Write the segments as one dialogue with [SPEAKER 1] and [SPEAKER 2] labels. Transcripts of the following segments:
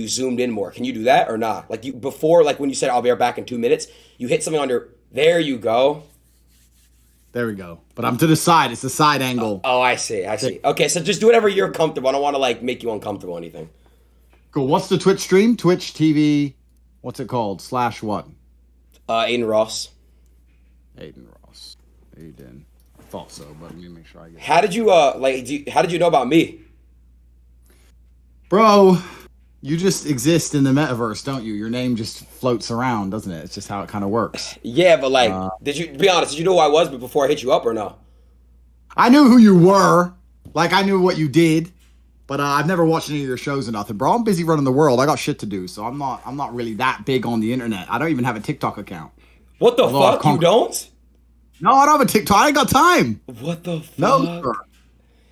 [SPEAKER 1] you zoomed in more. Can you do that or not? Like you before, like when you said I'll be right back in 2 minutes, you hit something under. There you go.
[SPEAKER 2] There we go. But I'm to the side. It's the side angle.
[SPEAKER 1] Oh, I see. I see. Okay, so just do whatever you're comfortable. I don't want to like make you uncomfortable or anything.
[SPEAKER 2] Cool. What's the Twitch stream? Twitch TV. What's it called? / what?
[SPEAKER 1] Aiden Ross.
[SPEAKER 2] Adin Ross. Adin. I thought so, but let me make sure I get.
[SPEAKER 1] How did you how did you know about me?
[SPEAKER 2] Bro, you just exist in the metaverse, don't you? Your name just floats around, doesn't it? It's just how it kind of works.
[SPEAKER 1] Yeah, but like, did you be honest? Did you know who I was before I hit you up or no?
[SPEAKER 2] I knew who you were. Like, I knew what you did. But I've never watched any of your shows or nothing, bro. I'm busy running the world. I got shit to do, so I'm not really that big on the internet. I don't even have a TikTok account.
[SPEAKER 1] What the fuck? You don't?
[SPEAKER 2] No, I don't have a TikTok. I ain't got time.
[SPEAKER 1] What the fuck?
[SPEAKER 2] No, sir.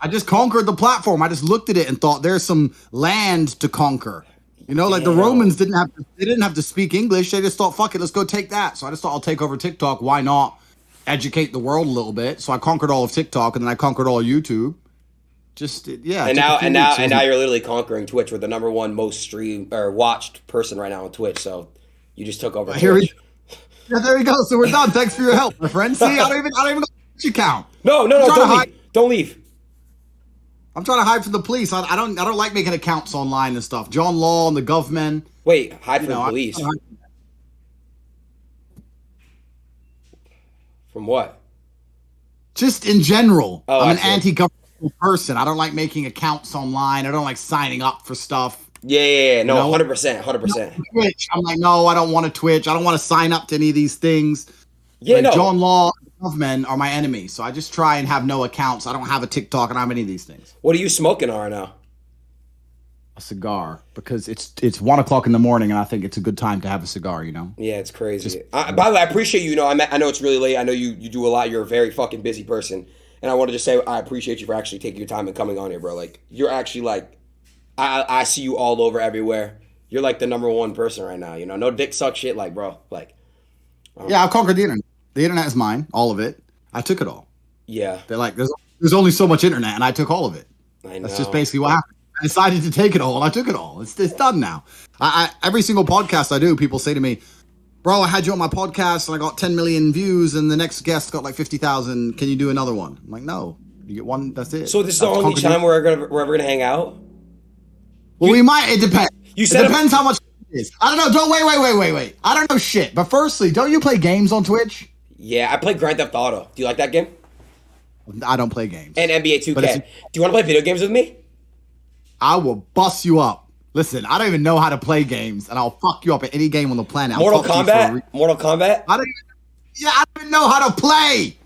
[SPEAKER 2] I just conquered the platform. I just looked at it and thought there's some land to conquer. You know, like the Romans didn't have to speak English. They just thought, fuck it, let's go take that. So I just thought I'll take over TikTok. Why not educate the world a little bit? So I conquered all of TikTok and then I conquered all of YouTube. Just yeah,
[SPEAKER 1] and now you're literally conquering Twitch. We're the #1 most streamed or watched person right now on Twitch. So you just took over Twitch.
[SPEAKER 2] Yeah, there you go. So we're done. Thanks for your help, my friend. See, I don't even go to Twitch account.
[SPEAKER 1] No, don't leave. Don't leave.
[SPEAKER 2] I'm trying to hide from the police. I don't like making accounts online and stuff. John Law and the government.
[SPEAKER 1] Wait, hide from the police. From what?
[SPEAKER 2] Just in general.
[SPEAKER 1] Oh,
[SPEAKER 2] I'm an anti-government person. I don't like making accounts online. I don't like signing up for stuff.
[SPEAKER 1] Yeah. No, 100%.
[SPEAKER 2] Twitch. I'm like, no, I don't want to Twitch. I don't want to sign up to any of these things.
[SPEAKER 1] Yeah,
[SPEAKER 2] like John Law and government are my enemies. So I just try and have no accounts. I don't have a TikTok. I don't have any of these things.
[SPEAKER 1] What are you smoking on right now?
[SPEAKER 2] A cigar, because it's 1 o'clock in the morning and I think it's a good time to have a cigar, you know?
[SPEAKER 1] Yeah, it's crazy. By the way, I appreciate you. I know it's really late. I know you do a lot. You're a very fucking busy person. And I want to just say I appreciate you for actually taking your time and coming on here, bro. Like, you're actually like, I see you all over everywhere. You're like the #1 person right now, you know? No dick suck shit, like, bro. Like,
[SPEAKER 2] yeah, I've conquered the internet. The internet is mine, all of it. I took it all.
[SPEAKER 1] Yeah.
[SPEAKER 2] They're like, there's only so much internet, and I took all of it.
[SPEAKER 1] I know.
[SPEAKER 2] That's just basically what happened. I decided to take it all, and I took it all. It's done now. Every single podcast I do, people say to me, bro, I had you on my podcast, and I got 10 million views, and the next guest got like 50,000. Can you do another one? I'm like, no. You get one, that's it.
[SPEAKER 1] So this is the only time we're ever gonna hang out?
[SPEAKER 2] Well, we might. It depends.
[SPEAKER 1] You said
[SPEAKER 2] it depends how much it is. I don't know. Don't wait. I don't know shit. But firstly, don't you play games on Twitch?
[SPEAKER 1] Yeah, I play Grand Theft Auto. Do you like that game?
[SPEAKER 2] I don't play games.
[SPEAKER 1] And NBA 2K. Do you want to play video games with me?
[SPEAKER 2] I will bust you up. Listen, I don't even know how to play games, and I'll fuck you up at any game on the planet.
[SPEAKER 1] Mortal Kombat? Mortal Kombat?
[SPEAKER 2] I don't even know how to play.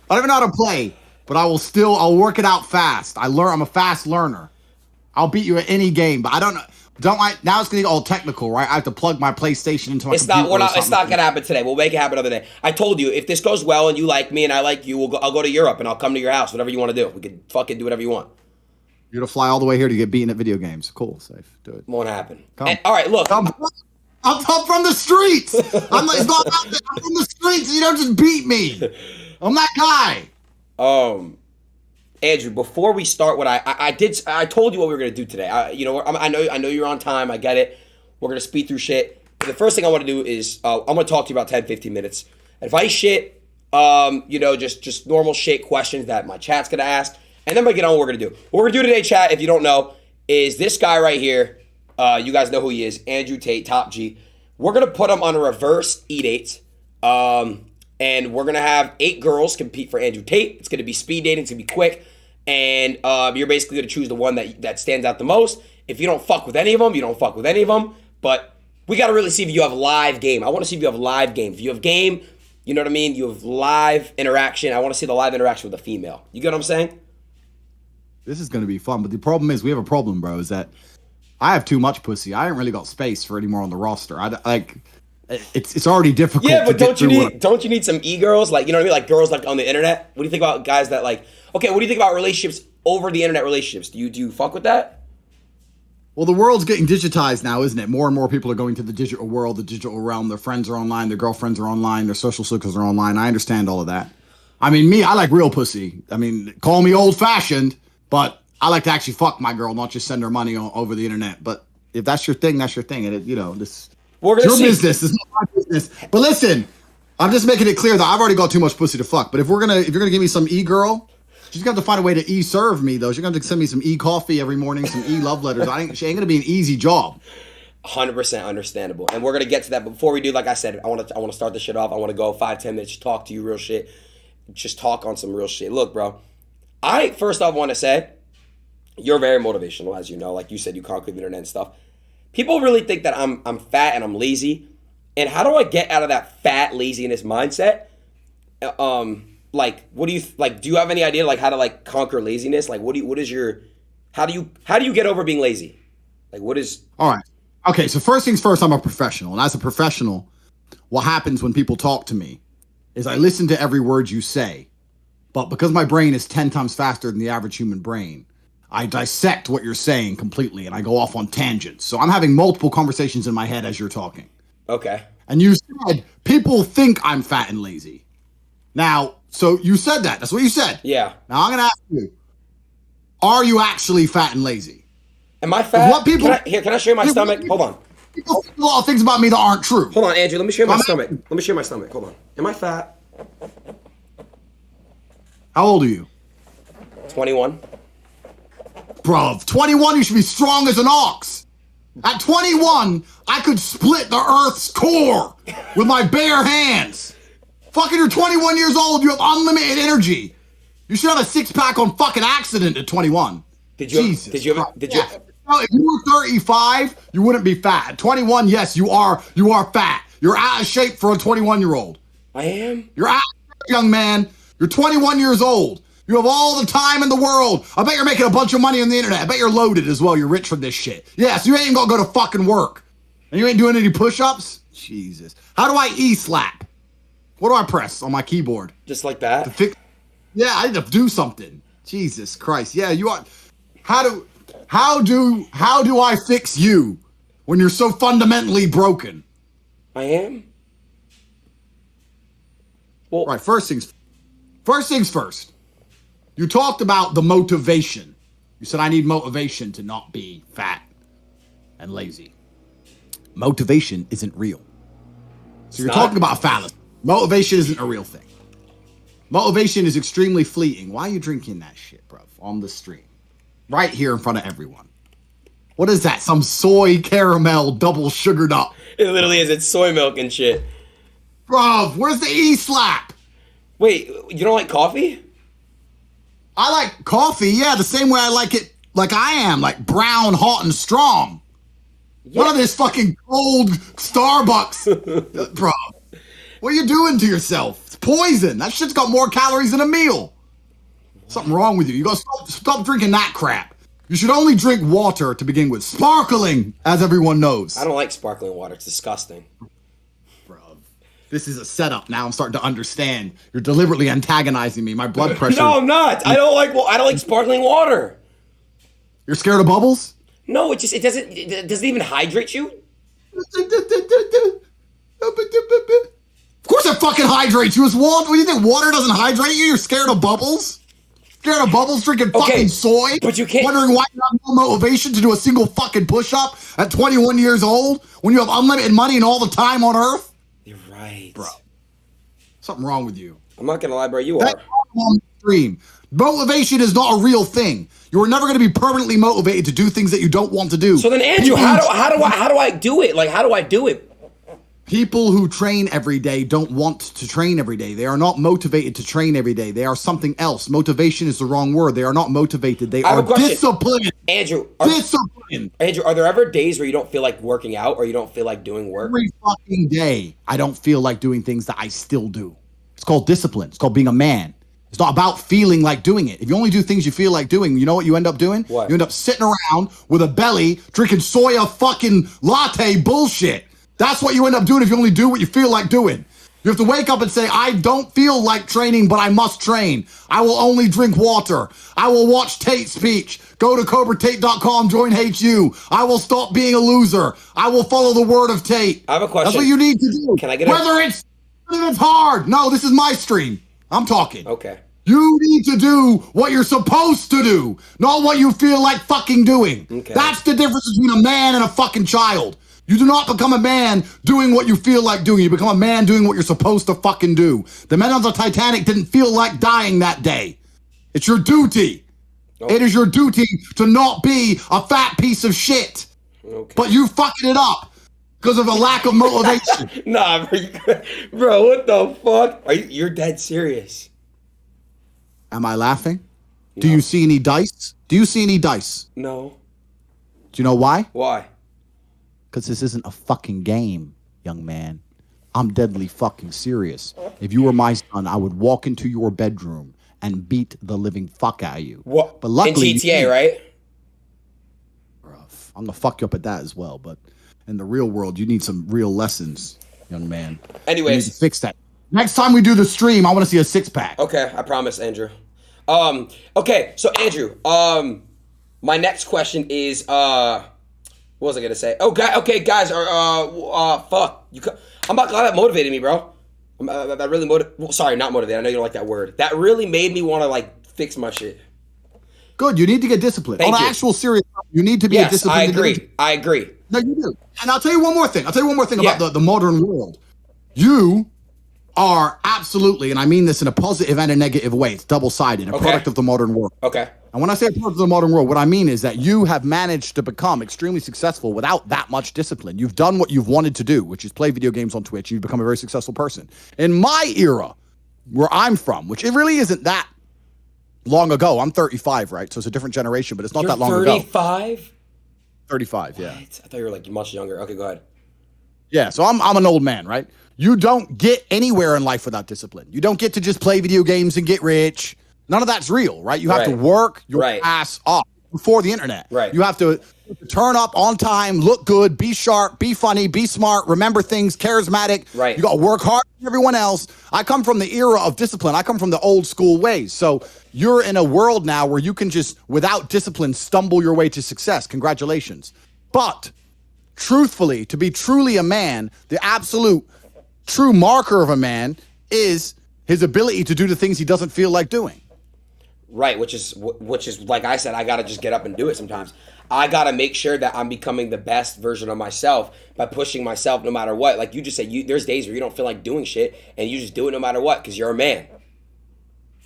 [SPEAKER 2] I don't even know how to play. But I'll work it out fast. I'm a fast learner. I'll beat you at any game, but I don't know. Now it's gonna get all technical, right? I have to plug my PlayStation into my computer.
[SPEAKER 1] It's not gonna happen today. We'll make it happen another day. I told you, if this goes well and you like me and I like you, I'll go to Europe and I'll come to your house. Whatever you want to do, we can fucking do whatever you want.
[SPEAKER 2] You're gonna fly all the way here to get beaten at video games. Cool, safe. Do it.
[SPEAKER 1] Won't happen. All right, look.
[SPEAKER 2] I'm from the streets. I'm from the streets. You don't just beat me. I'm that guy.
[SPEAKER 1] Andrew, before we start, what I told you what we were gonna do today. I know you're on time. I get it. We're gonna speed through shit. But the first thing I want to do is I'm gonna talk to you about 10, 15 minutes. Advice shit. Just normal shit questions that my chat's gonna ask, and then we get on what we're gonna do. What we're gonna do today, chat, if you don't know, is this guy right here. You guys know who he is, Andrew Tate, Top G. We're gonna put him on a reverse E-date. And we're gonna have 8 girls compete for Andrew Tate. It's gonna be speed dating. It's gonna be quick. And you're basically going to choose the one that stands out the most. If you don't fuck with any of them, you don't fuck with any of them. But we got to really see if you have live game. I want to see if you have live game. If you have game, you know what I mean? You have live interaction. I want to see the live interaction with a female. You get what I'm saying?
[SPEAKER 2] This is going to be fun. But the problem is, we have a problem, bro, is that I have too much pussy. I ain't really got space for any more on the roster. It's already difficult.
[SPEAKER 1] Yeah, but don't you need some e-girls? Like, you know what I mean? Like girls like on the internet. What do you think about guys that like, okay, what do you think about relationships over the internet relationships? Do you fuck with that?
[SPEAKER 2] Well, the world's getting digitized now, isn't it? More and more people are going to the digital world, the digital realm. Their friends are online, their girlfriends are online, their social circles are online. I understand all of that. I mean, I like real pussy. I mean, call me old-fashioned, but I like to actually fuck my girl, not just send her money over the internet. But if that's your thing, that's your thing. And this
[SPEAKER 1] We're
[SPEAKER 2] it's
[SPEAKER 1] gonna
[SPEAKER 2] your
[SPEAKER 1] see.
[SPEAKER 2] business. It's not my business. But listen, I'm just making it clear that I've already got too much pussy to fuck. But if you're gonna give me some girl, she's gonna have to find a way to serve me though. She's gonna have to send me some coffee every morning, some love letters. She ain't gonna be an easy job.
[SPEAKER 1] 100% understandable, and we're gonna get to that. But before we do, like I said, I want to start this shit off. I want to go 5-10 minutes, just talk to you real shit, just talk on some real shit. Look, bro, I first off want to say you're very motivational, as you know. Like you said, you conquer the internet and stuff. People really think that I'm fat and I'm lazy, and how do I get out of that fat laziness mindset? Like, what do you like? Do you have any idea like how to like conquer laziness? Like, how do you get over being lazy? Like, what is?
[SPEAKER 2] All right. Okay, so first things first, I'm a professional. And as a professional, what happens when people talk to me is I listen to every word you say. But because my brain is 10 times faster than the average human brain, I dissect what you're saying completely and I go off on tangents. So I'm having multiple conversations in my head as you're talking.
[SPEAKER 1] Okay.
[SPEAKER 2] And you said people think I'm fat and lazy. Now, so you said that. That's what you said.
[SPEAKER 1] Yeah.
[SPEAKER 2] Now I'm going to ask you, are you actually fat and lazy?
[SPEAKER 1] Am I fat?
[SPEAKER 2] What people,
[SPEAKER 1] can I show you my stomach? Hold on.
[SPEAKER 2] People say a lot of things about me that aren't true.
[SPEAKER 1] Hold on, Andrew. Let me show you my stomach. Let me show you my stomach. Hold on. Am I fat?
[SPEAKER 2] How old are you?
[SPEAKER 1] 21.
[SPEAKER 2] Bruv, 21, you should be strong as an ox. At 21, I could split the earth's core with my bare hands. Fucking, you're 21 years old. You have unlimited energy. You should have a six-pack on fucking accident at 21.
[SPEAKER 1] Did you?
[SPEAKER 2] Jesus
[SPEAKER 1] Did you?
[SPEAKER 2] Christ.
[SPEAKER 1] Did you?
[SPEAKER 2] Well, if you were 35, you wouldn't be fat. At 21, yes, you are fat. You're out of shape for a 21-year-old.
[SPEAKER 1] I am?
[SPEAKER 2] You're out of shape, young man. You're 21 years old. You have all the time in the world. I bet you're making a bunch of money on the internet. I bet you're loaded as well. You're rich from this shit. Yes, you ain't even gonna go to fucking work. And you ain't doing any push-ups? Jesus. How do I E-slap? What do I press on my keyboard?
[SPEAKER 1] Just like that?
[SPEAKER 2] Yeah, I need to do something. Jesus Christ. Yeah, you are. How do I fix you when you're so fundamentally broken?
[SPEAKER 1] I am? Well,
[SPEAKER 2] Right, first things first. You talked about the motivation. You said I need motivation to not be fat and lazy. Motivation isn't real. So you're talking about a fallacy. Motivation isn't a real thing. Motivation is extremely fleeting. Why are you drinking that shit, bro? On the stream. Right here in front of everyone. What is that? Some soy caramel double sugared up.
[SPEAKER 1] it literally is. It's soy milk and shit.
[SPEAKER 2] Bruv, where's the E-slap?
[SPEAKER 1] Wait, you don't like coffee?
[SPEAKER 2] I like coffee, yeah, the same way I like it like I am, like brown, hot, and strong.
[SPEAKER 1] Yeah.
[SPEAKER 2] None of this fucking cold Starbucks. Bro, what are you doing to yourself? It's poison. That shit's got more calories than a meal. Something wrong with you. You gotta stop drinking that crap. You should only drink water to begin with. Sparkling, as everyone knows.
[SPEAKER 1] I don't like sparkling water. It's disgusting.
[SPEAKER 2] Bro, this is a setup now. I'm starting to understand. You're deliberately antagonizing me. My blood pressure.
[SPEAKER 1] No, I'm not. I don't like sparkling water.
[SPEAKER 2] You're scared of bubbles?
[SPEAKER 1] No, it doesn't even hydrate you.
[SPEAKER 2] Of course it fucking hydrates you. What do you think? Water doesn't hydrate you? You're scared of bubbles? Scared of bubbles drinking fucking soy?
[SPEAKER 1] But you can't.
[SPEAKER 2] Wondering why you have no motivation to do a single fucking push-up at 21 years old when you have unlimited money and all the time on earth?
[SPEAKER 1] You're right.
[SPEAKER 2] Bro. Something wrong with you.
[SPEAKER 1] I'm not gonna lie, bro. You
[SPEAKER 2] That's
[SPEAKER 1] are.
[SPEAKER 2] on the stream. Motivation is not a real thing. You are never going to be permanently motivated to do things that you don't want to do.
[SPEAKER 1] So then, Andrew, how do I do it? Like, how do I do it?
[SPEAKER 2] People who train every day don't want to train every day. They are not motivated to train every day. They are something else. Motivation is the wrong word. They are not motivated. They are disciplined.
[SPEAKER 1] Andrew, Andrew, are there ever days where you don't feel like working out or you don't feel like doing work?
[SPEAKER 2] Every fucking day, I don't feel like doing things that I still do. It's called discipline. It's called being a man. It's not about feeling like doing it. If you only do things you feel like doing, you know what you end up doing?
[SPEAKER 1] What?
[SPEAKER 2] You end up sitting around with a belly drinking soya fucking latte bullshit. That's what you end up doing if you only do what you feel like doing. You have to wake up and say, I don't feel like training, but I must train. I will only drink water. I will watch Tate speech. Go to CobraTate.com, join HU. I will stop being a loser. I will follow the word of Tate.
[SPEAKER 1] I have a question.
[SPEAKER 2] That's what you need to do.
[SPEAKER 1] Can I get
[SPEAKER 2] Whether it's hard. No, this is my stream. I'm talking.
[SPEAKER 1] Okay.
[SPEAKER 2] You need to do what you're supposed to do, not what you feel like fucking doing.
[SPEAKER 1] Okay.
[SPEAKER 2] That's the difference between a man and a fucking child. You do not become a man doing what you feel like doing. You become a man doing what you're supposed to fucking do. The men on the Titanic didn't feel like dying that day. It's your duty. It is your duty to not be a fat piece of shit.
[SPEAKER 1] Okay.
[SPEAKER 2] But you fucking it up because of a lack of motivation.
[SPEAKER 1] Nah, bro, what the fuck? You're dead serious.
[SPEAKER 2] Am I laughing?
[SPEAKER 1] No.
[SPEAKER 2] Do you see any dice? Do you see any dice?
[SPEAKER 1] No.
[SPEAKER 2] Do you know why?
[SPEAKER 1] Why?
[SPEAKER 2] Because this isn't a fucking game, young man. I'm deadly fucking serious. If you were my son, I would walk into your bedroom and beat the living fuck out of you.
[SPEAKER 1] What?
[SPEAKER 2] But luckily,
[SPEAKER 1] in GTA, right?
[SPEAKER 2] I'm gonna fuck you up at that as well. But in the real world, you need some real lessons, young man.
[SPEAKER 1] Anyways,
[SPEAKER 2] you need to fix that. Next time we do the stream, I want to see a 6-pack.
[SPEAKER 1] Okay, I promise, Andrew. Okay, so Andrew, my next question is, what was I gonna say? Oh, okay, guys, fuck, I'm not glad that motivated me, bro. That really sorry, not motivated. I know you don't like that word. That really made me want to like fix my shit.
[SPEAKER 2] Good. You need to get disciplined.
[SPEAKER 1] Thank
[SPEAKER 2] On
[SPEAKER 1] you.
[SPEAKER 2] an actual serious, you need to be a disciplined individual.
[SPEAKER 1] I agree.
[SPEAKER 2] No, you do. And I'll tell you one more thing. About the modern world. You are absolutely, and I mean this in a positive and a negative way, it's double-sided, a product of the modern world.
[SPEAKER 1] Okay.
[SPEAKER 2] And when I say a product of the modern world, what I mean is that you have managed to become extremely successful without that much discipline. You've done what you've wanted to do, which is play video games on Twitch. You've become a very successful person. In my era, where I'm from, which it really isn't that long ago. I'm 35, right? So it's a different generation, but it's not that long ago.
[SPEAKER 1] 35?
[SPEAKER 2] 35, yeah.
[SPEAKER 1] What? I thought you were like much younger. Okay, go ahead.
[SPEAKER 2] Yeah, so I'm an old man, right? You don't get anywhere in life without discipline. You don't get to just play video games and get rich. None of that's real, right? You have to work your ass off before the internet.
[SPEAKER 1] Right.
[SPEAKER 2] You have to turn up on time, look good, be sharp, be funny, be smart, remember things, charismatic.
[SPEAKER 1] Right.
[SPEAKER 2] You got to work hard for everyone else. I come from the era of discipline. I come from the old school ways. So you're in a world now where you can just, without discipline, stumble your way to success. Congratulations. But truthfully, to be truly a man, the absolute true marker of a man is his ability to do the things he doesn't feel like doing.
[SPEAKER 1] Right, which is like I said, I got to just get up and do it sometimes. I got to make sure that I'm becoming the best version of myself by pushing myself no matter what. Like you just said, there's days where you don't feel like doing shit and you just do it no matter what because you're a man.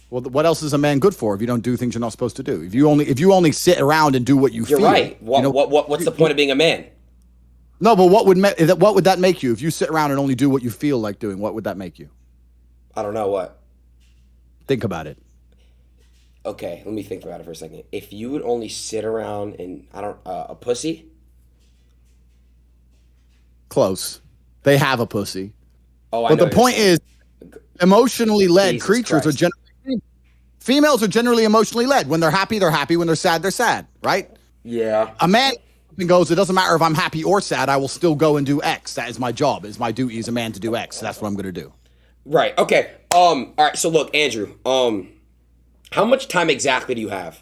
[SPEAKER 2] Well, what else is a man good for if you don't do things you're not supposed to do? If you only sit around and do what you feel.
[SPEAKER 1] You're right. What's the point of being a man?
[SPEAKER 2] No, but what would that make you if you sit around and only do what you feel like doing? What would that make you?
[SPEAKER 1] I don't know what.
[SPEAKER 2] Think about it.
[SPEAKER 1] Okay, let me think about it for a second. If you would only sit around and a pussy.
[SPEAKER 2] Close. They have a pussy.
[SPEAKER 1] Oh, I
[SPEAKER 2] but
[SPEAKER 1] know.
[SPEAKER 2] The point is, emotionally led
[SPEAKER 1] Jesus
[SPEAKER 2] creatures
[SPEAKER 1] Christ.
[SPEAKER 2] are generally females are generally emotionally led. When they're happy, they're happy. When they're sad, they're sad. Right?
[SPEAKER 1] Yeah.
[SPEAKER 2] A man goes, it doesn't matter if I'm happy or sad. I will still go and do X. That is my job. It's my duty as a man to do X. So that's what I'm going to do.
[SPEAKER 1] Right. Okay. All right. So look, Andrew. How much time exactly do you have?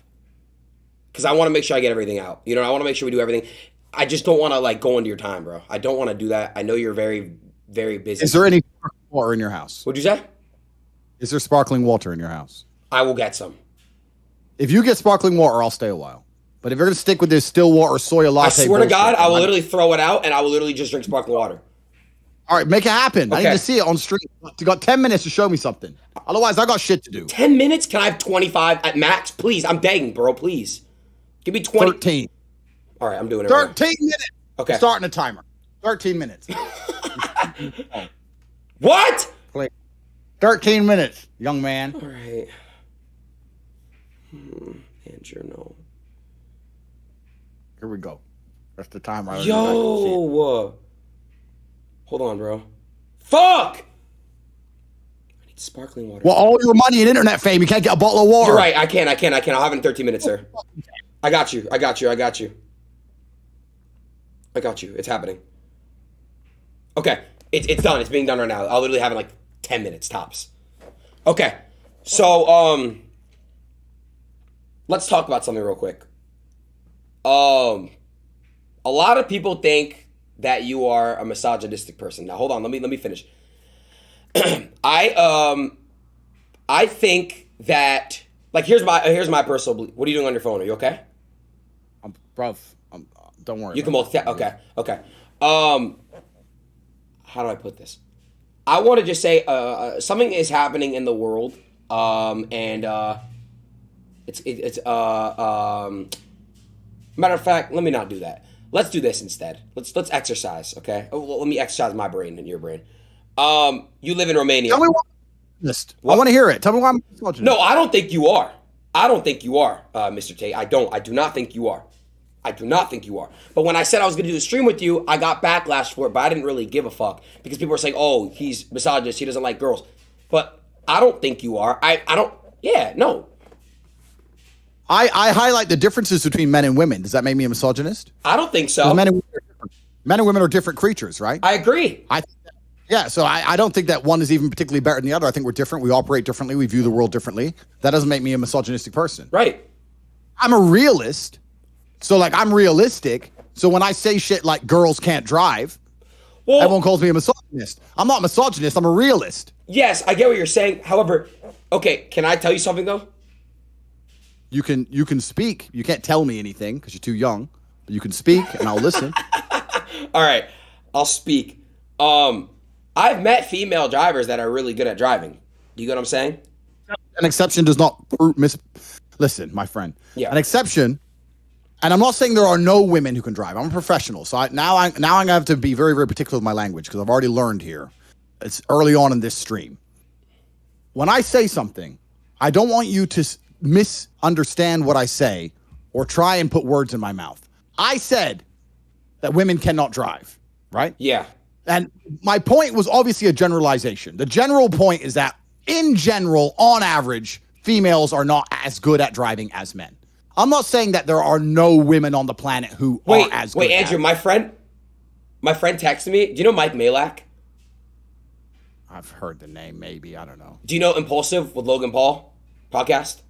[SPEAKER 1] Because I want to make sure I get everything out. You know, I want to make sure we do everything. I just don't want to like go into your time, bro. I don't want to do that. I know you're very, very busy.
[SPEAKER 2] Is there any sparkling water in your house?
[SPEAKER 1] What'd you say?
[SPEAKER 2] Is there sparkling water in your house?
[SPEAKER 1] I will get some.
[SPEAKER 2] If you get sparkling water, I'll stay a while. But if you're going to stick with this still water soy latte,
[SPEAKER 1] I swear to God,
[SPEAKER 2] bullshit,
[SPEAKER 1] I will literally throw it out and I will literally just drink sparkling water.
[SPEAKER 2] All right, make it happen.
[SPEAKER 1] Okay.
[SPEAKER 2] I need to see it on stream. You got 10 minutes to show me something. Otherwise, I got shit to do.
[SPEAKER 1] 10 minutes? Can I have 25 at max? Please, I'm begging, bro. Please. Give me 20.
[SPEAKER 2] 13.
[SPEAKER 1] All right, I'm doing it.
[SPEAKER 2] 13 minutes.
[SPEAKER 1] Okay.
[SPEAKER 2] Starting a timer. 13 minutes.
[SPEAKER 1] What?
[SPEAKER 2] 13 minutes, young man.
[SPEAKER 1] All right. Andrew, no.
[SPEAKER 2] Here we go. That's the timer.
[SPEAKER 1] Yo. Hold on, bro. Fuck! I need sparkling water.
[SPEAKER 2] Well, all your money and internet fame, you can't get a bottle of water.
[SPEAKER 1] You're right. I can't. I'll have it in 13 minutes, sir. I got you. It's happening. Okay. It's done. It's being done right now. I'll literally have it in like 10 minutes tops. Okay. So, let's talk about something real quick. A lot of people think that you are a misogynistic person. Now, hold on. Let me finish. I think that like here's my personal belief. What are you doing on your phone? Are you okay?
[SPEAKER 2] Bruv, don't worry.
[SPEAKER 1] You can both. Okay. How do I put this? I want to just say something is happening in the world, and it's matter of fact. Let me not do that. Let's do this instead. Let's exercise. Okay. Well, let me exercise my brain and your brain. You live in Romania.
[SPEAKER 2] Tell me what. I want to hear it. Tell me why I'm watching.
[SPEAKER 1] No, I don't think you are. I don't think you are, Mr. Tate. I don't. I do not think you are. I do not think you are. But when I said I was going to do a stream with you, I got backlash for it, but I didn't really give a fuck because people were saying, "Oh, he's misogynist. He doesn't like girls." But I don't think you are. I don't. Yeah, no.
[SPEAKER 2] I highlight the differences between men and women. Does that make me a misogynist?
[SPEAKER 1] I don't think so.
[SPEAKER 2] Men and women are different creatures, right?
[SPEAKER 1] I agree.
[SPEAKER 2] So I don't think that one is even particularly better than the other. I think we're different. We operate differently. We view the world differently. That doesn't make me a misogynistic person.
[SPEAKER 1] Right.
[SPEAKER 2] I'm a realist. So, like, I'm realistic. So when I say shit like girls can't drive, everyone calls me a misogynist. I'm not a misogynist. I'm a realist.
[SPEAKER 1] Yes, I get what you're saying. However, okay, can I tell you something, though?
[SPEAKER 2] You can speak. You can't tell me anything because you're too young. But you can speak, and I'll listen.
[SPEAKER 1] All right, I'll speak. I've met female drivers that are really good at driving. You get what I'm saying?
[SPEAKER 2] An exception does not listen, my friend.
[SPEAKER 1] Yeah.
[SPEAKER 2] An exception, and I'm not saying there are no women who can drive. I'm a professional, so now I'm gonna have to be very, very particular with my language because I've already learned here. It's early on in this stream. When I say something, I don't want you to misunderstand what I say or try and put words in my mouth. I said that women cannot drive, right?
[SPEAKER 1] Yeah.
[SPEAKER 2] And my point was obviously a generalization. The general point is that, in general, on average, females are not as good at driving as men. I'm not saying that there are no women on the planet who are as good.
[SPEAKER 1] Wait, Andrew, my friend texted me. Do you know Mike Malak?
[SPEAKER 2] I've heard the name, maybe. I don't know.
[SPEAKER 1] Do you know Impulsive with Logan Paul podcast?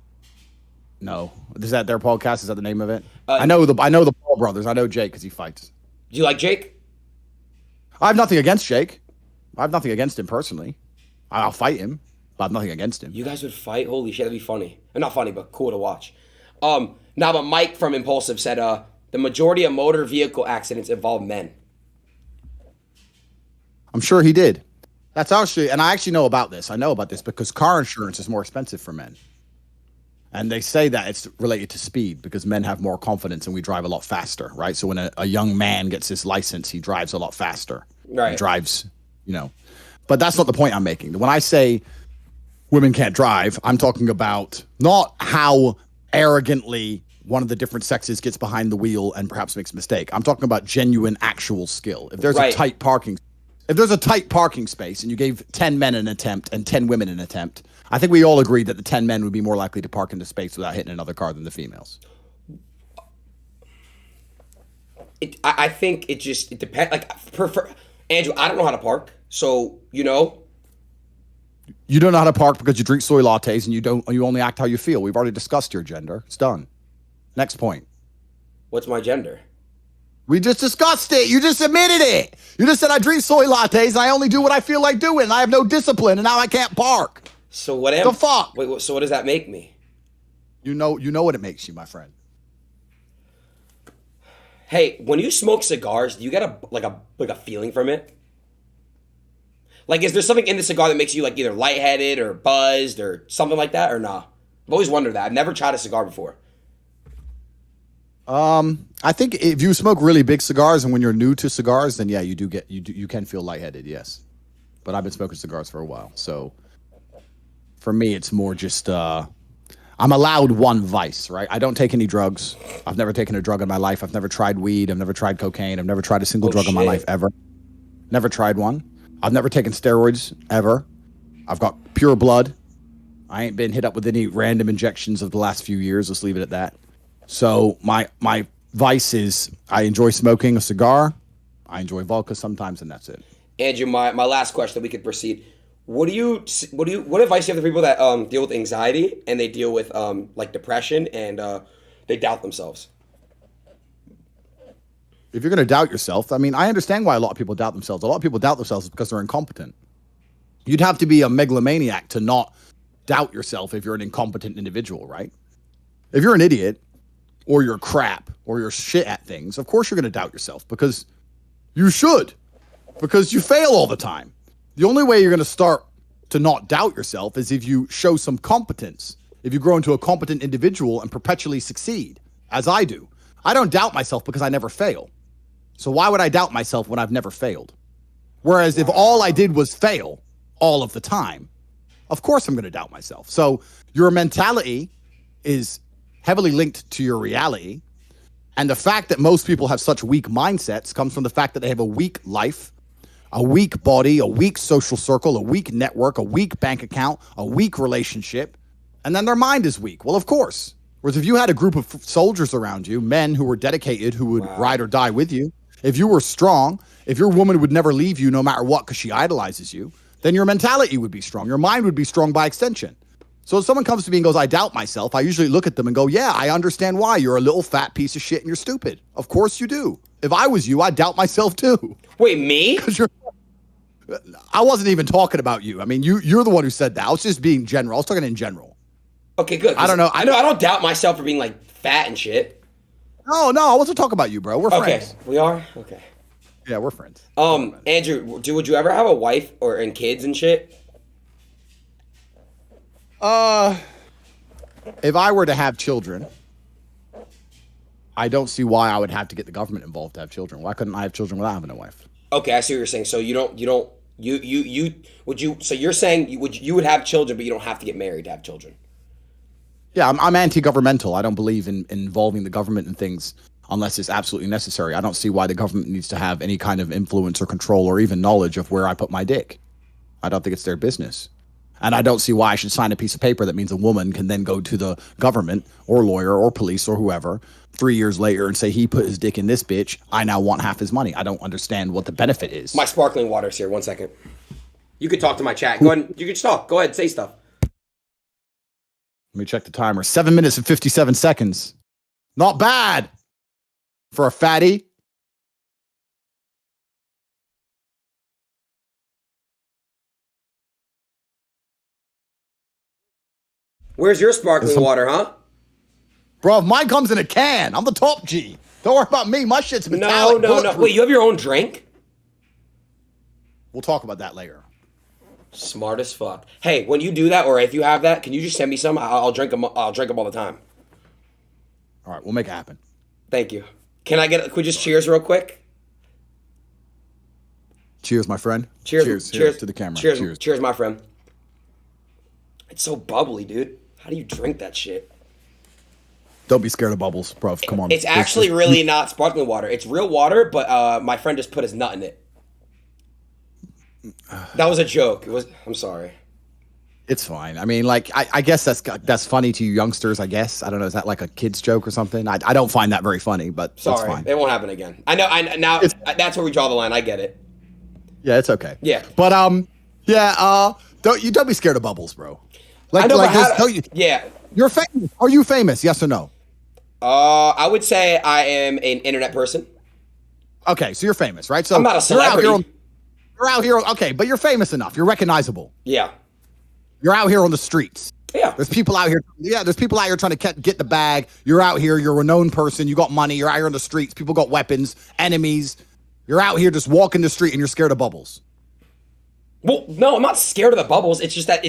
[SPEAKER 2] No. Is that their podcast? Is that the name of it? I know the Paul brothers. I know Jake because he fights.
[SPEAKER 1] Do you like Jake?
[SPEAKER 2] I have nothing against Jake. I have nothing against him personally. I'll fight him, but I have nothing against him.
[SPEAKER 1] You guys would fight? Holy shit, that'd be funny. Not funny, but cool to watch. But Mike from Impulsive said the majority of motor vehicle accidents involve men.
[SPEAKER 2] I'm sure he did. That's actually, and I actually know about this. I know about this because car insurance is more expensive for men. And they say that it's related to speed because men have more confidence and we drive a lot faster, right? So when a young man gets his license, he drives a lot faster.
[SPEAKER 1] Right.
[SPEAKER 2] He drives, But that's not the point I'm making. When I say women can't drive, I'm talking about not how arrogantly one of the different sexes gets behind the wheel and perhaps makes a mistake. I'm talking about genuine, actual skill. If there's a tight parking space and you gave 10 men an attempt and 10 women an attempt, I think we all agree that the 10 men would be more likely to park in the space without hitting another car than the females.
[SPEAKER 1] I think it depends. Like, Andrew, I don't know how to park, so
[SPEAKER 2] You don't know how to park because you drink soy lattes and you only act how you feel. We've already discussed your gender. It's done. Next point.
[SPEAKER 1] What's my gender?
[SPEAKER 2] We just discussed it. You just admitted it. You just said I drink soy lattes and I only do what I feel like doing. And I have no discipline and now I can't park.
[SPEAKER 1] So what am
[SPEAKER 2] the fuck?
[SPEAKER 1] Wait, so what does that make me?
[SPEAKER 2] You know what it makes you, my friend.
[SPEAKER 1] Hey, when you smoke cigars, do you get a feeling from it? Like, is there something in the cigar that makes you like either lightheaded or buzzed or something like that, or nah? I've always wondered that. I've never tried a cigar before.
[SPEAKER 2] I think if you smoke really big cigars and when you're new to cigars, then yeah, you can feel lightheaded, yes. But I've been smoking cigars for a while, so for me, it's more just I'm allowed one vice, right? I don't take any drugs. I've never taken a drug in my life. I've never tried weed. I've never tried cocaine. I've never tried a single drug in my life ever. Never tried one. I've never taken steroids ever. I've got pure blood. I ain't been hit up with any random injections of the last few years. Let's leave it at that. So my vice is I enjoy smoking a cigar. I enjoy vodka sometimes, and that's it.
[SPEAKER 1] Andrew, my last question, we could proceed. What advice do you have to people that deal with anxiety and they deal with like depression and they doubt themselves?
[SPEAKER 2] If you're going to doubt yourself, I mean, I understand why a lot of people doubt themselves. A lot of people doubt themselves because they're incompetent. You'd have to be a megalomaniac to not doubt yourself if you're an incompetent individual, right? If you're an idiot or you're crap or you're shit at things, of course you're going to doubt yourself because you should, because you fail all the time. The only way you're going to start to not doubt yourself is if you show some competence, if you grow into a competent individual and perpetually succeed, as I do. I don't doubt myself because I never fail. So why would I doubt myself when I've never failed? Whereas if all I did was fail all of the time, of course I'm going to doubt myself. So your mentality is heavily linked to your reality. And the fact that most people have such weak mindsets comes from the fact that they have a weak life, a weak body, a weak social circle, a weak network, a weak bank account, a weak relationship, and then their mind is weak. Well, of course. Whereas if you had a group of soldiers around you, men who were dedicated, who would ride or die with you, if you were strong, if your woman would never leave you no matter what because she idolizes you, then your mentality would be strong. Your mind would be strong by extension. So if someone comes to me and goes, I doubt myself, I usually look at them and go, yeah, I understand why. You're a little fat piece of shit and you're stupid. Of course you do. If I was you, I'd doubt myself too.
[SPEAKER 1] Wait, me?
[SPEAKER 2] I wasn't even talking about you. I mean, you're the one who said that. I was just being general. I was talking in general.
[SPEAKER 1] Okay, good.
[SPEAKER 2] I don't know.
[SPEAKER 1] I don't doubt myself for being like fat and shit.
[SPEAKER 2] No, I wasn't talking about you, bro. We're friends.
[SPEAKER 1] Okay, we are? Okay.
[SPEAKER 2] Yeah, we're friends.
[SPEAKER 1] Andrew, would you ever have a wife and kids and shit?
[SPEAKER 2] If I were to have children, I don't see why I would have to get the government involved to have children. Why couldn't I have children without having a wife?
[SPEAKER 1] Okay, I see what you're saying. So so you're saying you would have children, but you don't have to get married to have children.
[SPEAKER 2] Yeah, I'm anti-governmental. I don't believe in involving the government in things unless it's absolutely necessary. I don't see why the government needs to have any kind of influence or control or even knowledge of where I put my dick. I don't think it's their business. And I don't see why I should sign a piece of paper that means a woman can then go to the government or lawyer or police or whoever 3 years later and say he put his dick in this bitch. I now want half his money. I don't understand what the benefit is.
[SPEAKER 1] My sparkling water's here. 1 second. You could talk to my chat. Go ahead. You could just talk. Go ahead. Say stuff.
[SPEAKER 2] Let me check the timer. 7 minutes and 57 seconds. Not bad for a fatty.
[SPEAKER 1] Where's your sparkling water, huh?
[SPEAKER 2] Bro, mine comes in a can. I'm the top G. Don't worry about me. My shit's metallic.
[SPEAKER 1] No. Wait, you have your own drink?
[SPEAKER 2] We'll talk about that later.
[SPEAKER 1] Smart as fuck. Hey, when you do that, or if you have that, can you just send me some? I'll drink them. I'll drink them all the time.
[SPEAKER 2] All right, we'll make it happen.
[SPEAKER 1] Thank you. Can we just cheers real quick?
[SPEAKER 2] Cheers, my friend.
[SPEAKER 1] Cheers
[SPEAKER 2] to the camera.
[SPEAKER 1] Cheers, my friend. It's so bubbly, dude. How do you drink that shit?
[SPEAKER 2] Don't be scared of bubbles, bro. Come on.
[SPEAKER 1] It's actually really not sparkling water. It's real water, but my friend just put his nut in it. That was a joke. I'm sorry.
[SPEAKER 2] It's fine. I mean, like, I guess that's funny to you youngsters, I guess. I don't know. Is that like a kid's joke or something? I don't find that very funny, but
[SPEAKER 1] sorry,
[SPEAKER 2] that's fine.
[SPEAKER 1] It won't happen again. I know. Now that's where we draw the line. I get it.
[SPEAKER 2] Yeah, it's okay.
[SPEAKER 1] Yeah.
[SPEAKER 2] But don't be scared of bubbles, bro. Like,
[SPEAKER 1] I know,
[SPEAKER 2] yeah. You're famous. Are you famous? Yes or no?
[SPEAKER 1] I would say I am an internet person.
[SPEAKER 2] Okay, so you're famous, right? So
[SPEAKER 1] I'm not a celebrity.
[SPEAKER 2] You're out here, okay, but you're famous enough. You're recognizable.
[SPEAKER 1] Yeah.
[SPEAKER 2] You're out here on the streets.
[SPEAKER 1] Yeah.
[SPEAKER 2] There's people out here. Yeah, there's people out here trying to get the bag. You're out here. You're a known person. You got money. You're out here on the streets. People got weapons, enemies. You're out here just walking the street and you're scared of bubbles.
[SPEAKER 1] Well, no, I'm not scared of the bubbles. It's just that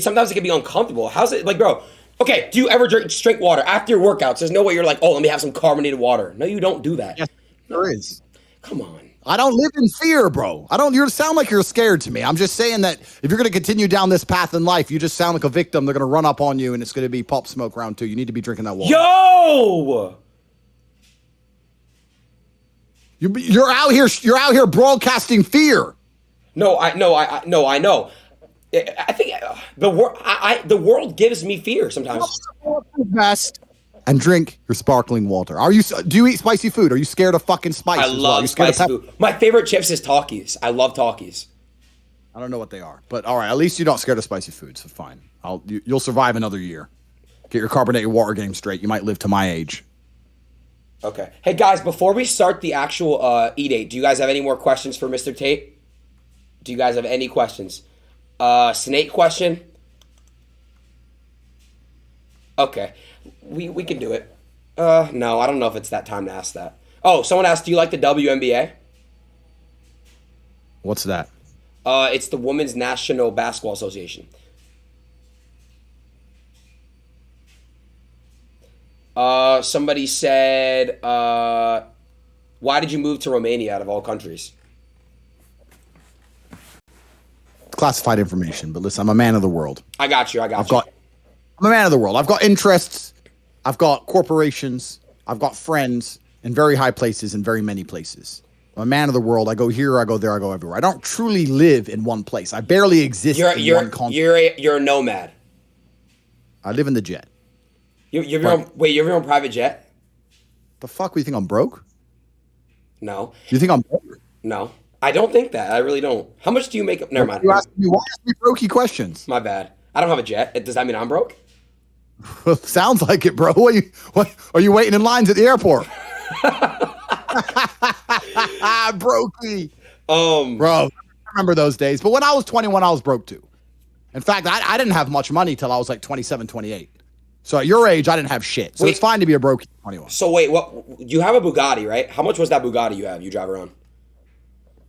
[SPEAKER 1] sometimes it can be uncomfortable. How's it like, bro? Okay, do you ever drink water after your workouts? There's no way you're like, oh, let me have some carbonated water. No, you don't do that.
[SPEAKER 2] Yes, there is.
[SPEAKER 1] Come on.
[SPEAKER 2] I don't live in fear, bro. You sound like you're scared to me. I'm just saying that if you're going to continue down this path in life, you just sound like a victim. They're going to run up on you and it's going to be Pop Smoke round 2. You need to be drinking that water.
[SPEAKER 1] Yo!
[SPEAKER 2] You're out here broadcasting fear.
[SPEAKER 1] No, I know. I think the world gives me fear sometimes.
[SPEAKER 2] Best. And drink your sparkling water. Do you eat spicy food? Are you scared of fucking spice?
[SPEAKER 1] I love spicy food. My favorite chips is Takis. I love Takis.
[SPEAKER 2] I don't know what they are, but all right. At least you're not scared of spicy food, so fine. You'll survive another year. Get your carbonated water game straight. You might live to my age.
[SPEAKER 1] Okay. Hey guys, before we start the actual E-Date, do you guys have any more questions for Mr. Tate? Do you guys have any questions? Snake question. Okay, we can do it. No, I don't know if it's that time to ask that. Oh, someone asked, do you like the WNBA?
[SPEAKER 2] What's that?
[SPEAKER 1] It's the Women's National Basketball Association. Somebody said, why did you move to Romania out of all countries?
[SPEAKER 2] Classified information, but listen, I'm a man of the world.
[SPEAKER 1] I got you.
[SPEAKER 2] I'm a man of the world. I've got interests. I've got corporations. I've got friends in very high places and very many places. I'm a man of the world. I go here, I go there, I go everywhere. I don't truly live in one place. I barely exist in one continent.
[SPEAKER 1] You're a nomad.
[SPEAKER 2] I live in the jet.
[SPEAKER 1] You have your own, wait, you have your own private jet?
[SPEAKER 2] The fuck? You think I'm broke?
[SPEAKER 1] No.
[SPEAKER 2] You think I'm broke?
[SPEAKER 1] No. I don't think that. I really don't. How much do you make? Never mind.
[SPEAKER 2] You ask me, why ask me brokey questions?
[SPEAKER 1] My bad. I don't have a jet. Does that mean I'm broke?
[SPEAKER 2] Sounds like it, bro. What are you waiting in lines at the airport? Brokey. Bro, I remember those days. But when I was 21, I was broke too. In fact, I didn't have much money till I was like 27, 28. So at your age, I didn't have shit. So it's fine to be a brokey at 21.
[SPEAKER 1] So wait, what? You have a Bugatti, right? How much was that Bugatti you drive around?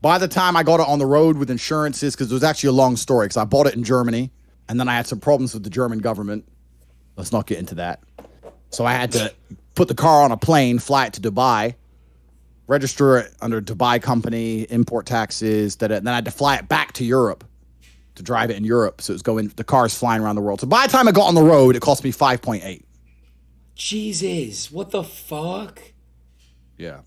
[SPEAKER 2] By the time I got it on the road with insurances, because it was actually a long story, because I bought it in Germany, and then I had some problems with the German government. Let's not get into that. So I had to put the car on a plane, fly it to Dubai, register it under Dubai company, import taxes, and then I had to fly it back to Europe to drive it in Europe. So it was the car's flying around the world. So by the time I got on the road, it cost me 5.8.
[SPEAKER 1] Jesus, what the fuck?
[SPEAKER 2] Yeah.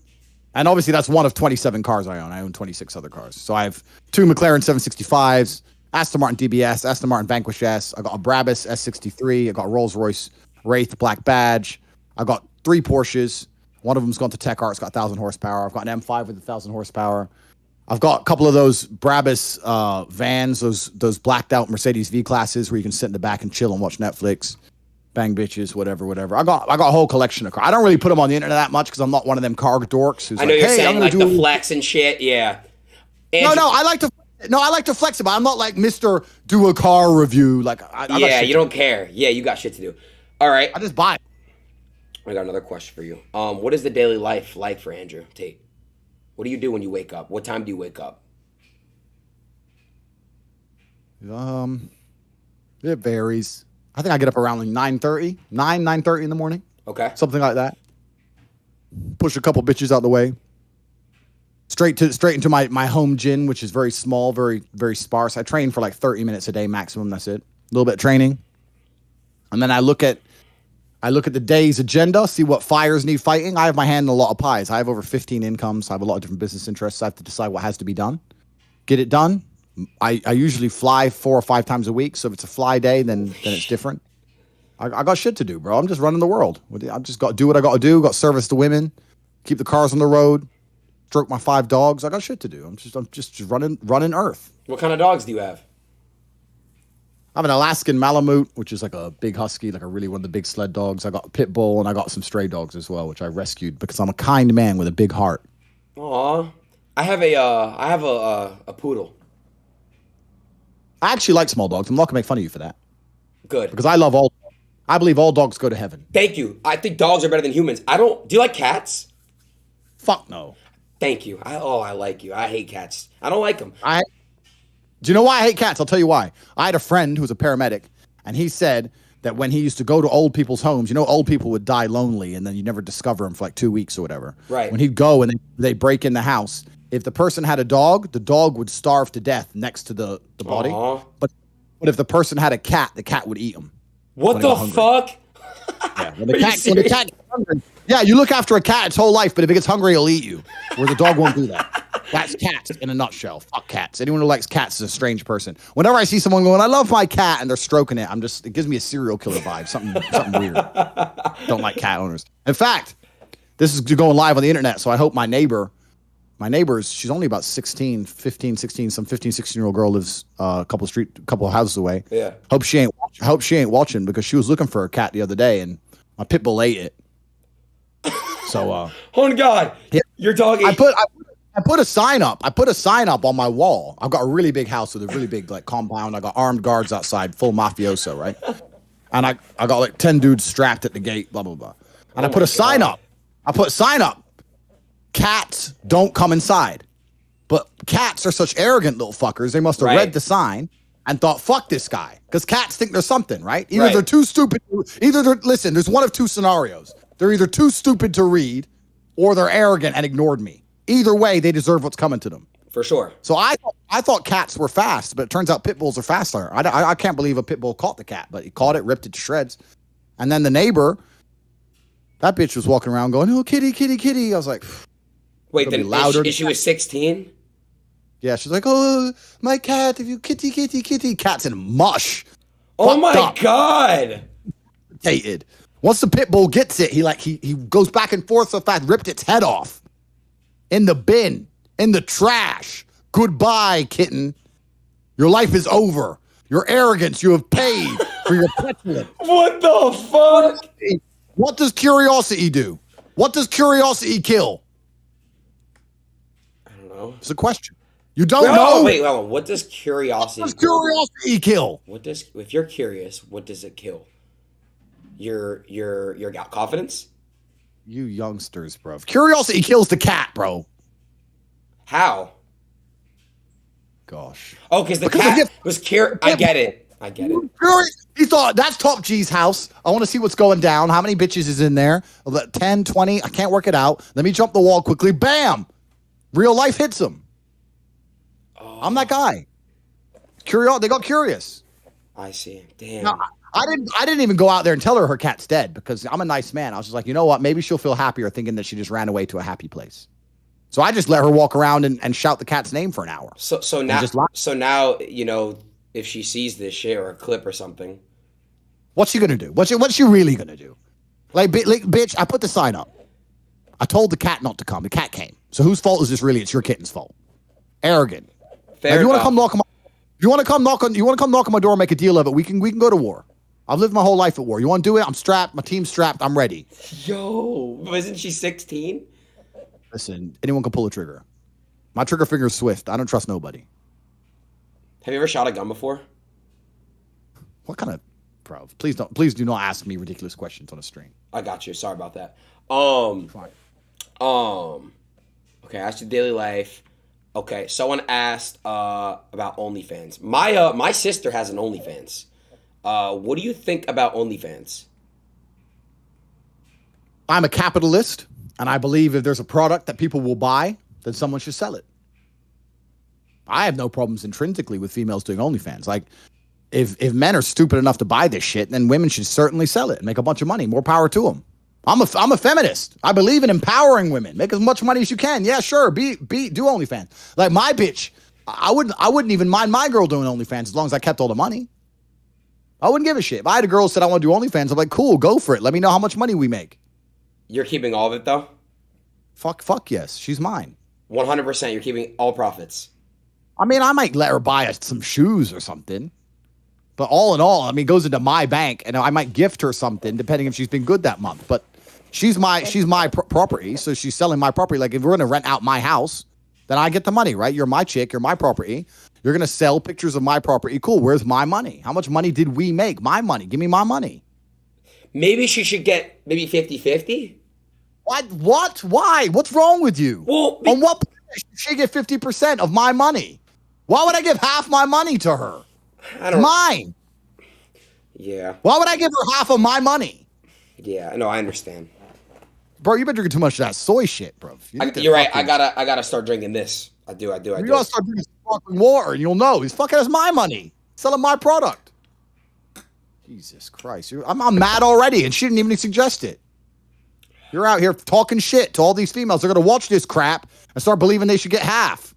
[SPEAKER 2] And obviously that's one of 27 cars I own. I own 26 other cars. So I have 2 McLaren 765s, Aston Martin DBS, Aston Martin Vanquish S. I got a Brabus S63. I got a Rolls Royce Wraith Black Badge. I got 3 Porsches. One of them's gone to Tech Art. It's got 1,000 horsepower. I've got an M5 with 1,000 horsepower. I've got a couple of those Brabus vans, those blacked out Mercedes V classes where you can sit in the back and chill and watch Netflix. Bang bitches, whatever. I got a whole collection of cars. I don't really put them on the internet that much because I'm not one of them car dorks who's
[SPEAKER 1] I know
[SPEAKER 2] like,
[SPEAKER 1] you're
[SPEAKER 2] hey,
[SPEAKER 1] saying like the flex and shit. Yeah.
[SPEAKER 2] No, I like to flex it, but I'm not like Mr. Do a car review. Like,
[SPEAKER 1] yeah, you don't care. Yeah, you got shit to do. All right.
[SPEAKER 2] I just buy it.
[SPEAKER 1] I got another question for you. What is the daily life like for Andrew Tate? What do you do when you wake up? What time do you wake up?
[SPEAKER 2] It varies. I think I get up around like 9:30 in the morning.
[SPEAKER 1] Okay.
[SPEAKER 2] Something like that. Push a couple bitches out the way. Straight into my home gym, which is very small, very, very sparse. I train for like 30 minutes a day maximum. That's it. A little bit of training. And then I look at the day's agenda, see what fires need fighting. I have my hand in a lot of pies. I have over 15 incomes. I have a lot of different business interests. I have to decide what has to be done. Get it done. I usually fly 4 or 5 times a week. So if it's a fly day, then it's different. I got shit to do, bro. I'm just running the world. I just got to do what I got to do. Got service to women. Keep the cars on the road. Stroke my 5 dogs. I got shit to do. I'm just running Earth.
[SPEAKER 1] What kind of dogs do you have?
[SPEAKER 2] I have an Alaskan Malamute, which is like a big husky, like one of the big sled dogs. I got a pit bull, and I got some stray dogs as well, which I rescued because I'm a kind man with a big heart.
[SPEAKER 1] Aw, I have a poodle.
[SPEAKER 2] I actually like small dogs. I'm not gonna make fun of you for that.
[SPEAKER 1] Good.
[SPEAKER 2] Because I believe all dogs go to heaven.
[SPEAKER 1] Thank you. I think dogs are better than humans. Do you like cats?
[SPEAKER 2] Fuck no.
[SPEAKER 1] Thank you. I like you. I hate cats. I don't like them.
[SPEAKER 2] Do you know why I hate cats? I'll tell you why. I had a friend who was a paramedic, and he said that when he used to go to old people's homes, old people would die lonely, and then you never discover them for like 2 weeks or whatever.
[SPEAKER 1] Right.
[SPEAKER 2] When he'd go and they break in the house, if the person had a dog, the dog would starve to death next to the body.
[SPEAKER 1] Aww.
[SPEAKER 2] But if the person had a cat, the cat would eat him.
[SPEAKER 1] What the fuck?
[SPEAKER 2] Yeah, when the cat gets hungry, yeah, you look after a cat its whole life, but if it gets hungry, it'll eat you. Where the dog won't do that. That's cats in a nutshell. Fuck cats. Anyone who likes cats is a strange person. Whenever I see someone going, I love my cat, and they're stroking it, it gives me a serial killer vibe. Something weird. Don't like cat owners. In fact, this is going live on the internet, so I hope my neighbor's, she's only about 16, 15, 16, some 15, 16-year-old girl lives a couple of houses away.
[SPEAKER 1] Yeah.
[SPEAKER 2] Hope she ain't watching because she was looking for a cat the other day and my pit bull ate it. So
[SPEAKER 1] oh God. Yeah, your dog ate
[SPEAKER 2] I put a sign up. I put a sign up on my wall. I've got a really big house with a really big like compound. I got armed guards outside, full mafioso, right? And I got like 10 dudes strapped at the gate, blah, blah, blah. And I put a sign up. I put a sign up. Cats don't come inside. But cats are such arrogant little fuckers. They must have read the sign and thought, fuck this guy. Because cats think there's something, right? Either they're too stupid. Listen, there's one of two scenarios. They're either too stupid to read or they're arrogant and ignored me. Either way, they deserve what's coming to them.
[SPEAKER 1] For sure.
[SPEAKER 2] So I thought cats were fast, but it turns out pit bulls are faster. I can't believe a pit bull caught the cat, but he caught it, ripped it to shreds. And then the neighbor, that bitch was walking around going, oh, kitty, kitty, kitty. I was like,
[SPEAKER 1] wait, then she was 16?
[SPEAKER 2] Yeah, she's like, oh, my cat, if you kitty, kitty, kitty. Cat's in mush.
[SPEAKER 1] Oh my God.
[SPEAKER 2] Tated. Once the pit bull gets it, he goes back and forth so fast, ripped its head off. In the bin. In the trash. Goodbye, kitten. Your life is over. Your arrogance, you have paid for your petulance.
[SPEAKER 1] What the fuck?
[SPEAKER 2] What does curiosity do? What does curiosity kill?
[SPEAKER 1] I don't know.
[SPEAKER 2] It's a question. You don't know?
[SPEAKER 1] Wait, hold on. What does curiosity
[SPEAKER 2] kill?
[SPEAKER 1] If you're curious, what does it kill? Your confidence?
[SPEAKER 2] You youngsters, bro. Curiosity kills the cat, bro.
[SPEAKER 1] How?
[SPEAKER 2] Gosh.
[SPEAKER 1] Oh, because the cat was curious. I get it.
[SPEAKER 2] He thought, that's Top G's house. I want to see what's going down. How many bitches is in there? 10, 20? I can't work it out. Let me jump the wall quickly. Bam! Real life hits him. Oh. I'm that guy. They got curious.
[SPEAKER 1] I see. Damn.
[SPEAKER 2] Now, I didn't even go out there and tell her cat's dead because I'm a nice man. I was just like, you know what? Maybe she'll feel happier thinking that she just ran away to a happy place. So I just let her walk around and shout the cat's name for an hour.
[SPEAKER 1] So now, you know, if she sees this shit or a clip or something,
[SPEAKER 2] what's she gonna do? What's she really gonna do? Like, bitch, I put the sign up. I told the cat not to come. The cat came. So whose fault is this really? It's your kitten's fault. Arrogant.
[SPEAKER 1] Fair
[SPEAKER 2] if you want
[SPEAKER 1] enough.
[SPEAKER 2] to come knock on my door and make a deal of it, we can go to war. I've lived my whole life at war. You want to do it? I'm strapped. My team's strapped. I'm ready.
[SPEAKER 1] Yo, isn't she 16?
[SPEAKER 2] Listen, anyone can pull a trigger. My trigger finger is swift. I don't trust nobody.
[SPEAKER 1] Have you ever shot a gun before?
[SPEAKER 2] What kind of, bro? Please do not ask me ridiculous questions on a stream.
[SPEAKER 1] I got you. Sorry about that.
[SPEAKER 2] Fine.
[SPEAKER 1] Okay, I asked you daily life. Okay, someone asked about OnlyFans. My sister has an OnlyFans. What do you think about OnlyFans?
[SPEAKER 2] I'm a capitalist, and I believe if there's a product that people will buy, then someone should sell it. I have no problems intrinsically with females doing OnlyFans. Like, if men are stupid enough to buy this shit, then women should certainly sell it and make a bunch of money. More power to them. I'm a feminist. I believe in empowering women. Make as much money as you do OnlyFans. Like my bitch, I wouldn't even mind my girl doing OnlyFans as long as I kept all the money. I wouldn't give a shit. If I had a girl who said I want to do OnlyFans, I'm like, cool, go for it. Let me know how much money we make.
[SPEAKER 1] You're keeping all of it though?
[SPEAKER 2] Fuck yes. She's mine.
[SPEAKER 1] 100%. You're keeping all profits.
[SPEAKER 2] I mean, I might let her buy some shoes or something. But all in all, I mean, it goes into my bank, and I might gift her something depending if she's been good that month. But she's my property, so she's selling my property. Like if we're gonna rent out my house, then I get the money, right? You're my chick, you're my property. You're gonna sell pictures of my property. Cool. Where's my money? How much money did we make? My money. Give me my money.
[SPEAKER 1] Maybe she should get maybe 50-50.
[SPEAKER 2] What? Why? What's wrong with you?
[SPEAKER 1] Well,
[SPEAKER 2] on what should she get 50% of my money? Why would I give half my money to her?
[SPEAKER 1] I don't.
[SPEAKER 2] Mine.
[SPEAKER 1] Yeah.
[SPEAKER 2] Why would I give her half of my money?
[SPEAKER 1] Yeah. No, I understand.
[SPEAKER 2] Bro, you've been drinking too much of that soy shit, bro.
[SPEAKER 1] You're right. I gotta start drinking this. I do.
[SPEAKER 2] You gotta start drinking sparkling water, and you'll know. He's fucking has my money, selling my product. Jesus Christ, I'm mad already, and she didn't even suggest it. You're out here talking shit to all these females. They're gonna watch this crap and start believing they should get half.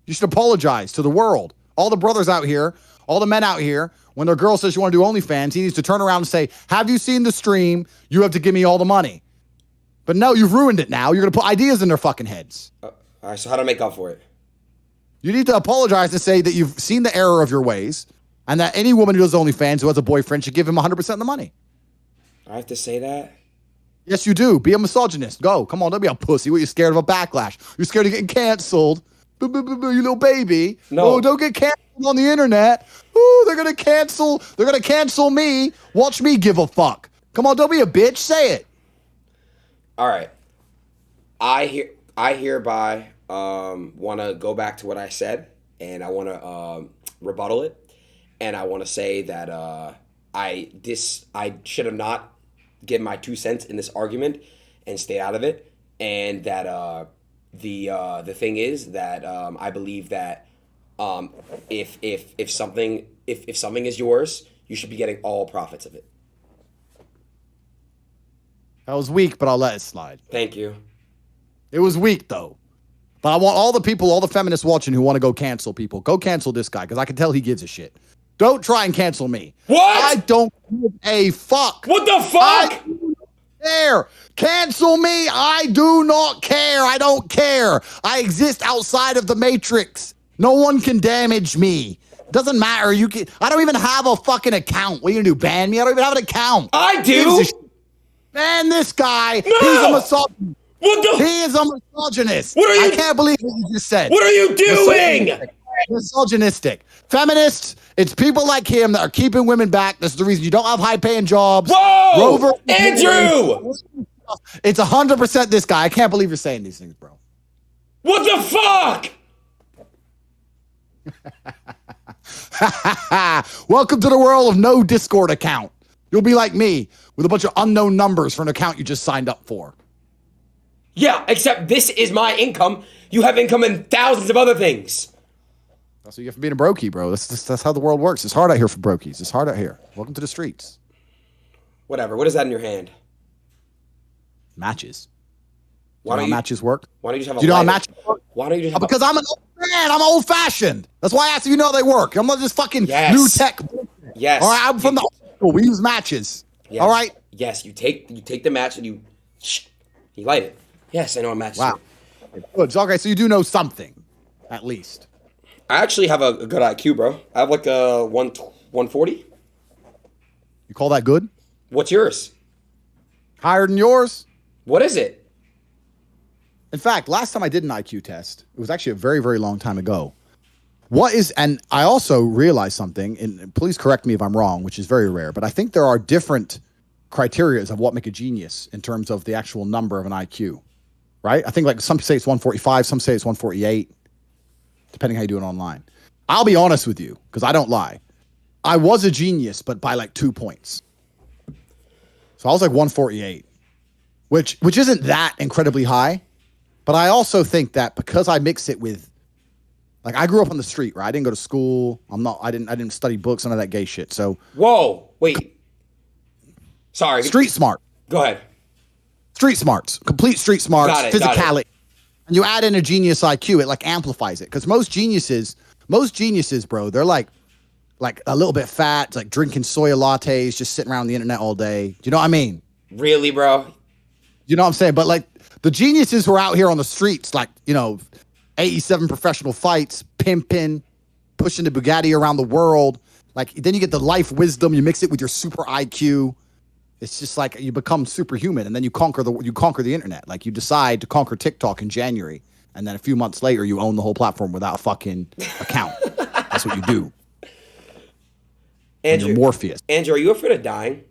[SPEAKER 2] You should apologize to the world. All the brothers out here, all the men out here, when their girl says you want to do OnlyFans, he needs to turn around and say, have you seen the stream? You have to give me all the money. But no, you've ruined it now. You're going to put ideas in their fucking heads.
[SPEAKER 1] All right, so how to make up for it?
[SPEAKER 2] You need to apologize and say that you've seen the error of your ways and that any woman who does OnlyFans who has a boyfriend should give him 100% of the money.
[SPEAKER 1] I have to say that?
[SPEAKER 2] Yes, you do. Be a misogynist. Go. Come on, don't be a pussy. What, you scared of a backlash? You're scared of getting canceled. You little baby.
[SPEAKER 1] No.
[SPEAKER 2] Oh, don't get canceled on the internet. Ooh, they're gonna cancel. They're gonna cancel me. Watch me give a fuck. Come on, don't be a bitch. Say it.
[SPEAKER 1] All right. I hereby want to go back to what I said, and I want to rebuttal it, and I want to say that I should have not given my 2 cents in this argument and stayed out of it, and that the thing is that I believe that if something is yours, you should be getting all profits of it.
[SPEAKER 2] That was weak, but I'll let it slide.
[SPEAKER 1] Thank you.
[SPEAKER 2] It was weak, though. But I want all the people, all the feminists watching who want to go cancel people, go cancel this guy, because I can tell he gives a shit. Don't try and cancel me.
[SPEAKER 1] What?
[SPEAKER 2] I don't give a fuck.
[SPEAKER 1] What the fuck?
[SPEAKER 2] I do not care. Cancel me. I do not care. I don't care. I exist outside of the matrix. No one can damage me. Doesn't matter. I don't even have a fucking account. What are you gonna do? Ban me? I don't even have an account.
[SPEAKER 1] I do.
[SPEAKER 2] Ban this guy.
[SPEAKER 1] No!
[SPEAKER 2] He's a misogynist.
[SPEAKER 1] What the?
[SPEAKER 2] He is a misogynist.
[SPEAKER 1] What are you?
[SPEAKER 2] I can't believe what you just said.
[SPEAKER 1] What are you doing?
[SPEAKER 2] Misogynistic. Feminists, it's people like him that are keeping women back. That's the reason you don't have high-paying jobs.
[SPEAKER 1] Whoa! Andrew!
[SPEAKER 2] It's 100% this guy. I can't believe you're saying these things, bro.
[SPEAKER 1] What the fuck?
[SPEAKER 2] Welcome to the world of no Discord account. You'll be like me with a bunch of unknown numbers for an account you just signed up for.
[SPEAKER 1] Yeah, except this is my income. You have income in thousands of other things.
[SPEAKER 2] That's what you get for being a brokey, bro. That's how the world works. It's hard out here for brokies. It's hard out here. Welcome to the streets.
[SPEAKER 1] Whatever. What is that in your hand?
[SPEAKER 2] Matches.
[SPEAKER 1] Why don't
[SPEAKER 2] how matches work?
[SPEAKER 1] Why don't you just have a
[SPEAKER 2] Do you know how
[SPEAKER 1] lighter?
[SPEAKER 2] matches work?
[SPEAKER 1] Why don't you just have
[SPEAKER 2] Because I'm an old man. I'm old-fashioned. That's why I asked if you know how they work. I'm not just fucking new tech.
[SPEAKER 1] Yes.
[SPEAKER 2] All right, I'm from the old school. We use matches.
[SPEAKER 1] Yes.
[SPEAKER 2] All right?
[SPEAKER 1] Yes, you take the match and you light it. Yes, I know a match.
[SPEAKER 2] Wow. Good. Okay, so you do know something, at least.
[SPEAKER 1] I actually have a good IQ, bro. I have like a 140.
[SPEAKER 2] You call that good?
[SPEAKER 1] What's yours?
[SPEAKER 2] Higher than yours?
[SPEAKER 1] What is it?
[SPEAKER 2] In fact, last time I did an IQ test, it was actually a very, very long time ago. And I also realized something, and please correct me if I'm wrong, which is very rare, but I think there are different criteria of what make a genius in terms of the actual number of an IQ, right? I think like some say it's 145, some say it's 148, depending how you do it online. I'll be honest with you, because I don't lie. I was a genius, but by like 2 points. So I was like 148, which isn't that incredibly high, but I also think that because I mix it with, like, I grew up on the street, right? I didn't go to school. I didn't study books, none of that gay shit. So
[SPEAKER 1] whoa, wait. Sorry.
[SPEAKER 2] Street smart.
[SPEAKER 1] Go ahead.
[SPEAKER 2] Street smarts, complete street smarts,
[SPEAKER 1] Got it.
[SPEAKER 2] physicality. And you add in a genius IQ, it like amplifies it. Because most geniuses, bro, they're like a little bit fat, like drinking soya lattes, just sitting around the internet all day. Do you know what I mean?
[SPEAKER 1] Really, bro?
[SPEAKER 2] You know what I'm saying? But like the geniuses who are out here on the streets, like, 87 professional fights, pimping, pushing the Bugatti around the world. Like, then you get the life wisdom, you mix it with your super IQ. It's just like you become superhuman, and then you conquer the internet. Like, you decide to conquer TikTok in January, and then a few months later, you own the whole platform without a fucking account. That's what you do.
[SPEAKER 1] Andrew,
[SPEAKER 2] you're Morpheus.
[SPEAKER 1] Andrew, are you afraid of dying?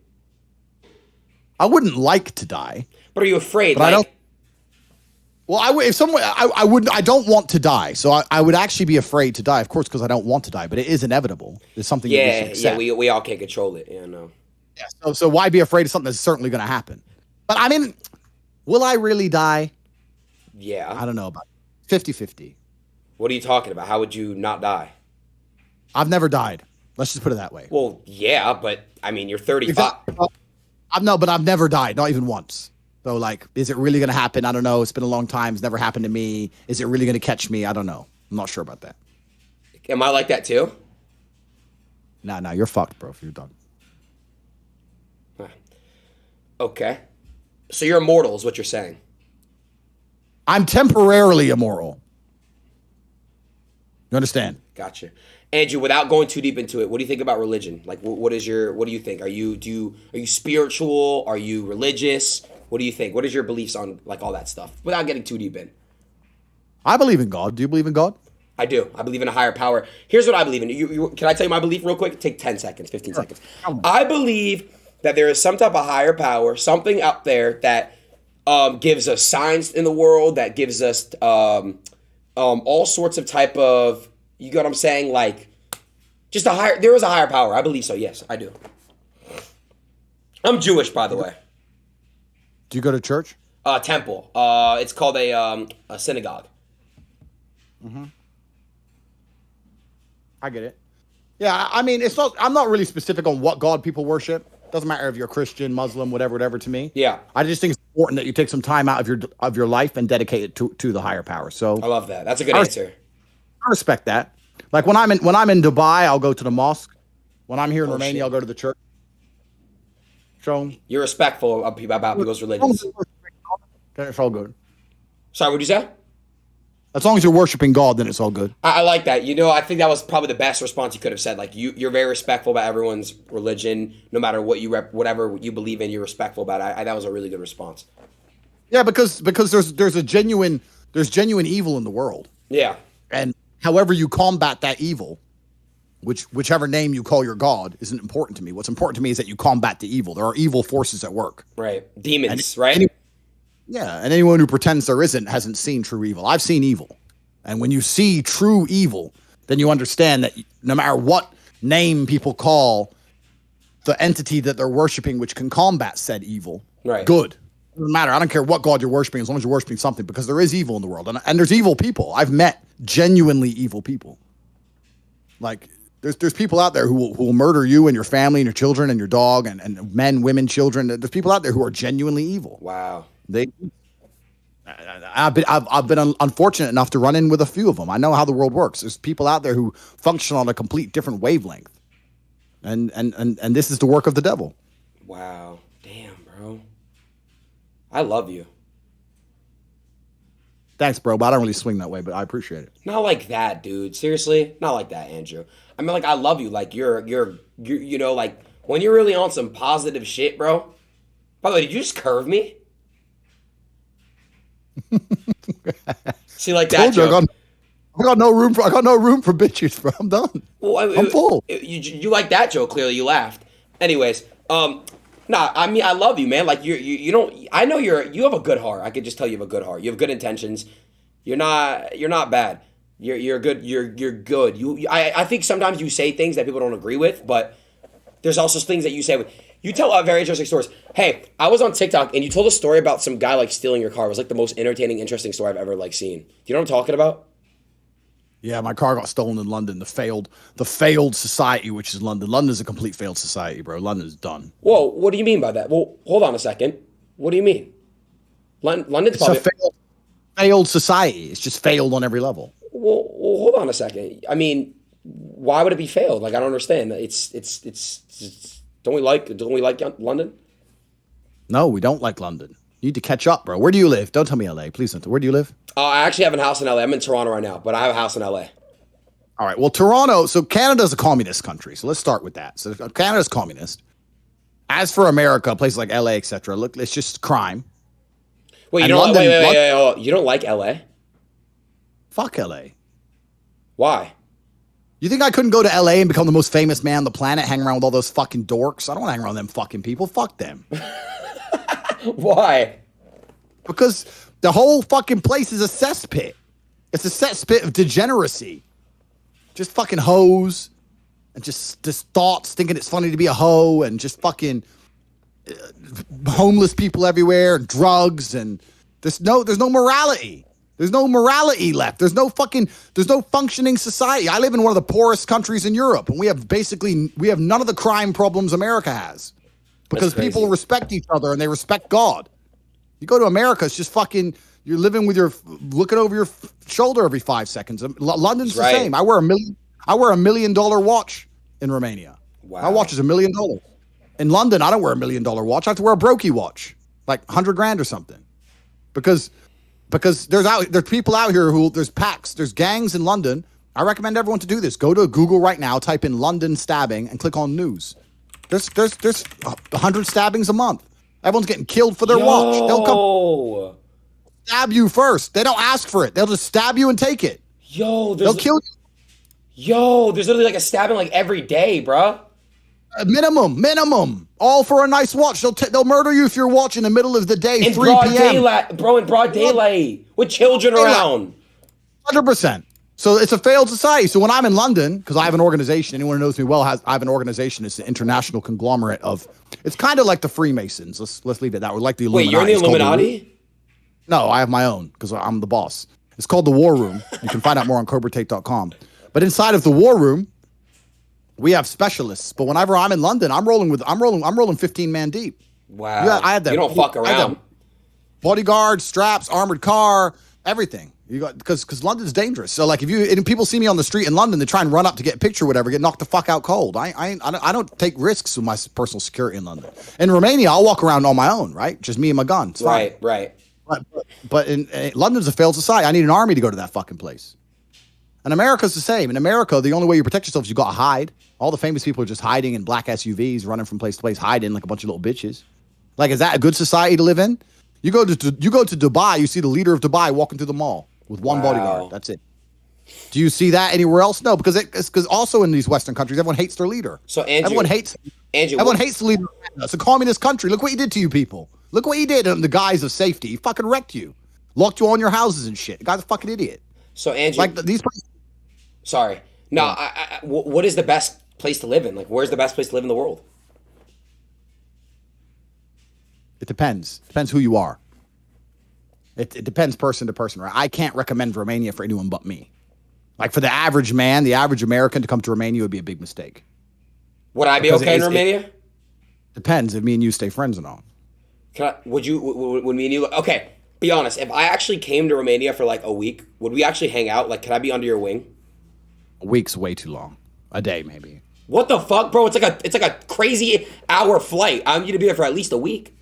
[SPEAKER 2] I wouldn't like to die.
[SPEAKER 1] But are you afraid?
[SPEAKER 2] But I don't. Well, I don't want to die. So I would actually be afraid to die, of course, because I don't want to die. But it is inevitable. It's something that we should accept.
[SPEAKER 1] We all can't control it. Yeah, no.
[SPEAKER 2] Yeah. So why be afraid of something that's certainly going to happen? But I mean, will I really die?
[SPEAKER 1] Yeah.
[SPEAKER 2] I don't know about 50-50.
[SPEAKER 1] What are you talking about? How would you not die?
[SPEAKER 2] I've never died. Let's just put it that way.
[SPEAKER 1] Well, yeah, but I mean, you're 35.
[SPEAKER 2] But I've never died, not even once. So, like, is it really going to happen? I don't know. It's been a long time. It's never happened to me. Is it really going to catch me? I don't know. I'm not sure about that.
[SPEAKER 1] Am I like that too?
[SPEAKER 2] Nah, you're fucked, bro, if you're done.
[SPEAKER 1] Okay. So you're immortal is what you're saying.
[SPEAKER 2] I'm temporarily immoral. You understand?
[SPEAKER 1] Gotcha. Andrew, without going too deep into it, what do you think about religion? Like, what do you think? Are you spiritual? Are you religious? What do you think? What is your beliefs on like all that stuff without getting too deep in?
[SPEAKER 2] I believe in God. Do you believe in God?
[SPEAKER 1] I do. I believe in a higher power. Here's what I believe in. Can I tell you my belief real quick? Take 10 seconds, 15 seconds. I believe that there is some type of higher power, something out there that gives us signs in the world, that gives us all sorts of type of, you get what I'm saying? Like, just there is a higher power. I believe so. Yes, I do. I'm Jewish, by the way.
[SPEAKER 2] Do you go to church?
[SPEAKER 1] Temple. It's called a synagogue.
[SPEAKER 2] Mm-hmm. I get it. Yeah, I mean, I'm not really specific on what God people worship. Doesn't matter if you're Christian, Muslim, whatever to me.
[SPEAKER 1] Yeah.
[SPEAKER 2] I just think it's important that you take some time out of your life and dedicate it to the higher power. So
[SPEAKER 1] I love that. That's a good answer.
[SPEAKER 2] I respect that. Like when I'm in Dubai, I'll go to the mosque. When I'm here in Romania, I'll go to the church. So
[SPEAKER 1] you're respectful of people about people's religions.
[SPEAKER 2] Okay, it's all good.
[SPEAKER 1] Sorry, what'd you say?
[SPEAKER 2] As long as you're worshiping God, then it's all good.
[SPEAKER 1] I like that. You know, I think that was probably the best response you could have said. Like you're very respectful about everyone's religion, no matter what whatever you believe in. You're respectful about it. That was a really good response.
[SPEAKER 2] Yeah, because there's genuine evil in the world.
[SPEAKER 1] Yeah,
[SPEAKER 2] and however you combat that evil, whichever name you call your God, isn't important to me. What's important to me is that you combat the evil. There are evil forces at work.
[SPEAKER 1] Right, demons, right?
[SPEAKER 2] And anyone who pretends there isn't hasn't seen true evil. I've seen evil. And when you see true evil, then you understand that no matter what name people call the entity that they're worshiping, which can combat said evil,
[SPEAKER 1] right?
[SPEAKER 2] Good. It doesn't matter. I don't care what God you're worshiping as long as you're worshiping something, because there is evil in the world. And there's evil people. I've met genuinely evil people. Like, there's people out there who will murder you and your family and your children and your dog and men, women, children. There's people out there who are genuinely evil.
[SPEAKER 1] Wow.
[SPEAKER 2] I've been unfortunate enough to run in with a few of them. I know how the world works. There's people out there who function on a complete different wavelength, and this is the work of the devil.
[SPEAKER 1] Wow, damn, bro. I love you.
[SPEAKER 2] Thanks, bro. But I don't really swing that way. But I appreciate it.
[SPEAKER 1] Not like that, dude. Seriously, not like that, Andrew. I mean, like I love you. Like you're you know, like when you're really on some positive shit, bro. By the way, did you just curve me? See, like that joke.
[SPEAKER 2] I got no room for bitches, bro. I'm done. Well, I'm full.
[SPEAKER 1] You like that joke? Clearly, you laughed. Anyways, nah. I mean, I love you, man. Like you don't. I know you have a good heart. I could just tell you have a good heart. You have good intentions. You're not bad. You're good. You're good. I think sometimes you say things that people don't agree with, but there's also things that you say with. You tell very interesting stories. Hey, I was on TikTok and you told a story about some guy like stealing your car. It was like the most entertaining, interesting story I've ever like seen. Do you know what I'm talking about?
[SPEAKER 2] Yeah, my car got stolen in London. The failed society, which is London. London's a complete failed society, bro. London's done.
[SPEAKER 1] Whoa, what do you mean by that? Well, hold on a second. What do you mean? London's probably
[SPEAKER 2] a failed society. It's just failed on every level.
[SPEAKER 1] Well, hold on a second. I mean, why would it be failed? Like I don't understand. It's Don't we like London?
[SPEAKER 2] No, we don't like London. You need to catch up, bro. Where do you live? Don't tell me LA, please. Where do you live?
[SPEAKER 1] I actually have a house in LA. I'm in Toronto right now, but I have a house in LA.
[SPEAKER 2] All right. Well, Toronto. So Canada's a communist country. So let's start with that. So Canada's communist. As for America, places like LA, etc. Look, it's just crime.
[SPEAKER 1] Wait, you don't wait. You don't like LA?
[SPEAKER 2] Fuck LA.
[SPEAKER 1] Why?
[SPEAKER 2] You think I couldn't go to LA and become the most famous man on the planet, hang around with all those fucking dorks? I don't want to hang around them fucking people. Fuck them.
[SPEAKER 1] Why?
[SPEAKER 2] Because the whole fucking place is a cesspit. It's a cesspit of degeneracy. Just fucking hoes and just thoughts, thinking it's funny to be a hoe, and just fucking homeless people everywhere, and drugs, and there's no morality. There's no morality left. There's no functioning society. I live in one of the poorest countries in Europe, and we have none of the crime problems America has, because people respect each other and they respect God. You go to America, it's just fucking, you're living with looking over your shoulder every 5 seconds. London's the same. I wear $1 million watch in Romania.
[SPEAKER 1] Wow.
[SPEAKER 2] My watch is $1 million. In London, I don't wear $1 million watch. I have to wear a brokey watch, like $100,000 or something, because there's people out here there's packs, there's gangs in London. I recommend everyone to do this. Go to Google right now, type in London stabbing, and click on news. There's 100 stabbings a month. Everyone's getting killed for their watch. They'll come stab you first. They don't ask for it. They'll just stab you and take it. They'll kill you.
[SPEAKER 1] There's literally like a stabbing like every day, bro.
[SPEAKER 2] Minimum. All for a nice watch. They'll murder you if you're watching in the middle of the day,
[SPEAKER 1] in
[SPEAKER 2] 3
[SPEAKER 1] broad
[SPEAKER 2] p.m.
[SPEAKER 1] daylight, bro. In broad daylight with children around.
[SPEAKER 2] 100%. So it's a failed society. So when I'm in London, because I have an organization, anyone who knows me well, I have an organization. It's an international conglomerate of. It's kind of like the Freemasons. Let's leave it that. We're like the Illuminati.
[SPEAKER 1] Wait, you're in the Illuminati?
[SPEAKER 2] No, I have my own because I'm the boss. It's called the War Room. You can find out more on CobraTate.com. But inside of the War Room, we have specialists. But whenever I'm in London, I'm rolling 15 man deep.
[SPEAKER 1] Wow.
[SPEAKER 2] Yeah, I had that.
[SPEAKER 1] You don't fuck around.
[SPEAKER 2] Bodyguard, straps, armored car, everything. You got because London's dangerous. So like if people see me on the street in London, they try and run up to get a picture, or whatever, get knocked the fuck out cold. I don't take risks with my personal security in London. In Romania, I'll walk around on my own, right? Just me and my gun. It's fine.
[SPEAKER 1] Right.
[SPEAKER 2] But in London's a failed society. I need an army to go to that fucking place. And America's the same. In America, the only way you protect yourself is you got to hide. All the famous people are just hiding in black SUVs, running from place to place, hiding like a bunch of little bitches. Like, is that a good society to live in? You go to Dubai, you see the leader of Dubai walking through the mall with one bodyguard. That's it. Do you see that anywhere else? No, because also in these Western countries, everyone hates their leader.
[SPEAKER 1] So Andrew,
[SPEAKER 2] everyone hates the leader. It's a communist country. Look what he did to you people. Look what he did in the guise of safety. He fucking wrecked you, locked you all in your houses and shit. The guy's a fucking idiot.
[SPEAKER 1] So Andrew,
[SPEAKER 2] like these places.
[SPEAKER 1] Sorry. No, what is the best place to live in? Like, where's the best place to live in the world?
[SPEAKER 2] It depends. Depends who you are. It depends person to person, right? I can't recommend Romania for anyone but me. Like for the average man, the average American to come to Romania would be a big mistake.
[SPEAKER 1] Would I be okay in Romania?
[SPEAKER 2] Depends if me and you stay friends or not.
[SPEAKER 1] Would me and you? Okay, be honest. If I actually came to Romania for like a week, would we actually hang out? Like, could I be under your wing?
[SPEAKER 2] A week's way too long. A day, maybe.
[SPEAKER 1] What the fuck, bro? It's like a crazy hour flight. I need to be there for at least a week.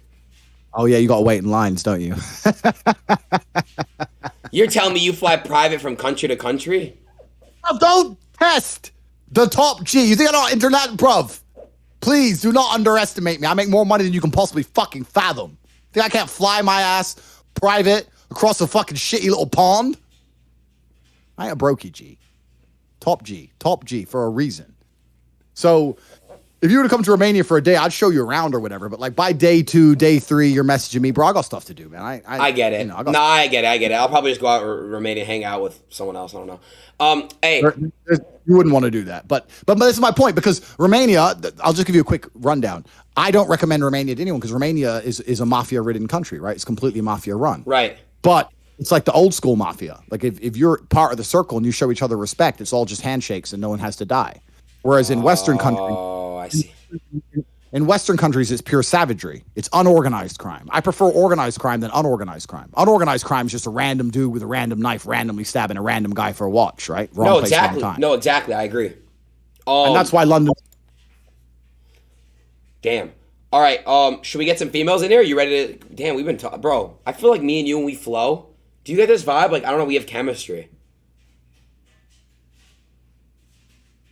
[SPEAKER 2] Oh yeah, you gotta wait in lines, don't you?
[SPEAKER 1] You're telling me you fly private from country to country?
[SPEAKER 2] Don't test the top G. You think I'm not internet, bruv? Please do not underestimate me. I make more money than you can possibly fucking fathom. Think I can't fly my ass private across a fucking shitty little pond? I ain't a brokey G. Top G for a reason. So if you were to come to Romania for a day, I'd show you around or whatever. But like by day 2, day 3, you're messaging me, bro. I got stuff to do, man.
[SPEAKER 1] I get it. I get it. I'll probably just go out to Romania, hang out with someone else. I don't know. Hey,
[SPEAKER 2] you wouldn't want to do that. But this is my point because Romania. I'll just give you a quick rundown. I don't recommend Romania to anyone because Romania is a mafia-ridden country, right? It's completely mafia-run.
[SPEAKER 1] Right.
[SPEAKER 2] But it's like the old school mafia. Like if you're part of the circle and you show each other respect, it's all just handshakes and no one has to die. Whereas in Western countries,
[SPEAKER 1] I see.
[SPEAKER 2] In Western countries, it's pure savagery. It's unorganized crime. I prefer organized crime than unorganized crime. Unorganized crime is just a random dude with a random knife randomly stabbing a random guy for a watch, right?
[SPEAKER 1] Wrong place, wrong time. No, exactly. I agree.
[SPEAKER 2] And that's why London.
[SPEAKER 1] Damn. All right. Should we get some females in here? You ready to? Damn, we've been talking, bro. I feel like me and you, when we flow. Do you get this vibe? Like, I don't know. We have chemistry.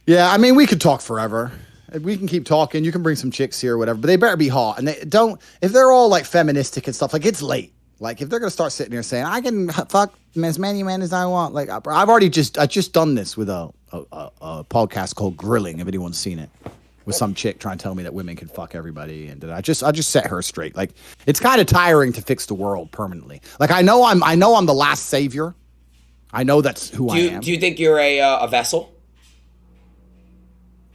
[SPEAKER 2] Yeah, I mean, we could talk forever. We can keep talking. You can bring some chicks here or whatever, but they better be hot. And they don't, if they're all like feministic and stuff, like it's late. Like if they're going to start sitting here saying, I can fuck as many men as I want. Like I've already just done this with a podcast called Grilling, if anyone's seen it, with some chick trying to tell me that women can fuck everybody. And I just set her straight. Like it's kind of tiring to fix the world permanently. Like I know I'm the last savior. I know that's who I am.
[SPEAKER 1] Do you think you're a vessel?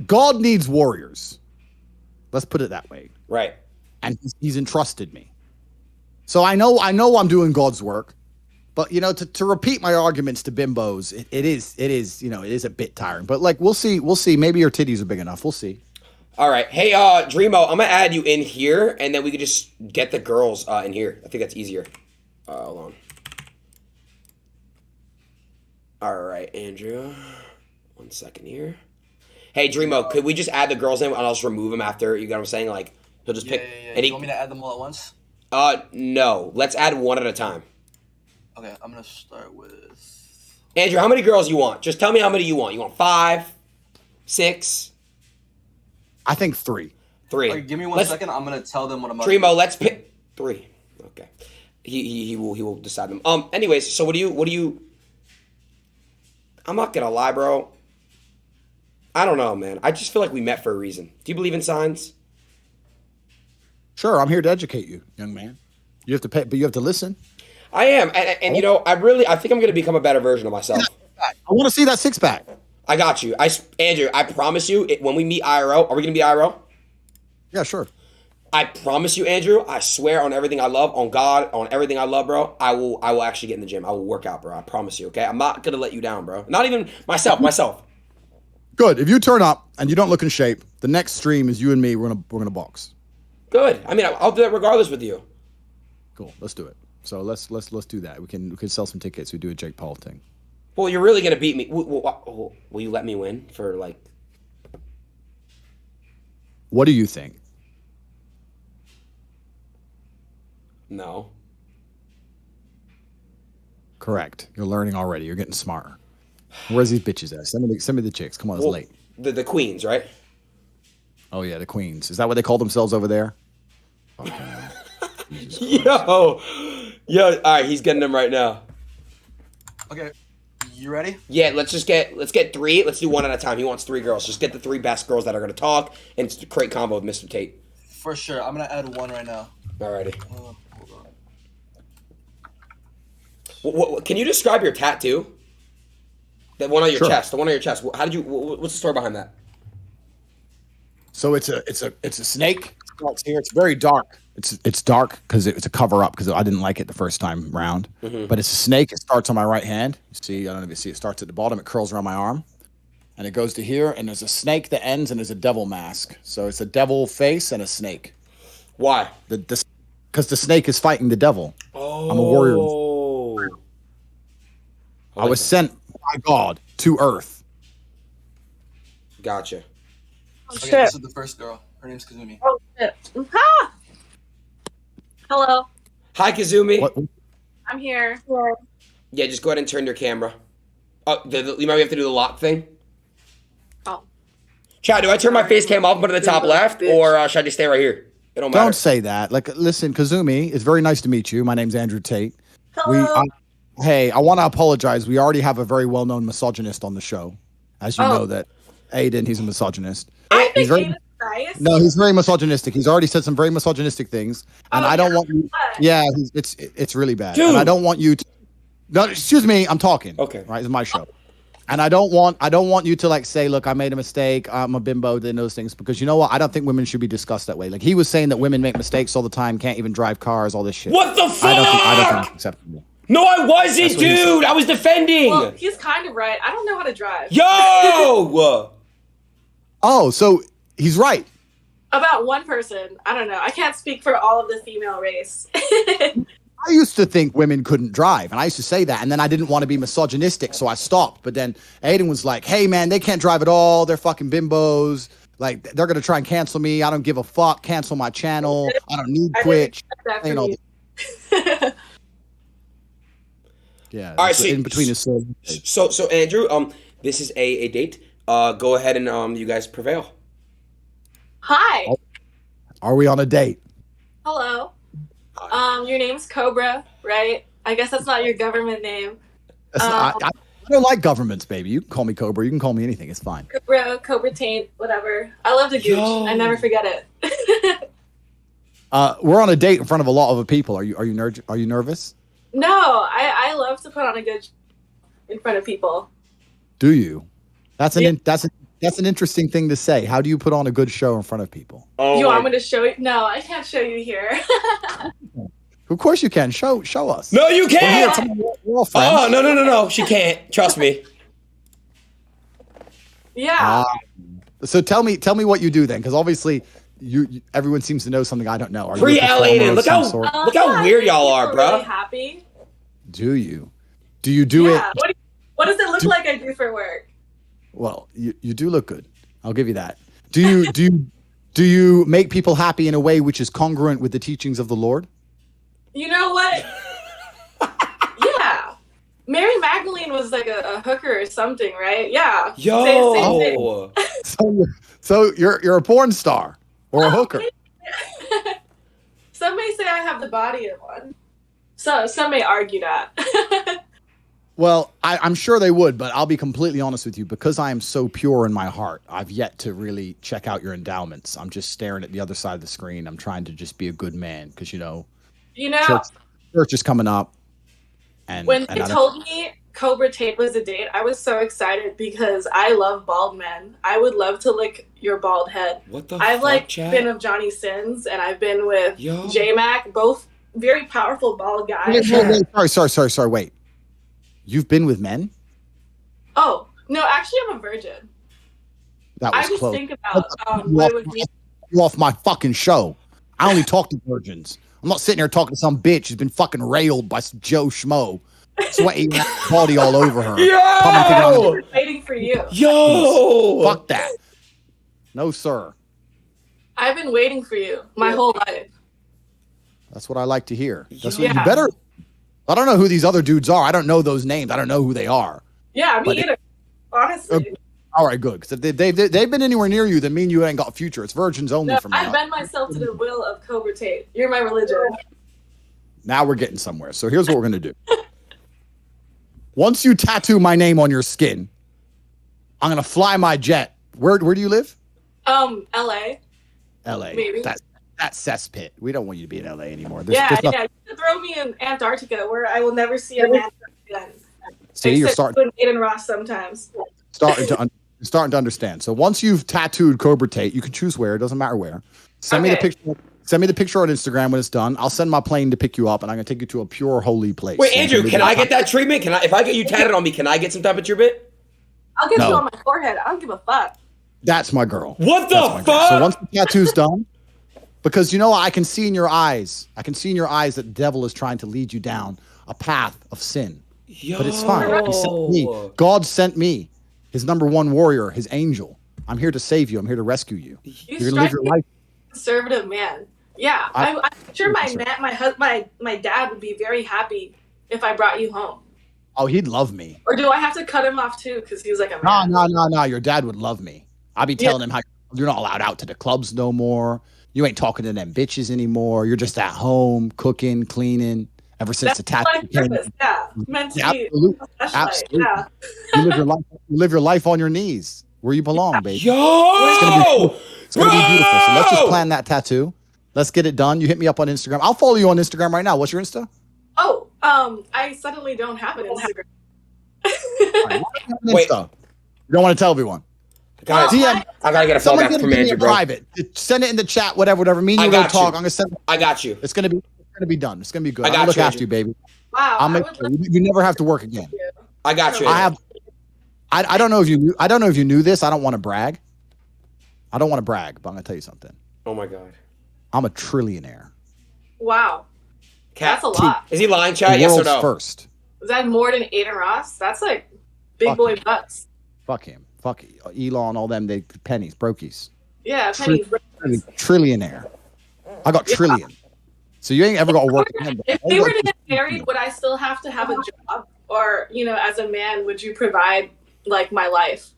[SPEAKER 2] God needs warriors. Let's put it that way.
[SPEAKER 1] Right.
[SPEAKER 2] And he's entrusted me. So I know I'm doing God's work, but you know, to repeat my arguments to bimbos, it is a bit tiring. But like we'll see. Maybe your titties are big enough. We'll see.
[SPEAKER 1] All right. Hey, Dreamo, I'm gonna add you in here, and then we could just get the girls in here. I think that's easier. Hold on. All right, Andrea. 1 second here. Hey, Dreamo, could we just add the girls in and I'll just remove them after? You get what I'm saying? Like, he'll just pick.
[SPEAKER 3] Yeah. You want me to add them all at once?
[SPEAKER 1] No. Let's add one at a time.
[SPEAKER 3] Okay, I'm going to start with...
[SPEAKER 1] Andrew, how many girls you want? Just tell me how many you want. You want 5? 6?
[SPEAKER 2] I think 3.
[SPEAKER 1] 3.
[SPEAKER 3] Okay, give me 1 second. I'm gonna tell them what I'm.
[SPEAKER 1] Tremo, let's pick 3. Okay. He will decide them. Anyways, so what do you? I'm not gonna lie, bro. I don't know, man. I just feel like we met for a reason. Do you believe in signs?
[SPEAKER 2] Sure, I'm here to educate you, young man. You have to pay, but you have to listen.
[SPEAKER 1] I am, and you know, I think I'm gonna become a better version of myself.
[SPEAKER 2] I want to see that 6-pack.
[SPEAKER 1] I got you. Andrew, I promise you, when we meet IRL, are we gonna be IRL?
[SPEAKER 2] Yeah, sure.
[SPEAKER 1] I promise you, Andrew, I swear on everything I love, on God, on everything I love, bro, I will actually get in the gym. I will work out, bro. I promise you, okay? I'm not gonna let you down, bro. Not even myself.
[SPEAKER 2] Good. If you turn up and you don't look in shape, the next stream is you and me. We're gonna box.
[SPEAKER 1] Good. I mean, I'll do that regardless with you.
[SPEAKER 2] Cool. Let's do it. So let's do that. We can sell some tickets. We do a Jake Paul thing.
[SPEAKER 1] Well, you're really gonna beat me. Will you let me win for like?
[SPEAKER 2] What do you think?
[SPEAKER 1] No.
[SPEAKER 2] Correct. You're learning already. You're getting smarter. Where's these bitches at? Send me the chicks. Come on, it's late.
[SPEAKER 1] The queens, right?
[SPEAKER 2] Oh yeah, the queens. Is that what they call themselves over there?
[SPEAKER 1] Okay. Yo. All right, he's getting them right now.
[SPEAKER 3] Okay, you ready?
[SPEAKER 1] Yeah, let's get 3. Let's do one at a time. He wants 3 girls. Just get the 3 best girls that are gonna talk and create combo with Mr. Tate.
[SPEAKER 3] For sure. I'm gonna add 1 right now.
[SPEAKER 1] Alrighty.
[SPEAKER 3] Hold on.
[SPEAKER 1] What, can you describe your tattoo? That one on your
[SPEAKER 2] Sure.
[SPEAKER 1] chest. The one on your chest. How did you? What's the story behind that?
[SPEAKER 2] So it's a snake. It's here. It's very dark. It's dark because it's a cover up because I didn't like it the first time round.
[SPEAKER 1] Mm-hmm.
[SPEAKER 2] But it's a snake. It starts on my right hand. You see, I don't know if you see. It starts at the bottom. It curls around my arm, and it goes to here. And there's a snake that ends, and there's a devil mask. So it's a devil face and a snake.
[SPEAKER 1] Why?
[SPEAKER 2] Because the snake is fighting the devil.
[SPEAKER 1] Oh.
[SPEAKER 2] I'm a warrior. I was sent by God to Earth.
[SPEAKER 1] Gotcha.
[SPEAKER 4] Oh,
[SPEAKER 3] Okay,
[SPEAKER 4] shit.
[SPEAKER 3] this is the first girl. Her name's Kazumi.
[SPEAKER 4] Oh, shit. Ah! Hello.
[SPEAKER 1] Hi, Kazumi.
[SPEAKER 2] What?
[SPEAKER 4] I'm here.
[SPEAKER 1] Yeah, just go ahead and turn your camera. Oh, you might have to do the lock thing.
[SPEAKER 4] Oh.
[SPEAKER 1] Chad, do I turn my face cam off and put it in the top left, or should I just stay right here? It don't matter.
[SPEAKER 2] Don't say that. Like, listen, Kazumi, it's very nice to meet you. My name's Andrew Tate.
[SPEAKER 4] Hello.
[SPEAKER 2] Hey, I want to apologize. We already have a very well-known misogynist on the show. As you know that Adin, he's a misogynist.
[SPEAKER 4] I think
[SPEAKER 2] very-
[SPEAKER 4] Aiden's nice.
[SPEAKER 2] No, he's very misogynistic. He's already said some very misogynistic things, and I don't want you.
[SPEAKER 4] What?
[SPEAKER 2] Yeah, it's really bad,
[SPEAKER 1] Dude.
[SPEAKER 2] and I don't want you to. No, excuse me, I'm talking.
[SPEAKER 1] Okay.
[SPEAKER 2] Right, it's my show, and I don't want you to like say, look, I made a mistake. I'm a bimbo, and those things, because you know what? I don't think women should be discussed that way. Like he was saying that women make mistakes all the time, can't even drive cars, all this shit.
[SPEAKER 1] What the fuck?
[SPEAKER 2] I don't think it's acceptable.
[SPEAKER 1] No, I wasn't,
[SPEAKER 2] That's what he
[SPEAKER 1] dude. I was defending.
[SPEAKER 4] Well, he's kind of right. I don't know how to drive.
[SPEAKER 1] Yo.
[SPEAKER 2] Oh, so he's right.
[SPEAKER 4] About one person. I don't know. I can't speak for all of the female race.
[SPEAKER 2] I used to think women couldn't drive, and I used to say that, and then I didn't want to be misogynistic, so I stopped. But then Adin was like, hey, man, they can't drive at all. They're fucking bimbos. Like, they're going to try and cancel me. I don't give a fuck. Cancel my channel. I don't need
[SPEAKER 4] I
[SPEAKER 2] Twitch.
[SPEAKER 4] didn't expect that
[SPEAKER 2] You know,
[SPEAKER 4] from you.
[SPEAKER 2] yeah.
[SPEAKER 1] All right,
[SPEAKER 2] it's in between the
[SPEAKER 1] So Andrew, this is a date. Go ahead and you guys prevail.
[SPEAKER 4] Hi.
[SPEAKER 2] Are we on a date?
[SPEAKER 4] Hello. Your name's Cobra, right? I guess that's not your government name.
[SPEAKER 2] I don't like governments, baby. You can call me Cobra. You can call me anything. It's fine.
[SPEAKER 4] Cobra Taint, whatever. I love the gooch.
[SPEAKER 1] Yo.
[SPEAKER 4] I never forget it.
[SPEAKER 2] We're on a date in front of a lot of other people. Are you nervous?
[SPEAKER 4] No, I love to put on a good in front of people.
[SPEAKER 2] Do you? That's
[SPEAKER 4] Yeah.
[SPEAKER 2] That's an interesting thing to say. How do you put on a good show in front of people?
[SPEAKER 1] Oh,
[SPEAKER 4] You want me to show you? No, I can't show you here.
[SPEAKER 2] Of course you can. Show us.
[SPEAKER 1] No, you
[SPEAKER 2] We're here.
[SPEAKER 1] can't.
[SPEAKER 2] Come on, we're all friends.
[SPEAKER 1] Oh, no. She can't. Trust me.
[SPEAKER 4] Yeah.
[SPEAKER 2] So tell me what you do then, because obviously everyone seems to know something I don't know. Are you a
[SPEAKER 1] Pre-L
[SPEAKER 2] performer
[SPEAKER 1] Aiden.
[SPEAKER 2] of
[SPEAKER 1] Look
[SPEAKER 2] some
[SPEAKER 1] how
[SPEAKER 2] sort?
[SPEAKER 1] look how
[SPEAKER 4] Yeah,
[SPEAKER 1] weird
[SPEAKER 4] I
[SPEAKER 1] y'all
[SPEAKER 4] make
[SPEAKER 1] are,
[SPEAKER 4] people
[SPEAKER 1] bro.
[SPEAKER 4] Really happy.
[SPEAKER 2] Do you? Do you do
[SPEAKER 4] Yeah.
[SPEAKER 2] it?
[SPEAKER 4] What does it look like I do for work?
[SPEAKER 2] Well, you do look good. I'll give you that. Do you make people happy in a way which is congruent with the teachings of the Lord?
[SPEAKER 4] You know what? Yeah. Mary Magdalene was like a hooker or something, right? Yeah. Same thing.
[SPEAKER 1] Yo.
[SPEAKER 2] So you're a porn star. or a hooker.
[SPEAKER 4] Some may say I have the body of one. So some may argue that.
[SPEAKER 2] Well, I'm sure they would, but I'll be completely honest with you. Because I am so pure in my heart, I've yet to really check out your endowments. I'm just staring at the other side of the screen. I'm trying to just be a good man because, church is coming up. And
[SPEAKER 4] when they told me Cobra Tate was a date, I was so excited because I love bald men. I would love to lick your bald head.
[SPEAKER 1] What the
[SPEAKER 4] I've
[SPEAKER 1] fuck, Chad?
[SPEAKER 4] been with Johnny Sins and I've been with J-Mac, both very powerful bald guys.
[SPEAKER 2] Wait, sorry, wait. You've been with men?
[SPEAKER 4] Oh, no, actually I'm a virgin.
[SPEAKER 2] That was
[SPEAKER 4] I just
[SPEAKER 2] close.
[SPEAKER 4] think about what it would be.
[SPEAKER 2] You off my fucking show. I only talk to virgins. I'm not sitting here talking to some bitch who's been fucking railed by some Joe Schmo, sweaty body all over her.
[SPEAKER 1] Yo!
[SPEAKER 4] Waiting for you.
[SPEAKER 1] Yo!
[SPEAKER 2] Fuck that. No, sir.
[SPEAKER 4] I've been waiting for you my whole life.
[SPEAKER 2] That's what I like to hear. That's
[SPEAKER 4] Yeah.
[SPEAKER 2] what you better. I don't know who these other dudes are. I don't know those names. I don't know who they are.
[SPEAKER 4] Yeah, me either. Honestly.
[SPEAKER 2] All right, good. Because if they've been anywhere near you, then mean you ain't got a future. It's virgins only
[SPEAKER 4] No,
[SPEAKER 2] for me.
[SPEAKER 4] I bend myself to the will of Cobra Tate. You're my religion.
[SPEAKER 2] Now we're getting somewhere. So here's what we're going to do. Once you tattoo my name on your skin, I'm going to fly my jet. Where do you live?
[SPEAKER 4] LA.
[SPEAKER 2] LA.
[SPEAKER 4] Maybe.
[SPEAKER 2] That's cesspit. We don't want you to be in LA anymore.
[SPEAKER 4] Yeah. You can throw me in Antarctica where I will never see a man again.
[SPEAKER 2] See, you're starting.
[SPEAKER 4] Aiden Ross sometimes.
[SPEAKER 2] Starting to understand. So once you've tattooed Cobra Tate, you can choose where. It doesn't matter where. Send me the picture. Send me the picture on Instagram when it's done. I'll send my plane to pick you up, and I'm gonna take you to a pure holy place.
[SPEAKER 1] Wait, Andrew, can I get that treatment? If I get you tatted on me, can I get some type of treatment?
[SPEAKER 4] I'll get you on my forehead. I don't give a fuck.
[SPEAKER 2] That's my girl.
[SPEAKER 1] What the fuck?
[SPEAKER 2] So once the tattoo's done, because I can see in your eyes. I can see in your eyes that the devil is trying to lead you down a path of sin. But it's fine. He sent me. God sent me, his number one warrior, his angel. I'm here to save you. I'm here to rescue you. You're gonna live your life.
[SPEAKER 4] Conservative man. Yeah, I'm sure my dad would be very happy if I brought you home.
[SPEAKER 2] Oh, he'd love me.
[SPEAKER 4] Or do I have to cut him off too? Because he's like a man.
[SPEAKER 2] No. Your dad would love me. I'd be telling him how you're not allowed out to the clubs no more. You ain't talking to them bitches anymore. You're just at home cooking, cleaning. Ever since the tattoo came.
[SPEAKER 4] Yeah, meant to be.
[SPEAKER 2] Absolutely.
[SPEAKER 4] Yeah.
[SPEAKER 2] You live your life on your knees where you belong, baby.
[SPEAKER 1] Yo!
[SPEAKER 2] It's gonna be beautiful. So let's just plan that tattoo. Let's get it done. You hit me up on Instagram. I'll follow you on Instagram right now. What's your Insta?
[SPEAKER 4] Oh, I suddenly don't have an Instagram.
[SPEAKER 2] Wait. You don't want to tell everyone.
[SPEAKER 1] I gotta get a phone back from Andrew, bro.
[SPEAKER 2] Private. Send it in the chat, whatever. Me and you gonna talk. I'm gonna send.
[SPEAKER 1] I got you.
[SPEAKER 2] It's gonna be done. It's gonna be good.
[SPEAKER 1] I got
[SPEAKER 2] I'll look
[SPEAKER 1] you,
[SPEAKER 2] after you, baby.
[SPEAKER 4] Wow.
[SPEAKER 2] I'll make sure. You never have to work again.
[SPEAKER 1] I got you.
[SPEAKER 2] I don't know if you knew this. I don't want to brag. But I'm gonna tell you something.
[SPEAKER 1] Oh my god.
[SPEAKER 2] I'm a trillionaire.
[SPEAKER 4] Wow. That's a lot.
[SPEAKER 1] Is he lying, chat? Yes or no?
[SPEAKER 2] First.
[SPEAKER 4] Is that more than Aiden Ross? That's like big boy bucks.
[SPEAKER 2] Fuck him. Fuck Elon, all them, they pennies, brokies.
[SPEAKER 4] Yeah, pennies.
[SPEAKER 2] Trillionaire. I got trillion. So you ain't ever got to work again.
[SPEAKER 4] If we were to get married, would I still have to have a job? Or, as a man, would you provide, like, my life?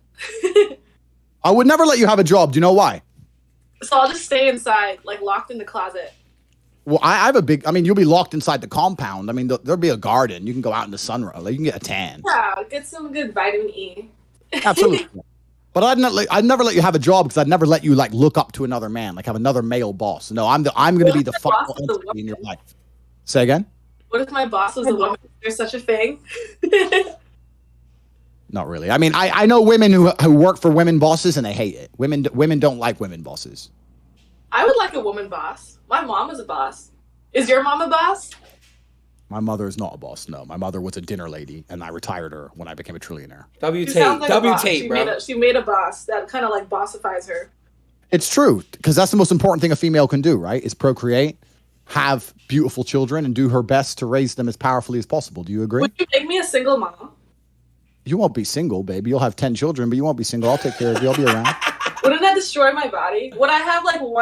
[SPEAKER 2] I would never let you have a job. Do you know why?
[SPEAKER 4] So I'll just stay inside, like, locked in the closet.
[SPEAKER 2] Well, I have you'll be locked inside the compound. I mean, there'll be a garden. You can go out in the sun. Like, you can get a tan.
[SPEAKER 4] Yeah, get some good vitamin E.
[SPEAKER 2] Absolutely. But I'd never let you have a job because I'd never let you like look up to another man, like have another male boss. No, I'm going to be the fuck entity in your life. Say again?
[SPEAKER 4] What if my boss was a woman? Is there such a thing?
[SPEAKER 2] Not really. I mean, I know women who work for women bosses and they hate it. Women don't like women bosses.
[SPEAKER 4] I would like a woman boss. My mom is a boss. Is your mom a boss?
[SPEAKER 2] My mother is not a boss. No, my mother was a dinner lady, and I retired her when I became a trillionaire.
[SPEAKER 1] Tate, bro.
[SPEAKER 4] She made a boss that kind of like bossifies her.
[SPEAKER 2] It's true, because that's the most important thing a female can do, right? Is procreate, have beautiful children, and do her best to raise them as powerfully as possible. Do you agree?
[SPEAKER 4] Would you make me a single mom?
[SPEAKER 2] You won't be single, baby. You'll have 10 children, but you won't be single. I'll take care of you. I'll be around.
[SPEAKER 4] Wouldn't that destroy my body? Would I have like would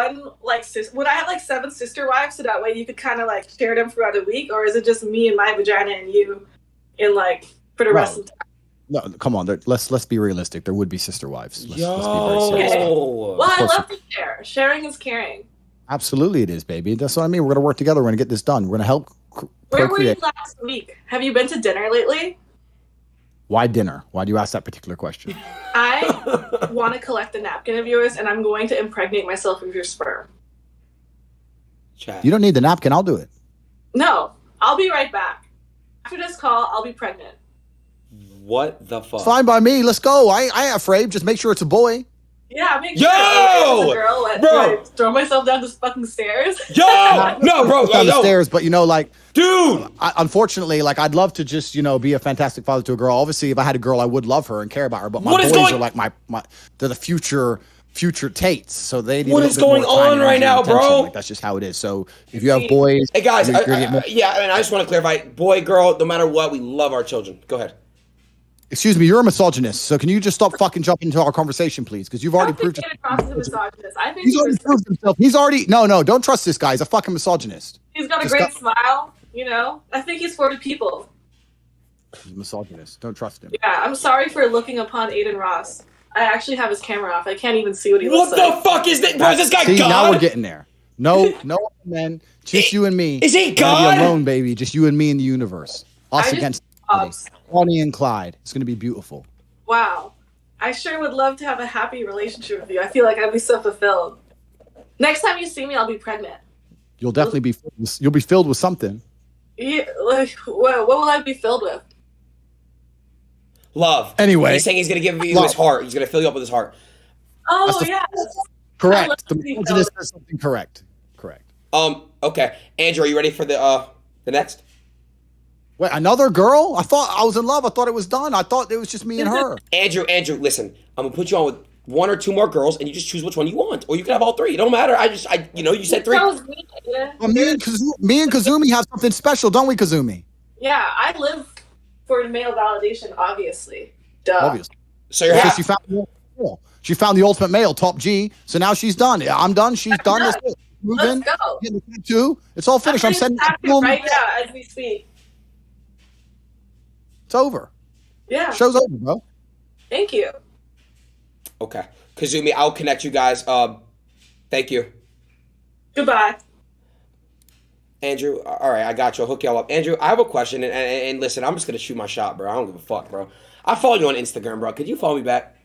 [SPEAKER 4] I have like 7 sister wives so that way you could kind of like share them throughout the week? Or is it just me and my vagina and you in like for the rest of the time?
[SPEAKER 2] No, come on. Let's be realistic. There would be sister wives. Let's be very serious.
[SPEAKER 1] Yo.
[SPEAKER 4] Well, I
[SPEAKER 2] course
[SPEAKER 4] love to share. Sharing is caring.
[SPEAKER 2] Absolutely, it is, baby. That's what I mean. We're gonna work together. We're gonna get this done. We're gonna help
[SPEAKER 4] Where were you
[SPEAKER 2] procreate.
[SPEAKER 4] last week? Have you been to dinner lately?
[SPEAKER 2] Why dinner? Why do you ask that particular question?
[SPEAKER 4] I want to collect a napkin of yours, and I'm going to impregnate myself with your sperm.
[SPEAKER 1] Chat.
[SPEAKER 2] You don't need the napkin. I'll do it.
[SPEAKER 4] No, I'll be right back. After this call, I'll be pregnant.
[SPEAKER 1] What the fuck?
[SPEAKER 2] It's fine by me. Let's go. I ain't afraid. Just make sure it's a boy.
[SPEAKER 4] Yeah, make
[SPEAKER 1] Yo!
[SPEAKER 4] sure it's a girl.
[SPEAKER 1] Bro!
[SPEAKER 4] I throw myself down this fucking stairs.
[SPEAKER 1] Yo! No, bro.
[SPEAKER 2] Down the
[SPEAKER 1] Yo.
[SPEAKER 2] stairs, but like,
[SPEAKER 1] Dude!
[SPEAKER 2] unfortunately, like, I'd love to just, be a fantastic father to a girl. Obviously, if I had a girl, I would love her and care about her. But my
[SPEAKER 1] What is
[SPEAKER 2] boys
[SPEAKER 1] going-
[SPEAKER 2] are like my they're the future Tates. So they need
[SPEAKER 1] What
[SPEAKER 2] a
[SPEAKER 1] is
[SPEAKER 2] little bit more
[SPEAKER 1] going
[SPEAKER 2] time
[SPEAKER 1] on
[SPEAKER 2] and
[SPEAKER 1] right
[SPEAKER 2] energy and
[SPEAKER 1] now,
[SPEAKER 2] attention.
[SPEAKER 1] bro?
[SPEAKER 2] Like, that's just how it is. So if you have boys,
[SPEAKER 1] Hey, guys.
[SPEAKER 2] you're gonna get more-
[SPEAKER 1] I just want to clarify. Boy, girl, no matter what, we love our children. Go ahead.
[SPEAKER 2] Excuse me, you're a misogynist. So can you just stop fucking jumping into our conversation, please? Because you've
[SPEAKER 4] I
[SPEAKER 2] already
[SPEAKER 4] don't think
[SPEAKER 2] proved
[SPEAKER 4] David Cross is a misogynist. I think
[SPEAKER 2] he's already proved himself. He's already no. Don't trust this guy. He's a fucking misogynist.
[SPEAKER 4] he's got a
[SPEAKER 2] Just
[SPEAKER 4] great
[SPEAKER 2] got-
[SPEAKER 4] smile. I think he's for the people.
[SPEAKER 2] He's a misogynist. Don't trust him.
[SPEAKER 4] Yeah, I'm sorry for looking upon Adin Ross. I actually have his camera off. I can't even see what he
[SPEAKER 1] What
[SPEAKER 4] looks
[SPEAKER 1] the
[SPEAKER 4] like.
[SPEAKER 1] fuck is this? Bro, is this guy
[SPEAKER 2] See, now we're
[SPEAKER 1] God?
[SPEAKER 2] getting there. No other men. Just you and me.
[SPEAKER 1] Is he
[SPEAKER 2] We're gonna
[SPEAKER 1] God?
[SPEAKER 2] be alone, baby. Just you and me in the universe. Us
[SPEAKER 4] I just-
[SPEAKER 2] against
[SPEAKER 4] Ups.
[SPEAKER 2] Bonnie and Clyde. It's gonna be beautiful.
[SPEAKER 4] Wow. I sure would love to have a happy relationship with you. I feel like I'd be so fulfilled. Next time you see me, I'll be pregnant.
[SPEAKER 2] You'll definitely be. You'll be filled with something.
[SPEAKER 4] Yeah, like, what will I be filled with?
[SPEAKER 1] Love.
[SPEAKER 2] Anyway.
[SPEAKER 1] He's saying he's going to give you
[SPEAKER 2] Love.
[SPEAKER 1] his heart. He's going to fill you up with his heart.
[SPEAKER 4] Oh,
[SPEAKER 2] That's the-
[SPEAKER 4] yeah.
[SPEAKER 2] Correct.
[SPEAKER 4] I love
[SPEAKER 2] The
[SPEAKER 4] to be
[SPEAKER 2] misogynist
[SPEAKER 4] filled.
[SPEAKER 2] says something correct. Correct.
[SPEAKER 1] Okay. Andrew, are you ready for the next?
[SPEAKER 2] Wait, another girl? I thought I was in love. I thought it was done. I thought it was just me and her.
[SPEAKER 1] Andrew, listen. I'm going to put you on with one or two more girls, and you just choose which one you want. Or you can have all three. It don't matter. You said three.
[SPEAKER 4] That was me, Aiden.
[SPEAKER 2] Well, me and Kazumi have something special, don't we, Kazumi?
[SPEAKER 4] Yeah, I live for male validation, obviously. Duh.
[SPEAKER 2] Obviously.
[SPEAKER 1] So you're
[SPEAKER 2] Because
[SPEAKER 1] happy.
[SPEAKER 2] she found the ultimate male. She found the ultimate male, top G. So now she's done. Yeah, I'm done. She's done. Let's go. Move in.
[SPEAKER 4] Let's go.
[SPEAKER 2] Get the tattoo. It's all finished. I'm sending
[SPEAKER 4] it
[SPEAKER 2] it to him.
[SPEAKER 4] right now as we speak.
[SPEAKER 2] It's over.
[SPEAKER 4] Yeah.
[SPEAKER 2] Show's over, bro.
[SPEAKER 4] Thank you.
[SPEAKER 1] Okay. Kazumi, I'll connect you guys. Thank you.
[SPEAKER 4] Goodbye.
[SPEAKER 1] Andrew, all right, I got you. I'll hook y'all up. Andrew, I have a question, and listen, I'm just going to shoot my shot, bro. I don't give a fuck, bro. I follow you on Instagram, bro. Could you follow me back?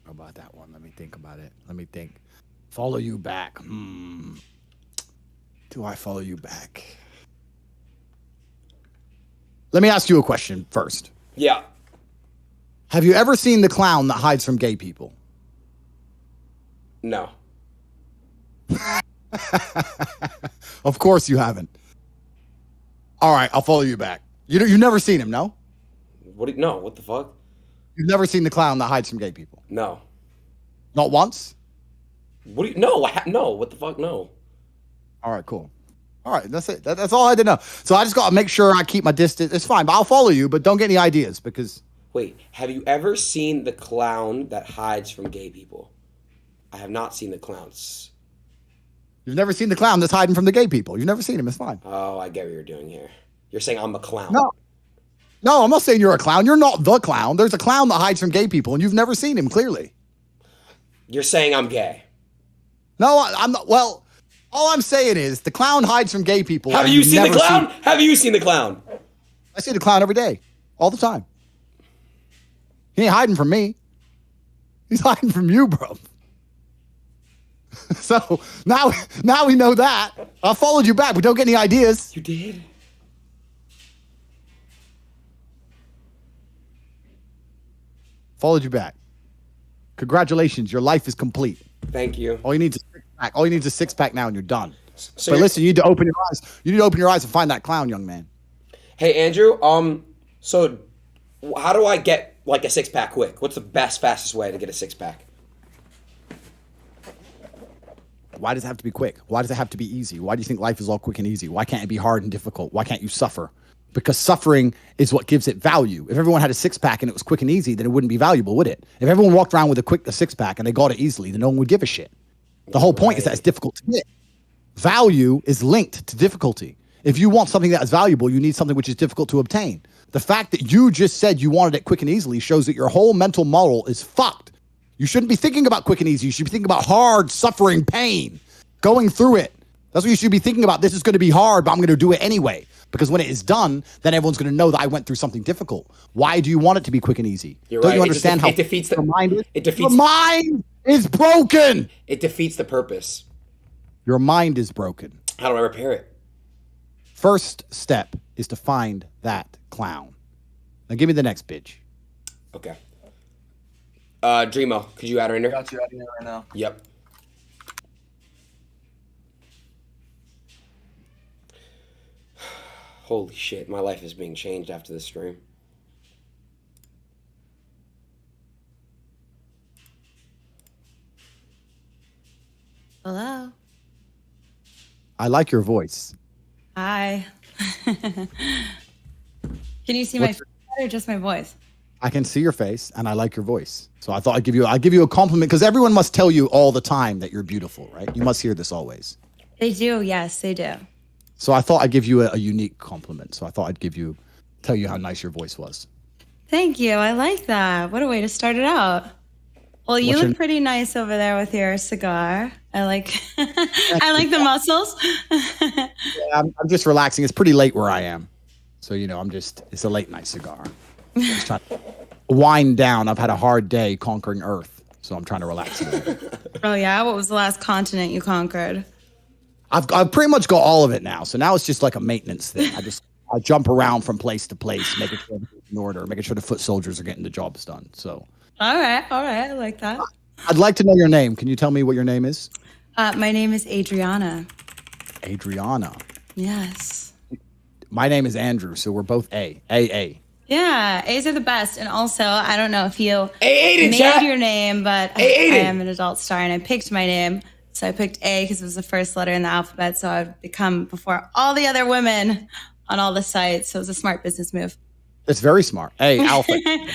[SPEAKER 2] How about that one? Let me think about it. Let me think. Follow you back. Do I follow you back? Let me ask you a question first.
[SPEAKER 1] Yeah.
[SPEAKER 2] Have you ever seen the clown that hides from gay people?
[SPEAKER 1] No.
[SPEAKER 2] Of course you haven't. All right, I'll follow you back. You've never seen him, no?
[SPEAKER 1] No, what the fuck?
[SPEAKER 2] You've never seen the clown that hides from gay people?
[SPEAKER 1] No.
[SPEAKER 2] Not once?
[SPEAKER 1] No, no, what the fuck? No.
[SPEAKER 2] All right, cool. All right, that's it. That's all I had to know. So I just got to make sure I keep my distance. It's fine, but I'll follow you, but don't get any ideas because...
[SPEAKER 1] Wait, have you ever seen the clown that hides from gay people? I have not seen the clowns.
[SPEAKER 2] You've never seen the clown that's hiding from the gay people. You've never seen him. It's fine.
[SPEAKER 1] Oh, I get what you're doing here. You're saying I'm a clown.
[SPEAKER 2] No, I'm not saying you're a clown. You're not the clown. There's a clown that hides from gay people, and you've never seen him, clearly.
[SPEAKER 1] You're saying I'm gay.
[SPEAKER 2] No, I'm not. Well, all I'm saying is the clown hides from gay people.
[SPEAKER 1] Have
[SPEAKER 2] and
[SPEAKER 1] you
[SPEAKER 2] you've
[SPEAKER 1] seen the
[SPEAKER 2] never
[SPEAKER 1] clown? Have you seen the clown?
[SPEAKER 2] I see the clown every day, all the time. He ain't hiding from me. He's hiding from you, bro. So now we know that. I followed you back, but don't get any ideas.
[SPEAKER 1] You did?
[SPEAKER 2] Followed you back. Congratulations, your life is complete.
[SPEAKER 1] Thank you.
[SPEAKER 2] All you need is a six-pack. All you need is a six-pack now, and you're done.
[SPEAKER 1] So
[SPEAKER 2] But
[SPEAKER 1] you're-
[SPEAKER 2] listen, you need to open your eyes. You need to open your eyes and find that clown, young man.
[SPEAKER 1] Hey, Andrew, so how do I get like a six-pack quick? What's the fastest way to get a six-pack?
[SPEAKER 2] Why does it have to be quick? Why does it have to be easy? Why do you think life is all quick and easy? Why can't it be hard and difficult? Why can't you suffer? Because suffering is what gives it value. If everyone had a six-pack and it was quick and easy, then it wouldn't be valuable, would it? If everyone walked around with a six-pack and they got it easily, then no one would give a shit. The whole point is that it's difficult to get. Value is linked to difficulty. If you want something that is valuable, you need something which is difficult to obtain. The fact that you just said you wanted it quick and easily shows that your whole mental model is fucked. You shouldn't be thinking about quick and easy. You should be thinking about hard, suffering, pain, going through it. That's what you should be thinking about. This is going to be hard, but I'm going to do it anyway. Because when it is done, then everyone's going to know that I went through something difficult. Why do you want it to be quick and easy?
[SPEAKER 1] You're
[SPEAKER 2] Don't
[SPEAKER 1] right.
[SPEAKER 2] you understand how
[SPEAKER 1] it defeats the
[SPEAKER 2] mind is?
[SPEAKER 1] It defeats
[SPEAKER 2] Your mind is broken.
[SPEAKER 1] It defeats the purpose.
[SPEAKER 2] Your mind is broken.
[SPEAKER 1] How do I repair it?
[SPEAKER 2] First step is to find that clown. Now give me the next bitch.
[SPEAKER 1] Okay. Dreamo, could you add her in there?
[SPEAKER 3] Got you adding it right now.
[SPEAKER 1] Yep. Holy shit, my life is being changed after this stream.
[SPEAKER 5] Hello.
[SPEAKER 2] I like your voice.
[SPEAKER 5] Hi. Can you see my
[SPEAKER 2] What's-
[SPEAKER 5] face or just my voice?
[SPEAKER 2] I can see your face and I like your voice. So I thought I'd give you a compliment because everyone must tell you all the time that you're beautiful, right? You must hear this always.
[SPEAKER 5] They do. Yes, they do.
[SPEAKER 2] So I thought I'd give you a unique compliment. So I thought I'd tell you how nice your voice was.
[SPEAKER 5] Thank you. I like that. What a way to start it out. Well, you
[SPEAKER 2] What's your-
[SPEAKER 5] look pretty nice over there with your cigar. I like I like the muscles.
[SPEAKER 2] I'm just relaxing. It's pretty late where I am. So, it's a late night cigar. I'm just trying to wind down. I've had a hard day conquering Earth. So I'm trying to relax a little bit.
[SPEAKER 5] Oh yeah, what was the last continent you conquered?
[SPEAKER 2] I've pretty much got all of it now. So now it's just like a maintenance thing. I jump around from place to place, making sure everything's in order, making sure the foot soldiers are getting the jobs done. So
[SPEAKER 5] All right, I like that.
[SPEAKER 2] I'd like to know your name. Can you tell me what your name is?
[SPEAKER 5] My name is Adriana.
[SPEAKER 2] Adriana.
[SPEAKER 5] Yes.
[SPEAKER 2] My name is Andrew, so we're both A. A.
[SPEAKER 5] Yeah, A's are the best. And also, I don't know if you
[SPEAKER 1] Hey, Adin,
[SPEAKER 5] made
[SPEAKER 1] chat.
[SPEAKER 5] your name, but
[SPEAKER 1] Hey,
[SPEAKER 5] I
[SPEAKER 1] Adin.
[SPEAKER 5] am an adult star and I picked my name. So I picked A because it was the first letter in the alphabet. So I've become before all the other women on all the sites. So it was a smart business move.
[SPEAKER 2] It's very smart. A, Alpha. I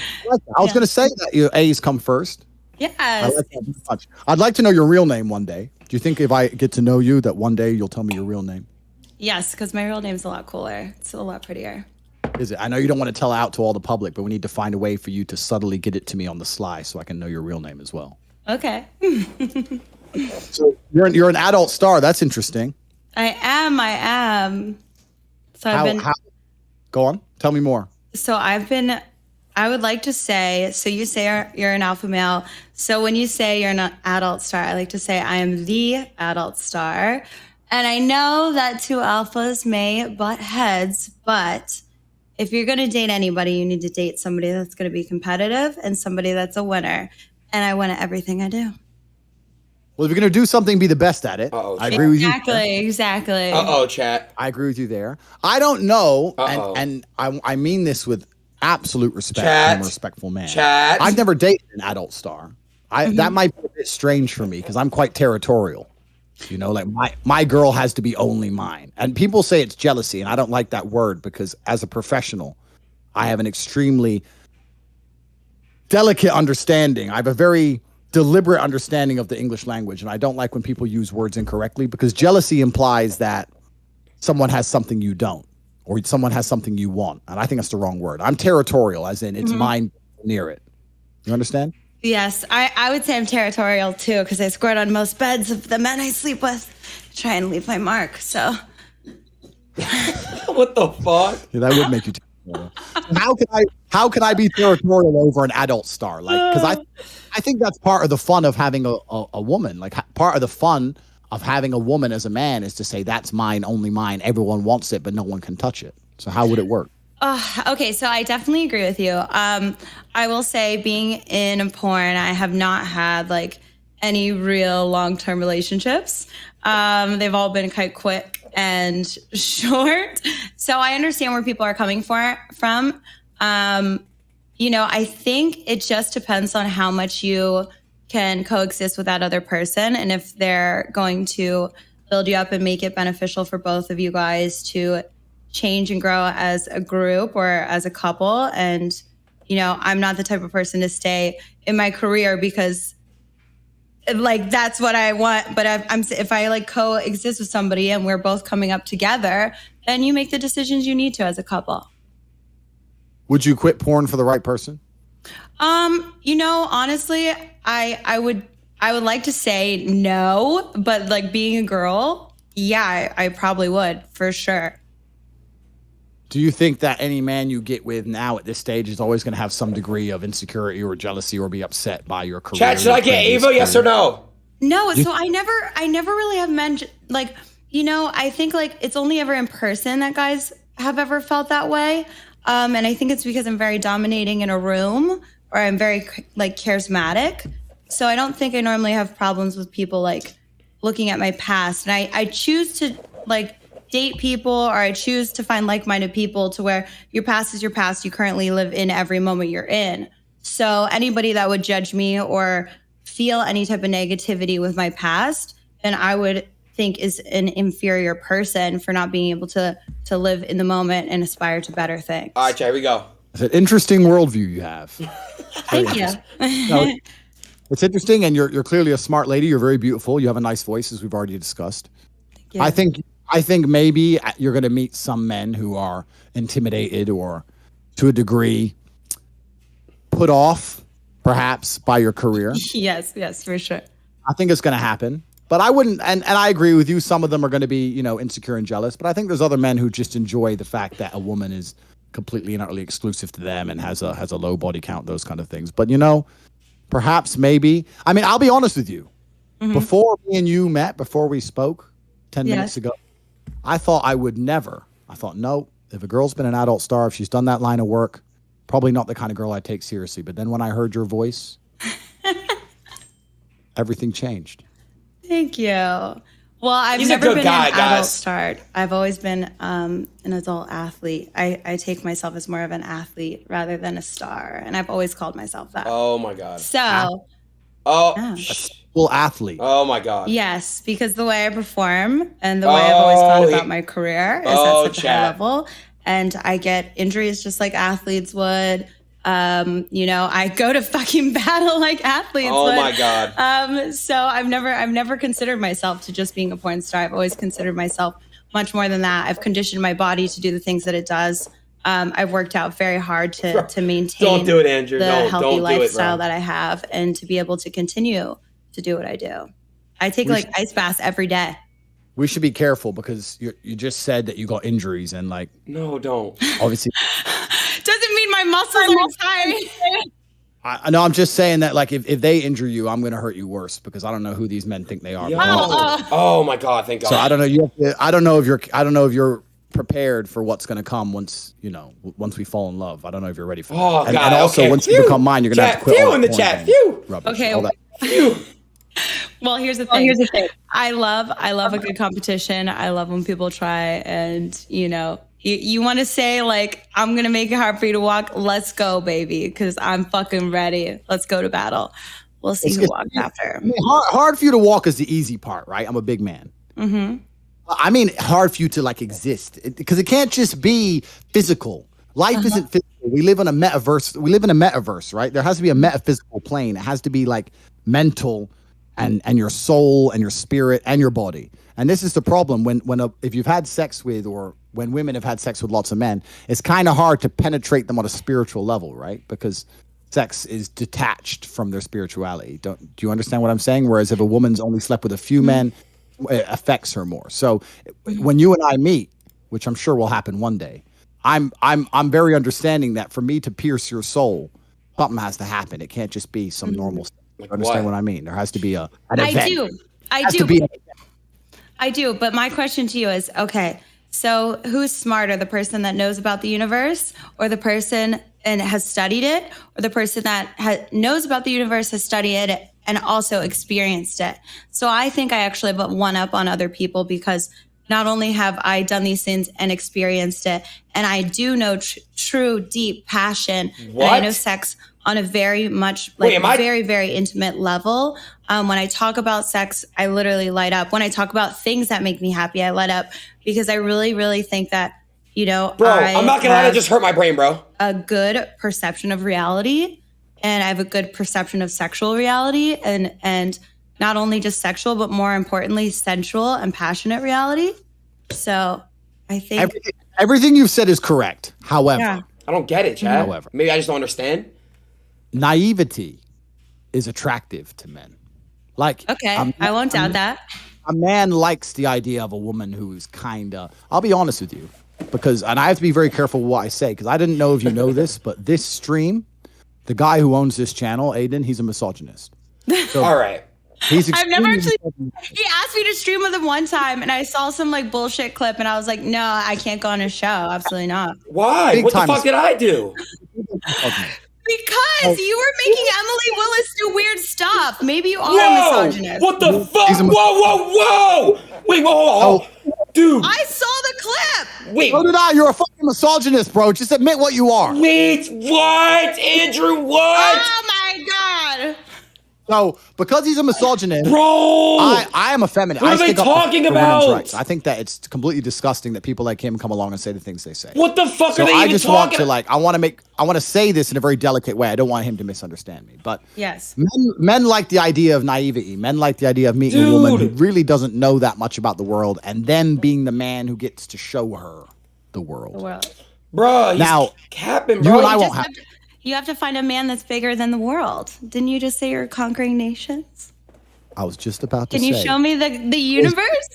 [SPEAKER 2] was going to say that your A's come first. I
[SPEAKER 5] Yes.
[SPEAKER 2] like that very much. I'd like to know your real name one day. Do you think if I get to know you that one day you'll tell me your real name?
[SPEAKER 5] Yes, because my real name's a lot cooler. It's a lot prettier.
[SPEAKER 2] Is it? I know you don't want to tell it out to all the public, but we need to find a way for you to subtly get it to me on the sly so I can know your real name as well.
[SPEAKER 5] Okay.
[SPEAKER 2] So you're an adult star. That's interesting.
[SPEAKER 5] I am. So
[SPEAKER 2] Go on. Tell me more.
[SPEAKER 5] I would like to say, so you say you're an alpha male. So when you say you're an adult star, I like to say I am the adult star. And I know that two alphas may butt heads, but if you're going to date anybody, you need to date somebody that's going to be competitive and somebody that's a winner. And I win at everything I do.
[SPEAKER 2] Well, if you're going to do something, be the best at it.
[SPEAKER 1] Uh-oh,
[SPEAKER 2] I agree with you.
[SPEAKER 5] Exactly.
[SPEAKER 1] Uh-oh, chat.
[SPEAKER 2] I agree with you there. I don't know,
[SPEAKER 1] Uh-oh.
[SPEAKER 2] and I mean this with absolute respect.
[SPEAKER 1] Chat.
[SPEAKER 2] I'm a respectful man.
[SPEAKER 1] Chat.
[SPEAKER 2] I've never dated an adult star. That might be a bit strange for me because I'm quite territorial. Like my girl has to be only mine. And people say it's jealousy, and I don't like that word because as a professional, I have an extremely delicate understanding. I have a very deliberate understanding of the English language, and I don't like when people use words incorrectly because jealousy implies that someone has something you don't or someone has something you want, and I think that's the wrong word. I'm territorial, as in it's mine near it. You understand?
[SPEAKER 5] Yes, I would say I'm territorial too because I squirt on most beds of the men I sleep with. Try and leave my mark. So
[SPEAKER 1] What the fuck?
[SPEAKER 2] Yeah, that would make you territorial. How can I be territorial over an adult star? Like, because I think that's part of the fun of having a woman. Like, part of the fun of having a woman as a man is to say that's mine, only mine. Everyone wants it, but no one can touch it. So how would it work?
[SPEAKER 5] okay, so I definitely agree with you. I will say, being in porn, I have not had like any real long-term relationships. They've all been quite quick and short. So I understand where people are coming from. I think it just depends on how much you can coexist with that other person, and if they're going to build you up and make it beneficial for both of you guys to change and grow as a group or as a couple. And I'm not the type of person to stay in my career because like that's what I want. But if I like coexist with somebody and we're both coming up together, then you make the decisions you need to as a couple.
[SPEAKER 2] Would you quit porn for the right person?
[SPEAKER 5] Honestly, I would like to say no, but like being a girl, yeah, I probably would for sure.
[SPEAKER 2] Do you think that any man you get with now at this stage is always going to have some degree of insecurity or jealousy or be upset by your career?
[SPEAKER 1] Chat, should I get Ava? Yes or no?
[SPEAKER 5] No, so I never really have mentioned, like, I think like it's only ever in person that guys have ever felt that way. And I think it's because I'm very dominating in a room, or I'm very like charismatic. So I don't think I normally have problems with people like looking at my past. And I choose to like date people, or I choose to find like-minded people to where your past is your past. You currently live in every moment you're in. So anybody that would judge me or feel any type of negativity with my past, then I would think is an inferior person for not being able to live in the moment and aspire to better things.
[SPEAKER 1] All right, Chat, here we go.
[SPEAKER 2] It's an interesting worldview you have.
[SPEAKER 5] Thank you.
[SPEAKER 2] No, it's interesting, and you're clearly a smart lady. You're very beautiful. You have a nice voice, as we've already discussed.
[SPEAKER 5] Yeah.
[SPEAKER 2] I think maybe you're going to meet some men who are intimidated or, to a degree, put off, perhaps, by your career.
[SPEAKER 5] Yes, for sure.
[SPEAKER 2] I think it's going to happen. But I wouldn't, and I agree with you, some of them are going to be, insecure and jealous. But I think there's other men who just enjoy the fact that a woman is completely and utterly exclusive to them and has a low body count, those kind of things. But, perhaps, maybe. I mean, I'll be honest with you. Mm-hmm. Before me and you met, before we spoke 10 minutes ago, I thought I would never. I thought, no, if a girl's been an adult star, if she's done that line of work, probably not the kind of girl I take seriously. But then when I heard your voice, everything changed.
[SPEAKER 5] Thank you. Well, I've
[SPEAKER 1] He's
[SPEAKER 5] never
[SPEAKER 1] a good
[SPEAKER 5] been
[SPEAKER 1] guy,
[SPEAKER 5] an
[SPEAKER 1] guys.
[SPEAKER 5] adult star. I've always been an adult athlete. I take myself as more of an athlete rather than a star. And I've always called myself that.
[SPEAKER 1] Oh, my God.
[SPEAKER 5] So,
[SPEAKER 1] Oh,
[SPEAKER 2] Full athlete.
[SPEAKER 1] oh my God.
[SPEAKER 5] yes, because the way I perform and the way I've always thought about my career is at such a high
[SPEAKER 1] Chad.
[SPEAKER 5] level. And I get injuries just like athletes would. I go to fucking battle like athletes
[SPEAKER 1] Oh
[SPEAKER 5] would.
[SPEAKER 1] my God.
[SPEAKER 5] So I've never considered myself to just being a porn star. I've always considered myself much more than that. I've conditioned my body to do the things that it does. I've worked out very hard to maintain
[SPEAKER 1] Don't do it, Andrew.
[SPEAKER 5] the
[SPEAKER 1] No,
[SPEAKER 5] healthy
[SPEAKER 1] don't do it,
[SPEAKER 5] lifestyle
[SPEAKER 1] bro.
[SPEAKER 5] that I have, and to be able to continue to do what I do. I take like ice baths every day.
[SPEAKER 2] We should be careful because you just said that you got injuries and like
[SPEAKER 1] No, don't.
[SPEAKER 2] obviously.
[SPEAKER 5] Doesn't mean my muscles are tight.
[SPEAKER 2] I know. I'm just saying that like if they injure you, I'm going to hurt you worse because I don't know who these men think they are.
[SPEAKER 1] Yo.
[SPEAKER 2] But
[SPEAKER 1] Oh my God, thank God.
[SPEAKER 2] so I don't know. I don't know if you're prepared for what's going to come once we fall in love. I don't know if you're ready for that.
[SPEAKER 1] Oh,
[SPEAKER 2] and,
[SPEAKER 1] God,
[SPEAKER 2] and also
[SPEAKER 1] okay.
[SPEAKER 2] once you
[SPEAKER 1] Phew.
[SPEAKER 2] become mine, you're going to have to quit.
[SPEAKER 1] Phew
[SPEAKER 2] all
[SPEAKER 1] in
[SPEAKER 2] that
[SPEAKER 1] the
[SPEAKER 2] porn
[SPEAKER 1] chat.
[SPEAKER 2] thing.
[SPEAKER 1] Phew.
[SPEAKER 2] Rubbish,
[SPEAKER 5] Okay.
[SPEAKER 2] all that.
[SPEAKER 1] Phew.
[SPEAKER 5] Well, here's the thing. I love a good competition. I love when people try, and you want to say like, I'm gonna make it hard for you to walk. Let's go, baby, because I'm fucking ready. Let's go to battle. We'll see who walks after.
[SPEAKER 2] I mean, hard for you to walk is the easy part, right? I'm a big man.
[SPEAKER 5] Mm-hmm.
[SPEAKER 2] I mean, hard for you to like exist because it can't just be physical. Life isn't physical. We live in a metaverse. We live in a metaverse, right? There has to be a metaphysical plane. It has to be like mental and your soul and your spirit and your body. And this is the problem if you've had sex with, or when women have had sex with lots of men, it's kind of hard to penetrate them on a spiritual level, right? Because sex is detached from their spirituality. Do you understand what I'm saying? Whereas if a woman's only slept with a few men, it affects her more. So when you and I meet, which I'm sure will happen one day, I'm very understanding that for me to pierce your soul, something has to happen. It can't just be some normal stuff. You understand what I mean? There has to be an event.
[SPEAKER 5] I do. But my question to you is, okay, so who's smarter, the person that knows about the universe, or the person and has studied it, or the person that knows about the universe, has studied it, and also experienced it? So I think I actually have one up on other people, because not only have I done these things and experienced it, and I do know true, deep passion.
[SPEAKER 1] What?
[SPEAKER 5] And I know sex on a very much very, very intimate level. When I talk about sex, I literally light up. When I talk about things that make me happy, I light up, because I really, really think that,
[SPEAKER 1] bro, I'm not gonna lie, that just hurt my brain, bro.
[SPEAKER 5] A good perception of reality, and I have a good perception of sexual reality, and not only just sexual, but more importantly, sensual and passionate reality. So I think
[SPEAKER 2] everything you've said is correct. However,
[SPEAKER 5] yeah.
[SPEAKER 1] I don't get it, Chad.
[SPEAKER 2] However.
[SPEAKER 1] Maybe I just don't understand.
[SPEAKER 2] naivety is attractive to men. Like,
[SPEAKER 5] okay, I won't doubt that.
[SPEAKER 2] A man likes the idea of a woman who's I'll be honest with you, and I have to be very careful what I say, because I didn't know if you know this, but this stream, the guy who owns this channel, Adin, he's a misogynist. So
[SPEAKER 1] all right.
[SPEAKER 5] I've never actually. He asked me to stream with him one time, and I saw some like bullshit clip, and I was like, "No, I can't go on his show. Absolutely not."
[SPEAKER 1] Why?
[SPEAKER 2] Big
[SPEAKER 1] What the
[SPEAKER 2] time
[SPEAKER 1] fuck did I do?
[SPEAKER 5] Because you were making Emily Willis do weird stuff. Maybe you are a
[SPEAKER 1] Whoa!
[SPEAKER 5] misogynist.
[SPEAKER 1] What the fuck? Whoa! Wait, whoa, dude.
[SPEAKER 5] I saw the clip.
[SPEAKER 1] Wait.
[SPEAKER 2] So did I. You're a fucking misogynist, bro. Just admit what you are.
[SPEAKER 1] Wait, what? Andrew, what?
[SPEAKER 5] Oh my god.
[SPEAKER 2] So, because he's a misogynist,
[SPEAKER 1] Bro!
[SPEAKER 2] I am a feminist.
[SPEAKER 1] What are they talking about?
[SPEAKER 2] Rights. I think that it's completely disgusting that people like him come along and say the things they say.
[SPEAKER 1] What the fuck
[SPEAKER 2] So
[SPEAKER 1] are they
[SPEAKER 2] I
[SPEAKER 1] even
[SPEAKER 2] just want
[SPEAKER 1] talking
[SPEAKER 2] to I want to say this in a very delicate way. I don't want him to misunderstand me. But
[SPEAKER 5] Yes.
[SPEAKER 2] men like the idea of naivety. Men like the idea of meeting a woman who really doesn't know that much about the world, and then being the man who gets to show her the world.
[SPEAKER 1] Bro, he's
[SPEAKER 2] Now,
[SPEAKER 1] capping, bro.
[SPEAKER 2] you and I won't have.
[SPEAKER 5] You have to find a man that's bigger than the world. Didn't you just say you're conquering nations?
[SPEAKER 2] I was just about to
[SPEAKER 5] Can
[SPEAKER 2] say.
[SPEAKER 5] you show me the universe?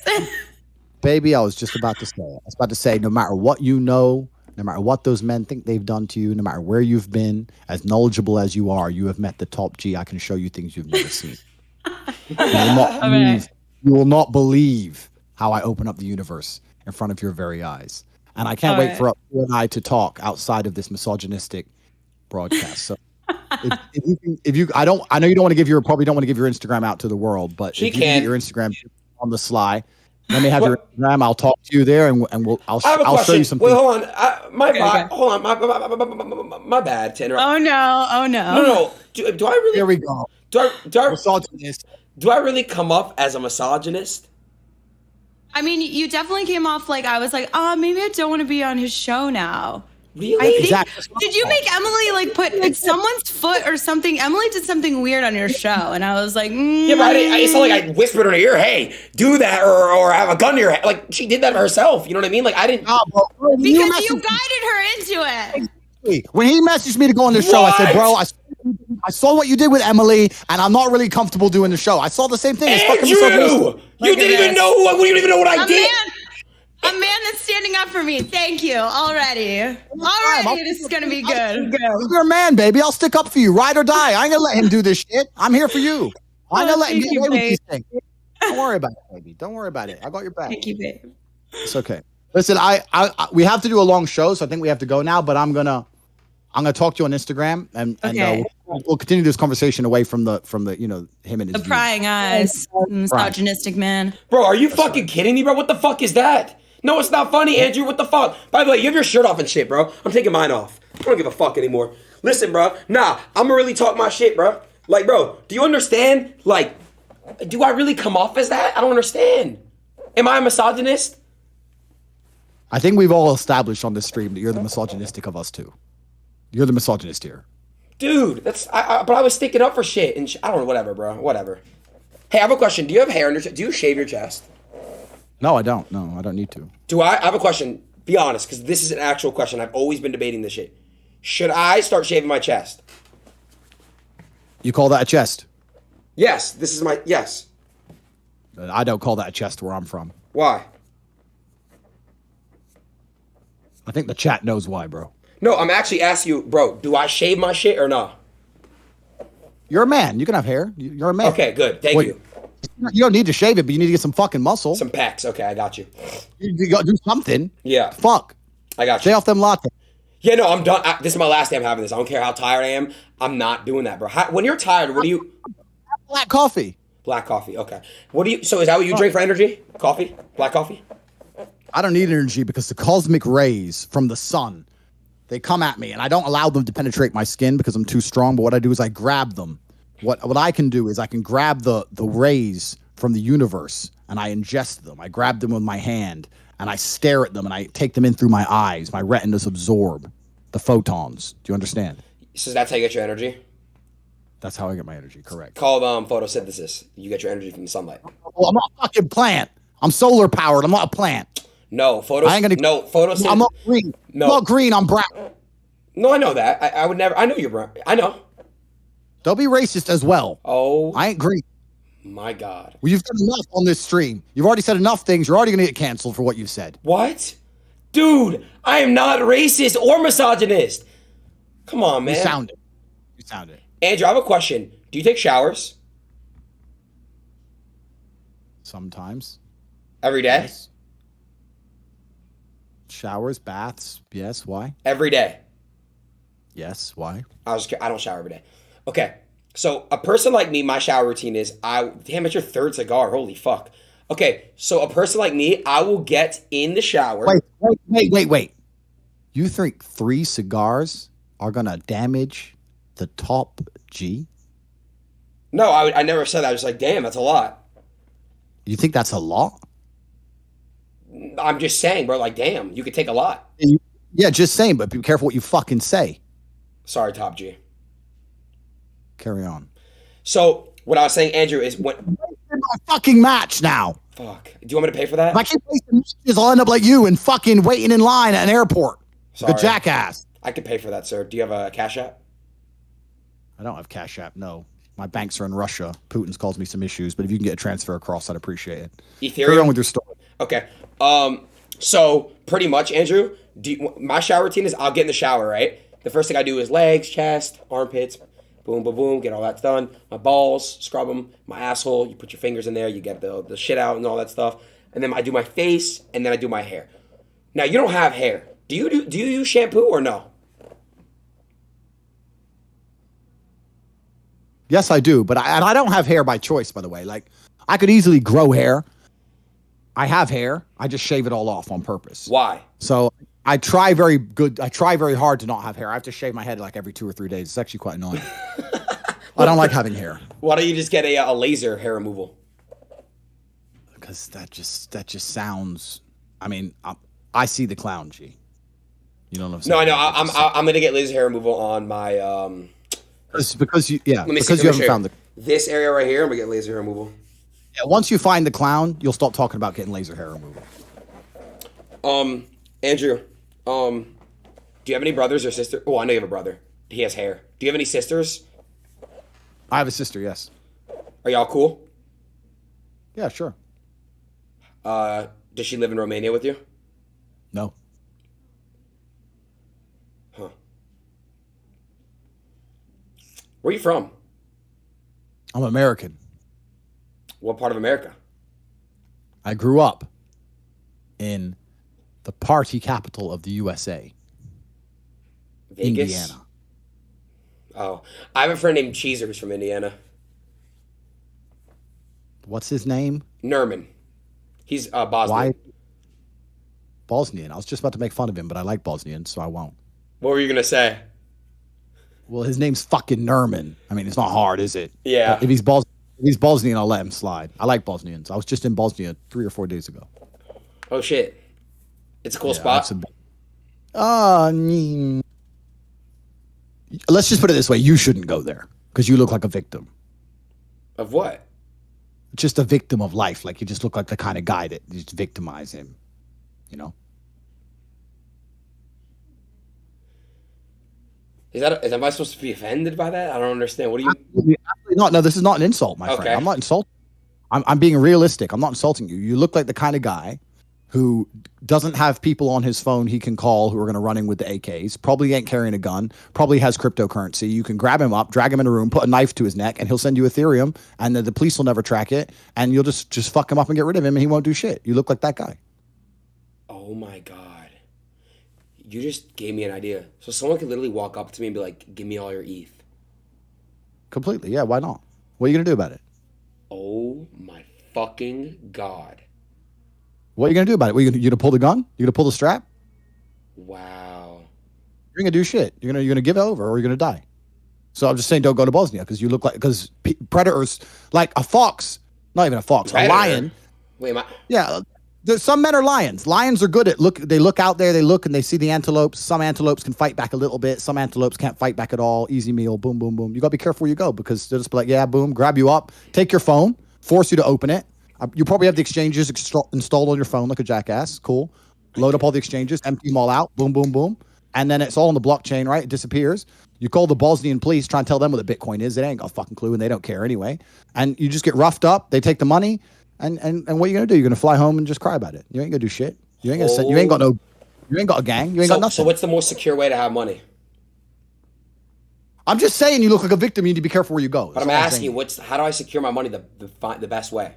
[SPEAKER 2] Baby, I was just about to say. I was about to say, no matter what you know, no matter what those men think they've done to you, no matter where you've been, as knowledgeable as you are, you have met the top G. I can show you things you've never seen. You will not believe how I open up the universe in front of your very eyes. And I can't wait for you and I to talk outside of this misogynistic broadcast. So I know you don't want to give probably don't want to give your Instagram out to the world, but if you get your Instagram on the sly, let me have your Instagram. I'll talk to you there, and I'll show you something.
[SPEAKER 1] Wait, hold on. Hold on. My bad to interrupt.
[SPEAKER 5] Oh no.
[SPEAKER 1] No. Do I really?
[SPEAKER 2] Here we go.
[SPEAKER 1] Do I really come off as a misogynist?
[SPEAKER 5] I mean, you definitely came off like I was like, oh, maybe I don't want to be on his show now.
[SPEAKER 1] Really?
[SPEAKER 5] I think,
[SPEAKER 2] Exactly.
[SPEAKER 5] Did you make Emily put someone's foot or something? Emily did something weird on your show, and I was like,
[SPEAKER 1] yeah, but it's not like I whispered in her ear, "Hey, do that," or have a gun to your head. Like she did that herself. You know what I mean? Like I didn't.
[SPEAKER 5] Because you guided her into it.
[SPEAKER 2] When he messaged me to go on the show, I said, "Bro, I saw what you did with Emily, and I'm not really comfortable doing the show." I saw the same thing.
[SPEAKER 1] Andrew, you didn't even know what. You didn't even know what I did.
[SPEAKER 5] A man that's standing up for me. Thank you. Already, this is gonna be good.
[SPEAKER 2] You're a man, baby. I'll stick up for you, ride or die. I ain't gonna let him do this shit. I'm here for you. I ain't gonna let him get away with these things. Don't worry about it, baby. Don't worry about it. I got your back.
[SPEAKER 5] Thank you, babe.
[SPEAKER 2] It's okay. Listen, we have to do a long show, so I think we have to go now. But I'm gonna talk to you on Instagram, and we'll continue this conversation away from the him and his
[SPEAKER 5] The prying eyes, misogynistic man.
[SPEAKER 1] Bro, are you fucking kidding me, bro? What the fuck is that? No, it's not funny, Andrew. What the fuck? By the way, you have your shirt off and shit, bro. I'm taking mine off. I don't give a fuck anymore. Listen, bro. Nah, I'm gonna really talk my shit, bro. Like, bro, do you understand? Like, do I really come off as that? I don't understand. Am I a misogynist?
[SPEAKER 2] I think we've all established on this stream that you're the misogynistic of us two. You're the misogynist here.
[SPEAKER 1] Dude, but I was sticking up for shit and I don't know, whatever, bro. Whatever. Hey, I have a question. Do you have hair on your chest? Do you shave your chest?
[SPEAKER 2] No, I don't. No, I don't need to.
[SPEAKER 1] I have a question. Be honest, because this is an actual question. I've always been debating this shit. Should I start shaving my chest?
[SPEAKER 2] You call that a chest?
[SPEAKER 1] Yes, this is my, yes.
[SPEAKER 2] I don't call that a chest where I'm from.
[SPEAKER 1] Why?
[SPEAKER 2] I think the chat knows why, bro.
[SPEAKER 1] No, I'm actually asking you, bro, do I shave my shit or not?
[SPEAKER 2] You're a man. You can have hair. You're a man.
[SPEAKER 1] Okay, good. Thank you.
[SPEAKER 2] You don't need to shave it, but you need to get some fucking muscle.
[SPEAKER 1] Some pecs. Okay, I got you.
[SPEAKER 2] You got to do something.
[SPEAKER 1] Yeah.
[SPEAKER 2] Fuck.
[SPEAKER 1] I got you.
[SPEAKER 2] Stay off them latte.
[SPEAKER 1] Yeah, no, I'm done. This is my last day I'm having this. I don't care how tired I am. I'm not doing that, bro. When you're tired, what do you...
[SPEAKER 2] Black coffee.
[SPEAKER 1] Black coffee, okay. So is that what you drink for energy? Coffee? Black coffee?
[SPEAKER 2] I don't need energy because the cosmic rays from the sun, they come at me, and I don't allow them to penetrate my skin because I'm too strong, but what I do is I grab them. What I can do is I can grab the rays from the universe, and I ingest them. I grab them with my hand, and I stare at them, and I take them in through my eyes. My retinas absorb the photons. Do you understand?
[SPEAKER 1] So that's how you get your energy?
[SPEAKER 2] That's how I get my energy. Correct.
[SPEAKER 1] Called photosynthesis. You get your energy from the sunlight.
[SPEAKER 2] Well, I'm not a fucking plant. I'm solar powered. I'm not a plant.
[SPEAKER 1] No,
[SPEAKER 2] I ain't gonna.
[SPEAKER 1] no photosynthesis.
[SPEAKER 2] I'm not green.
[SPEAKER 1] No.
[SPEAKER 2] I'm not green. I'm brown.
[SPEAKER 1] No, I know that. I would never. I know you're brown. I know.
[SPEAKER 2] Don't be racist as well.
[SPEAKER 1] Oh,
[SPEAKER 2] I ain't green.
[SPEAKER 1] my God.
[SPEAKER 2] Well, you've done enough on this stream. You've already said enough things. You're already gonna get canceled for what you've said.
[SPEAKER 1] What? Dude, I am not racist or misogynist. Come on, man.
[SPEAKER 2] You sound it. You sound it.
[SPEAKER 1] Andrew, I have a question. Do you take showers
[SPEAKER 2] Sometimes.
[SPEAKER 1] every day?
[SPEAKER 2] Yes. Showers, baths. Yes. Why?
[SPEAKER 1] Every day.
[SPEAKER 2] Yes. Why?
[SPEAKER 1] I don't shower every day. Okay. So a person like me, my shower routine is damn, it's your third cigar. Holy fuck. Okay. So a person like me, I will get in the shower.
[SPEAKER 2] Wait. You think 3 cigars are gonna damage the top G?
[SPEAKER 1] No, I never said that. I was like, damn, that's a lot.
[SPEAKER 2] You think that's a lot?
[SPEAKER 1] I'm just saying, bro, like, damn, you could take a lot.
[SPEAKER 2] Yeah, just saying, but be careful what you fucking say.
[SPEAKER 1] Sorry, Top G.
[SPEAKER 2] Carry on.
[SPEAKER 1] So what I was saying, Andrew, is when
[SPEAKER 2] My fucking match now.
[SPEAKER 1] fuck. Do you want me to pay for that?
[SPEAKER 2] If I keep wasting matches, I'll end up like you and fucking waiting in line at an airport.
[SPEAKER 1] Sorry.
[SPEAKER 2] Good jackass.
[SPEAKER 1] I could pay for that, sir. Do you have a Cash App?
[SPEAKER 2] I don't have Cash App, no. My banks are in Russia. Putin's caused me some issues, but if you can get a transfer across, I'd appreciate it. Carry on
[SPEAKER 1] Ethereum?
[SPEAKER 2] with your story.
[SPEAKER 1] Okay. So pretty much, Andrew, my shower routine is I'll get in the shower, right? The first thing I do is legs, chest, armpits, boom, boom, boom, get all that done. My balls, scrub them. My asshole, you put your fingers in there, you get the shit out and all that stuff. And then I do my face, and then I do my hair. Now, you don't have hair. Do you use shampoo or no?
[SPEAKER 2] Yes, I do, but I don't have hair by choice, by the way. Like, I could easily grow hair. I have hair. I just shave it all off on purpose.
[SPEAKER 1] Why?
[SPEAKER 2] So I try very hard to not have hair. I have to shave my head like every 2 or 3 days. It's actually quite annoying. I don't like having hair.
[SPEAKER 1] Why don't you just get a laser hair removal?
[SPEAKER 2] Because that just sounds. I mean, I see the clown, G. You don't know.
[SPEAKER 1] No, I know. I'm gonna get laser hair removal on my
[SPEAKER 2] because you
[SPEAKER 1] Let me
[SPEAKER 2] because
[SPEAKER 1] see,
[SPEAKER 2] you
[SPEAKER 1] let me
[SPEAKER 2] haven't
[SPEAKER 1] show
[SPEAKER 2] found the.
[SPEAKER 1] this area right here. I'm gonna get laser hair removal.
[SPEAKER 2] Yeah, once you find the clown, you'll stop talking about getting laser hair removal.
[SPEAKER 1] Andrew, do you have any brothers or sisters? Oh, I know you have a brother. He has hair. Do you have any sisters?
[SPEAKER 2] I have a sister. Yes.
[SPEAKER 1] Are y'all cool?
[SPEAKER 2] Yeah. Sure.
[SPEAKER 1] Does she live in Romania with you?
[SPEAKER 2] No.
[SPEAKER 1] Huh. Where are you from?
[SPEAKER 2] I'm American.
[SPEAKER 1] What part of America?
[SPEAKER 2] I grew up in the party capital of the USA,
[SPEAKER 1] Vegas?
[SPEAKER 2] Indiana.
[SPEAKER 1] Oh, I have a friend named Cheezer who's from Indiana.
[SPEAKER 2] What's his name?
[SPEAKER 1] Nerman. He's Bosnian.
[SPEAKER 2] Why? Bosnian. I was just about to make fun of him, but I like Bosnian, so I won't.
[SPEAKER 1] What were you gonna say?
[SPEAKER 2] Well, his name's fucking Nerman. I mean, it's not hard, is it?
[SPEAKER 1] Yeah.
[SPEAKER 2] If he's Bosnian, I'll let him slide. I like Bosnians. I was just in Bosnia 3 or 4 days ago.
[SPEAKER 1] Oh shit! It's a cool spot.
[SPEAKER 2] Let's just put it this way: you shouldn't go there because you look like a victim.
[SPEAKER 1] Of what?
[SPEAKER 2] Just a victim of life. Like you just look like the kind of guy that you just victimize him. You know.
[SPEAKER 1] Am I supposed to be offended by that? I don't understand. What do you?
[SPEAKER 2] Absolutely not. No, this is not an insult, my friend.
[SPEAKER 1] Okay.
[SPEAKER 2] I'm not insulting. I'm being realistic. I'm not insulting you. You look like the kind of guy who doesn't have people on his phone he can call who are going to run in with the AKs. Probably ain't carrying a gun. Probably has cryptocurrency. You can grab him up, drag him in a room, put a knife to his neck, and he'll send you Ethereum, and the police will never track it, and you'll just fuck him up and get rid of him, and he won't do shit. You look like that guy.
[SPEAKER 1] Oh my god! You just gave me an idea. So someone could literally walk up to me and be like, "Give me all your ETH."
[SPEAKER 2] Completely. Yeah. Why not? What are you going to do about it?
[SPEAKER 1] Oh my fucking god!
[SPEAKER 2] What are you going to do about it? You going to pull the gun? You going to pull the strap?
[SPEAKER 1] Wow.
[SPEAKER 2] You're going to do shit. You're going to give it over, or you're going to die. So I'm just saying, don't go to Bosnia because you look like predators, like a fox, not even a fox,
[SPEAKER 1] Predator?
[SPEAKER 2] a lion.
[SPEAKER 1] Wait, am I?
[SPEAKER 2] Yeah, some men are lions. Lions are good at look. They look out there, they look and they see the antelopes. Some antelopes can fight back a little bit. Some antelopes can't fight back at all. Easy meal, boom, boom, boom. You gotta be careful where you go because they'll just be like, yeah, boom, grab you up, take your phone, force you to open it. You probably have the exchanges installed on your phone like a jackass. Cool. Load up all the exchanges, empty them all out, boom, boom, boom. And then it's all on the blockchain, right? It disappears. You call the Bosnian police, try and tell them what a Bitcoin is. They ain't got a fucking clue and they don't care anyway. And you just get roughed up. They take the money. And what are you gonna do? You're gonna fly home and just cry about it. You ain't gonna do shit. You ain't gonna you ain't got a gang. You ain't got nothing.
[SPEAKER 1] So what's the most secure way to have money?
[SPEAKER 2] I'm just saying you look like a victim. You need to be careful where you go.
[SPEAKER 1] But I'm asking you, how do I secure my money the best way?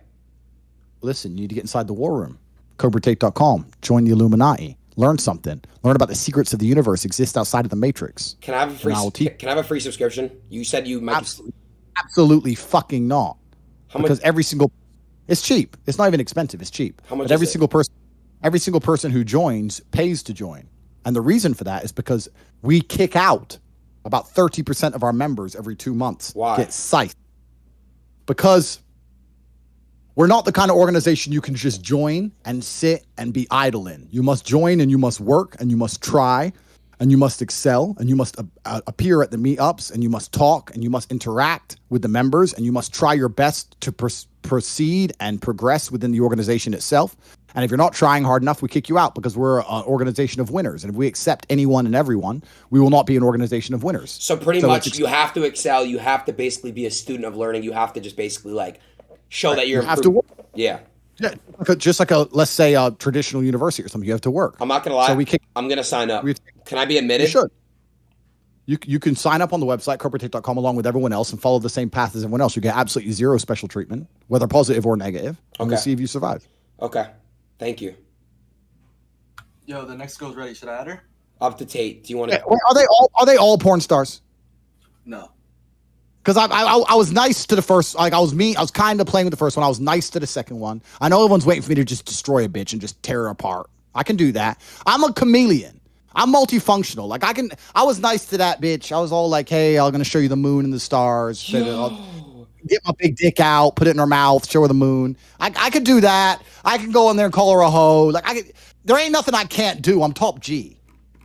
[SPEAKER 2] Listen, you need to get inside the war room. CobraTate.com. Join the Illuminati. Learn something. Learn about the secrets of the universe exist outside of the Matrix.
[SPEAKER 1] Can I have a free subscription? You said you might.
[SPEAKER 2] Absolutely fucking not.
[SPEAKER 1] How much?
[SPEAKER 2] Because it's cheap. It's not even expensive. It's cheap.
[SPEAKER 1] How much?
[SPEAKER 2] But every single person who joins pays to join, and the reason for that is because we kick out about 30% of our members every 2 months.
[SPEAKER 1] Why?
[SPEAKER 2] Get scythed. Because we're not the kind of organization you can just join and sit and be idle in. You must join and you must work and you must try and you must excel and you must appear at the meetups and you must talk and you must interact with the members and you must try your best to proceed and progress within the organization itself. And if you're not trying hard enough, we kick you out because we're an organization of winners. And if we accept anyone and everyone, we will not be an organization of winners.
[SPEAKER 1] So pretty much you have to excel. You have to basically be a student of learning. You have to just basically like show that you're
[SPEAKER 2] have to work.
[SPEAKER 1] Yeah.
[SPEAKER 2] Yeah, just like let's say a traditional university or something. You have to work.
[SPEAKER 1] I'm not gonna lie.
[SPEAKER 2] So
[SPEAKER 1] I'm gonna sign up. Can I be admitted?
[SPEAKER 2] You should. You can sign up on the website, CobraTate.com, along with everyone else and follow the same path as everyone else. You get absolutely zero special treatment, whether positive or negative. And we'll see if you survive.
[SPEAKER 1] Okay. Thank you.
[SPEAKER 3] Yo, the next girl's ready. Should I add her?
[SPEAKER 1] Up to Tate. Do you want to?
[SPEAKER 2] Are they all porn stars?
[SPEAKER 3] No.
[SPEAKER 2] Because I was nice to the first, like I was kind of playing with the first one. I was nice to the second one. I know everyone's waiting for me to just destroy a bitch and just tear her apart. I can do that. I'm a chameleon. I'm multifunctional. Like I was nice to that bitch. I was all like, hey, I'm going to show you the moon and the stars. Get my big dick out, put it in her mouth, show her the moon. I could do that. I can go in there and call her a hoe. Like there ain't nothing I can't do. I'm top G.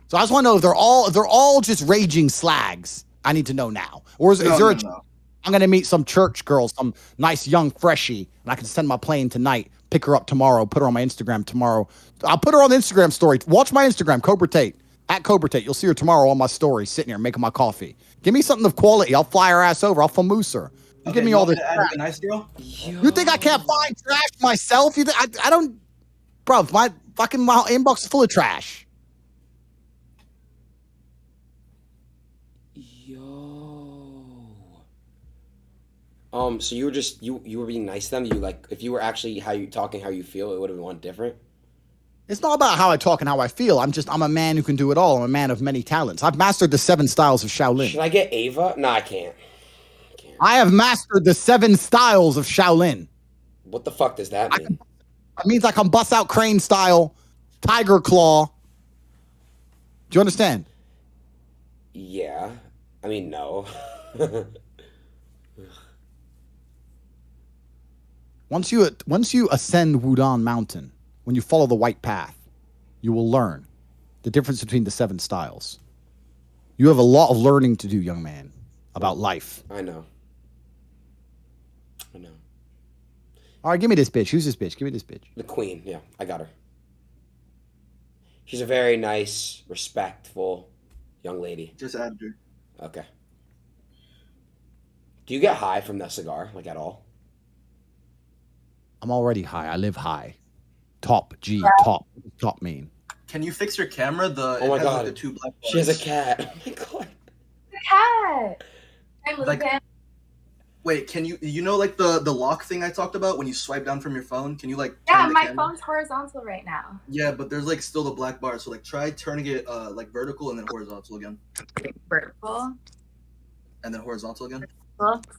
[SPEAKER 2] So I just want to know if they're all just raging slags. I need to know now. Or is there I'm going to meet some church girl, some nice young freshie, and I can send my plane tonight, pick her up tomorrow, put her on my Instagram tomorrow. I'll put her on the Instagram story. Watch my Instagram, Cobra Tate, at Cobra Tate. You'll see her tomorrow on my story, sitting here making my coffee. Give me something of quality. I'll fly her ass over. I'll famoose her. You give me all this.
[SPEAKER 3] A nice girl?
[SPEAKER 2] You think I can't find trash myself? You think I don't, bro? My inbox is full of trash.
[SPEAKER 1] So you were just you were being nice to them. You like if you were actually how you feel, it would have been different.
[SPEAKER 2] It's not about how I talk and how I feel. I'm a man who can do it all. I'm a man of many talents. I've mastered the 7 styles of Shaolin.
[SPEAKER 1] Should I get Ava? No, I can't.
[SPEAKER 2] I have mastered the 7 styles of Shaolin.
[SPEAKER 1] What the fuck does that mean?
[SPEAKER 2] That means I can bust out crane style, tiger claw. Do you understand?
[SPEAKER 1] Yeah. I mean, no.
[SPEAKER 2] Once you ascend Wudang Mountain, when you follow the white path, you will learn the difference between the 7 styles. You have a lot of learning to do, young man, about life.
[SPEAKER 1] I know.
[SPEAKER 2] All right, give me this bitch. Who's this bitch? Give me this bitch.
[SPEAKER 1] The queen. Yeah, I got her. She's a very nice, respectful young lady.
[SPEAKER 3] Just added her.
[SPEAKER 1] Okay. Do you get high from that cigar, like at all?
[SPEAKER 2] I'm already high. I live high. Top G, top mean.
[SPEAKER 3] Can you fix your camera?
[SPEAKER 1] Oh my god,
[SPEAKER 3] like the 2 black bars.
[SPEAKER 1] She has a cat. Oh my god.
[SPEAKER 4] The cat. Hi, little
[SPEAKER 3] Like-
[SPEAKER 4] cat.
[SPEAKER 3] Wait, can you know like the lock thing I talked about when you swipe down from your phone? Can you like
[SPEAKER 4] Yeah,
[SPEAKER 3] turn the
[SPEAKER 4] my
[SPEAKER 3] camera?
[SPEAKER 4] phone's horizontal right now.
[SPEAKER 3] Yeah, but there's like still the black bar, so like try turning it like vertical and then horizontal again.
[SPEAKER 4] Vertical.
[SPEAKER 3] And then horizontal again.
[SPEAKER 4] Looks.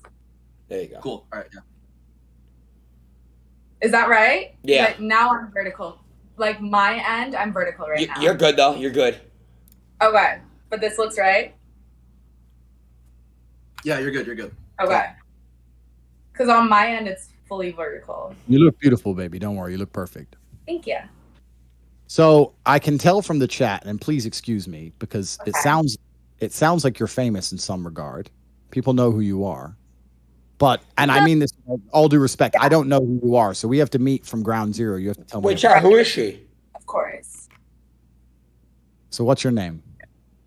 [SPEAKER 1] There you go.
[SPEAKER 3] Cool. Alright, yeah.
[SPEAKER 4] Is that right?
[SPEAKER 1] Yeah.
[SPEAKER 4] But now I'm vertical. Like my end, I'm vertical right now.
[SPEAKER 1] You're good though. You're good.
[SPEAKER 4] Okay. But this looks right?
[SPEAKER 3] Yeah, you're good, you're good.
[SPEAKER 4] Okay. Because on my end, it's fully vertical.
[SPEAKER 2] You look beautiful, baby. Don't worry. You look perfect.
[SPEAKER 6] Thank you.
[SPEAKER 2] So I can tell from the chat, and please excuse me, because
[SPEAKER 6] Okay.
[SPEAKER 2] it sounds like you're famous in some regard. People know who you are. But, and I mean this with all due respect, I don't know who you are, so we have to meet from ground zero. You have to tell me.
[SPEAKER 1] Wait, chat, who is she?
[SPEAKER 6] Of course.
[SPEAKER 2] So what's your name?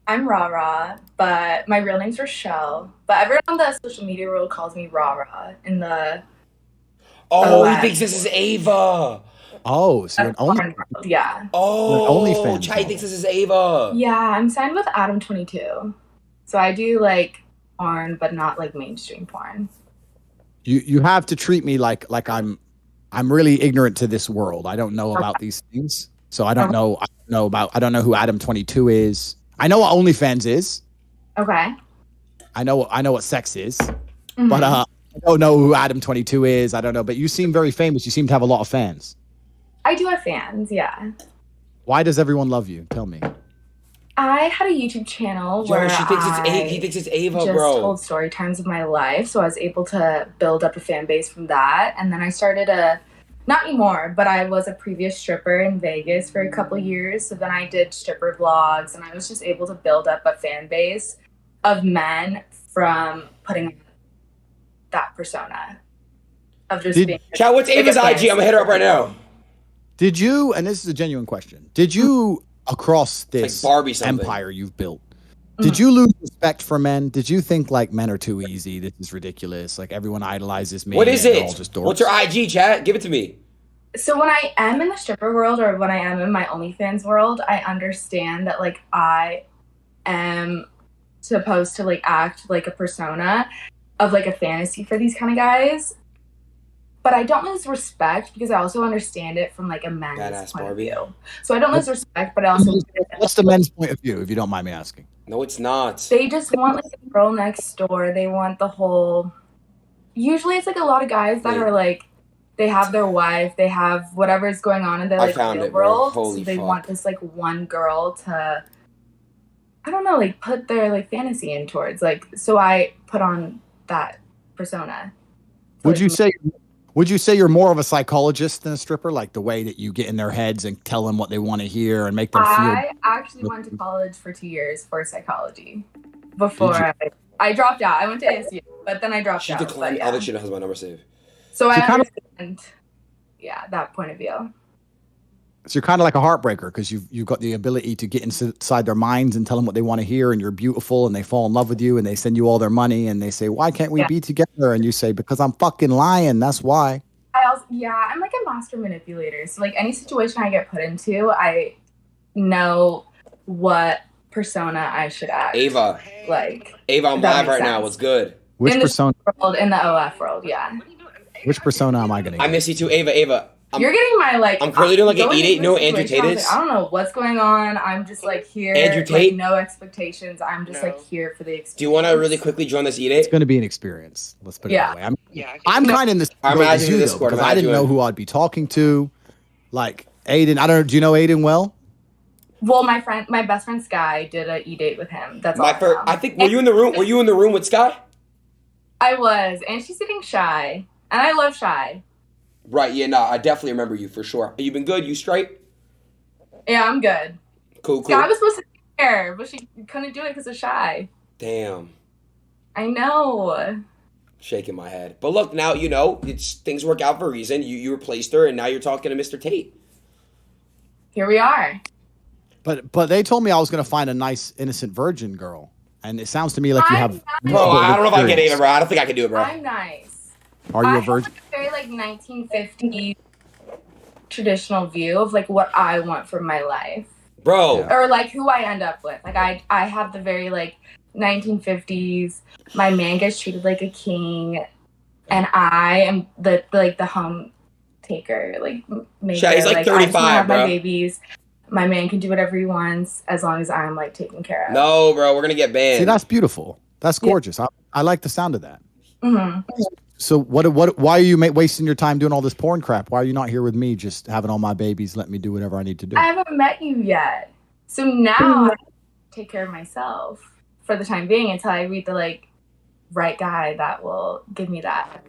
[SPEAKER 6] I'm Rara, but my real name's Rochelle. But everyone on the social media world calls me Rara in the
[SPEAKER 1] Oh, he
[SPEAKER 6] OS.
[SPEAKER 1] thinks this is Ava.
[SPEAKER 2] Oh, so you're an only.
[SPEAKER 6] foreign world. Yeah.
[SPEAKER 1] Oh,
[SPEAKER 2] OnlyFans
[SPEAKER 1] chat, he
[SPEAKER 2] model.
[SPEAKER 1] thinks this is Ava.
[SPEAKER 6] Yeah, I'm signed with Adam 22. So I do like porn, but not like mainstream porn.
[SPEAKER 2] You have to treat me like I'm really ignorant to this world. I don't know about these things, so I don't know. I don't know who Adam 22 is. I know what OnlyFans is.
[SPEAKER 6] Okay.
[SPEAKER 2] I know what sex is,
[SPEAKER 6] Mhm.
[SPEAKER 2] but I don't know who Adam 22 is. I don't know. But you seem very famous. You seem to have a lot of fans.
[SPEAKER 6] I do have fans, yeah.
[SPEAKER 2] Why does everyone love you? Tell me.
[SPEAKER 6] I had a YouTube channel
[SPEAKER 1] Yo,
[SPEAKER 6] where
[SPEAKER 1] she thinks it's
[SPEAKER 6] I
[SPEAKER 1] he thinks it's Ava,
[SPEAKER 6] just
[SPEAKER 1] bro.
[SPEAKER 6] told story times of my life, so I was able to build up a fan base from that. And then I started not anymore, but I was a previous stripper in Vegas for a couple years. So then I did stripper vlogs, and I was just able to build up a fan base of men from putting on that persona of just being.
[SPEAKER 1] Chat, what's Ava's IG? I'm gonna hit her up right now.
[SPEAKER 2] Did you? And this is a genuine question. Did you, across this
[SPEAKER 1] Like Barbie something.
[SPEAKER 2] empire you've built, did you lose respect for men? Did you think like men are too easy? This is ridiculous. Like everyone idolizes me.
[SPEAKER 1] What is
[SPEAKER 2] and they're all
[SPEAKER 1] it?
[SPEAKER 2] just dorks?
[SPEAKER 1] What's her IG, chat? Give it to me.
[SPEAKER 6] So when I am in the stripper world or when I am in my OnlyFans world, I understand that like I am supposed to like act like a persona of like a fantasy for these kind of guys. But I don't lose respect because I also understand it from like a man's
[SPEAKER 1] Badass
[SPEAKER 6] point
[SPEAKER 1] Barbie.
[SPEAKER 6] of view. So I don't lose respect, but I also
[SPEAKER 2] What's the men's point of view, if you don't mind me asking?
[SPEAKER 1] No, it's not.
[SPEAKER 6] they just want like the girl next door. They want the whole. Usually, it's like a lot of guys that
[SPEAKER 1] Wait.
[SPEAKER 6] are like, they have their wife, they have whatever is going on in their
[SPEAKER 1] I
[SPEAKER 6] like
[SPEAKER 1] found
[SPEAKER 6] real
[SPEAKER 1] it, bro.
[SPEAKER 6] world.
[SPEAKER 1] Holy
[SPEAKER 6] so they
[SPEAKER 1] fuck.
[SPEAKER 6] want this like one girl to, I don't know, like put their like fantasy in towards. Like, so I put on that persona.
[SPEAKER 2] Would you say you're more of a psychologist than a stripper? Like the way that you get in their heads and tell them what they want to hear and make them feel.
[SPEAKER 6] I actually went to college for 2 years for psychology before I dropped out. I went to ASU, but then I dropped
[SPEAKER 1] She
[SPEAKER 6] out.
[SPEAKER 1] declined.
[SPEAKER 6] But
[SPEAKER 1] I
[SPEAKER 6] yeah.
[SPEAKER 1] think she has my number saved.
[SPEAKER 6] So I
[SPEAKER 2] She kind of-
[SPEAKER 6] understand, yeah, that point of view.
[SPEAKER 2] So you're kind of like a heartbreaker because you've got the ability to get inside their minds and tell them what they want to hear, and you're beautiful, and they fall in love with you, and they send you all their money, and they say, "Why can't we
[SPEAKER 6] Yeah.
[SPEAKER 2] be together?" And you say, "Because I'm fucking lying. That's why."
[SPEAKER 6] I'm like a master manipulator. So like any situation I get put into, I know what persona I should act.
[SPEAKER 1] Ava,
[SPEAKER 6] Like
[SPEAKER 1] I'm
[SPEAKER 6] That
[SPEAKER 1] live
[SPEAKER 6] makes
[SPEAKER 1] right now.
[SPEAKER 6] sense.
[SPEAKER 1] What's good?
[SPEAKER 2] Which
[SPEAKER 6] in the
[SPEAKER 2] persona?
[SPEAKER 6] world, in the OF world, yeah.
[SPEAKER 2] Which persona am I gonna?
[SPEAKER 1] I
[SPEAKER 2] Get?
[SPEAKER 1] miss you too, Ava.
[SPEAKER 6] You're getting my like.
[SPEAKER 1] I'm currently doing, like, an
[SPEAKER 6] going
[SPEAKER 1] eat it.
[SPEAKER 6] into
[SPEAKER 1] No,
[SPEAKER 6] this
[SPEAKER 1] Andrew
[SPEAKER 6] situation, I was
[SPEAKER 1] Tate
[SPEAKER 6] like, I don't know what's going on. I'm just like here.
[SPEAKER 1] Andrew
[SPEAKER 6] like,
[SPEAKER 1] Tate?
[SPEAKER 6] no expectations. I'm just like here for the experience.
[SPEAKER 1] Do you want to really quickly join this eat
[SPEAKER 2] It's
[SPEAKER 1] it?
[SPEAKER 2] going to be an experience. Let's put it
[SPEAKER 6] Yeah.
[SPEAKER 2] that way. I'm kind of in this
[SPEAKER 1] I'm
[SPEAKER 2] boat
[SPEAKER 1] adding
[SPEAKER 2] as
[SPEAKER 1] you
[SPEAKER 2] you
[SPEAKER 1] to
[SPEAKER 2] though,
[SPEAKER 1] Discord.
[SPEAKER 2] because
[SPEAKER 1] I'm
[SPEAKER 2] I didn't
[SPEAKER 1] adding
[SPEAKER 2] know
[SPEAKER 1] you in.
[SPEAKER 2] who I'd be talking to. Like Adin, I don't. Do you know Adin well?
[SPEAKER 6] Well, my best friend Sky did a e-date with him. That's all.
[SPEAKER 1] My first. I think. Were you in the room? Were you in the room with Sky?
[SPEAKER 6] I was, and she's sitting shy, and I love shy.
[SPEAKER 1] Right. Yeah. No. I definitely remember you for sure. You been good? You straight?
[SPEAKER 6] Yeah, I'm good.
[SPEAKER 1] Cool.
[SPEAKER 6] Sky was supposed to be there, but she couldn't do it because of shy.
[SPEAKER 1] Damn.
[SPEAKER 6] I know.
[SPEAKER 1] Shaking my head. But look, now you know it's things work out for a reason. You replaced her, and now you're talking to Mr. Tate.
[SPEAKER 6] Here we are.
[SPEAKER 2] But they told me I was going to find a nice innocent virgin girl, and it sounds to me like you
[SPEAKER 6] I'm
[SPEAKER 2] have.
[SPEAKER 6] not-
[SPEAKER 1] Bro, I don't know if I can
[SPEAKER 2] experience.
[SPEAKER 1] even, bro. I don't think I can do it, bro.
[SPEAKER 6] I'm nice.
[SPEAKER 2] Are you
[SPEAKER 6] I
[SPEAKER 2] a
[SPEAKER 6] have
[SPEAKER 2] virgin?
[SPEAKER 6] like a very like 1950s traditional view of like what I want from my life,
[SPEAKER 1] Bro.
[SPEAKER 2] Yeah.
[SPEAKER 6] or like who I end up with. Like I have the very like 1950s. My man gets treated like a king, and I am the home taker. Like maker.
[SPEAKER 1] Yeah, he's like
[SPEAKER 6] I just wanna
[SPEAKER 1] 35,
[SPEAKER 6] have
[SPEAKER 1] bro.
[SPEAKER 6] my babies. My man can do whatever he wants as long as I'm like taken care of.
[SPEAKER 1] No, bro. We're gonna get banned.
[SPEAKER 2] See, that's beautiful. That's
[SPEAKER 6] Yeah.
[SPEAKER 2] gorgeous. I like the sound of that.
[SPEAKER 6] hmm
[SPEAKER 2] So why are you wasting your time doing all this porn crap? Why are you not here with me, just having all my babies, let me do whatever I need to do?
[SPEAKER 6] I haven't met you yet, so now I take care of myself for the time being until I meet the like right guy that will give me that.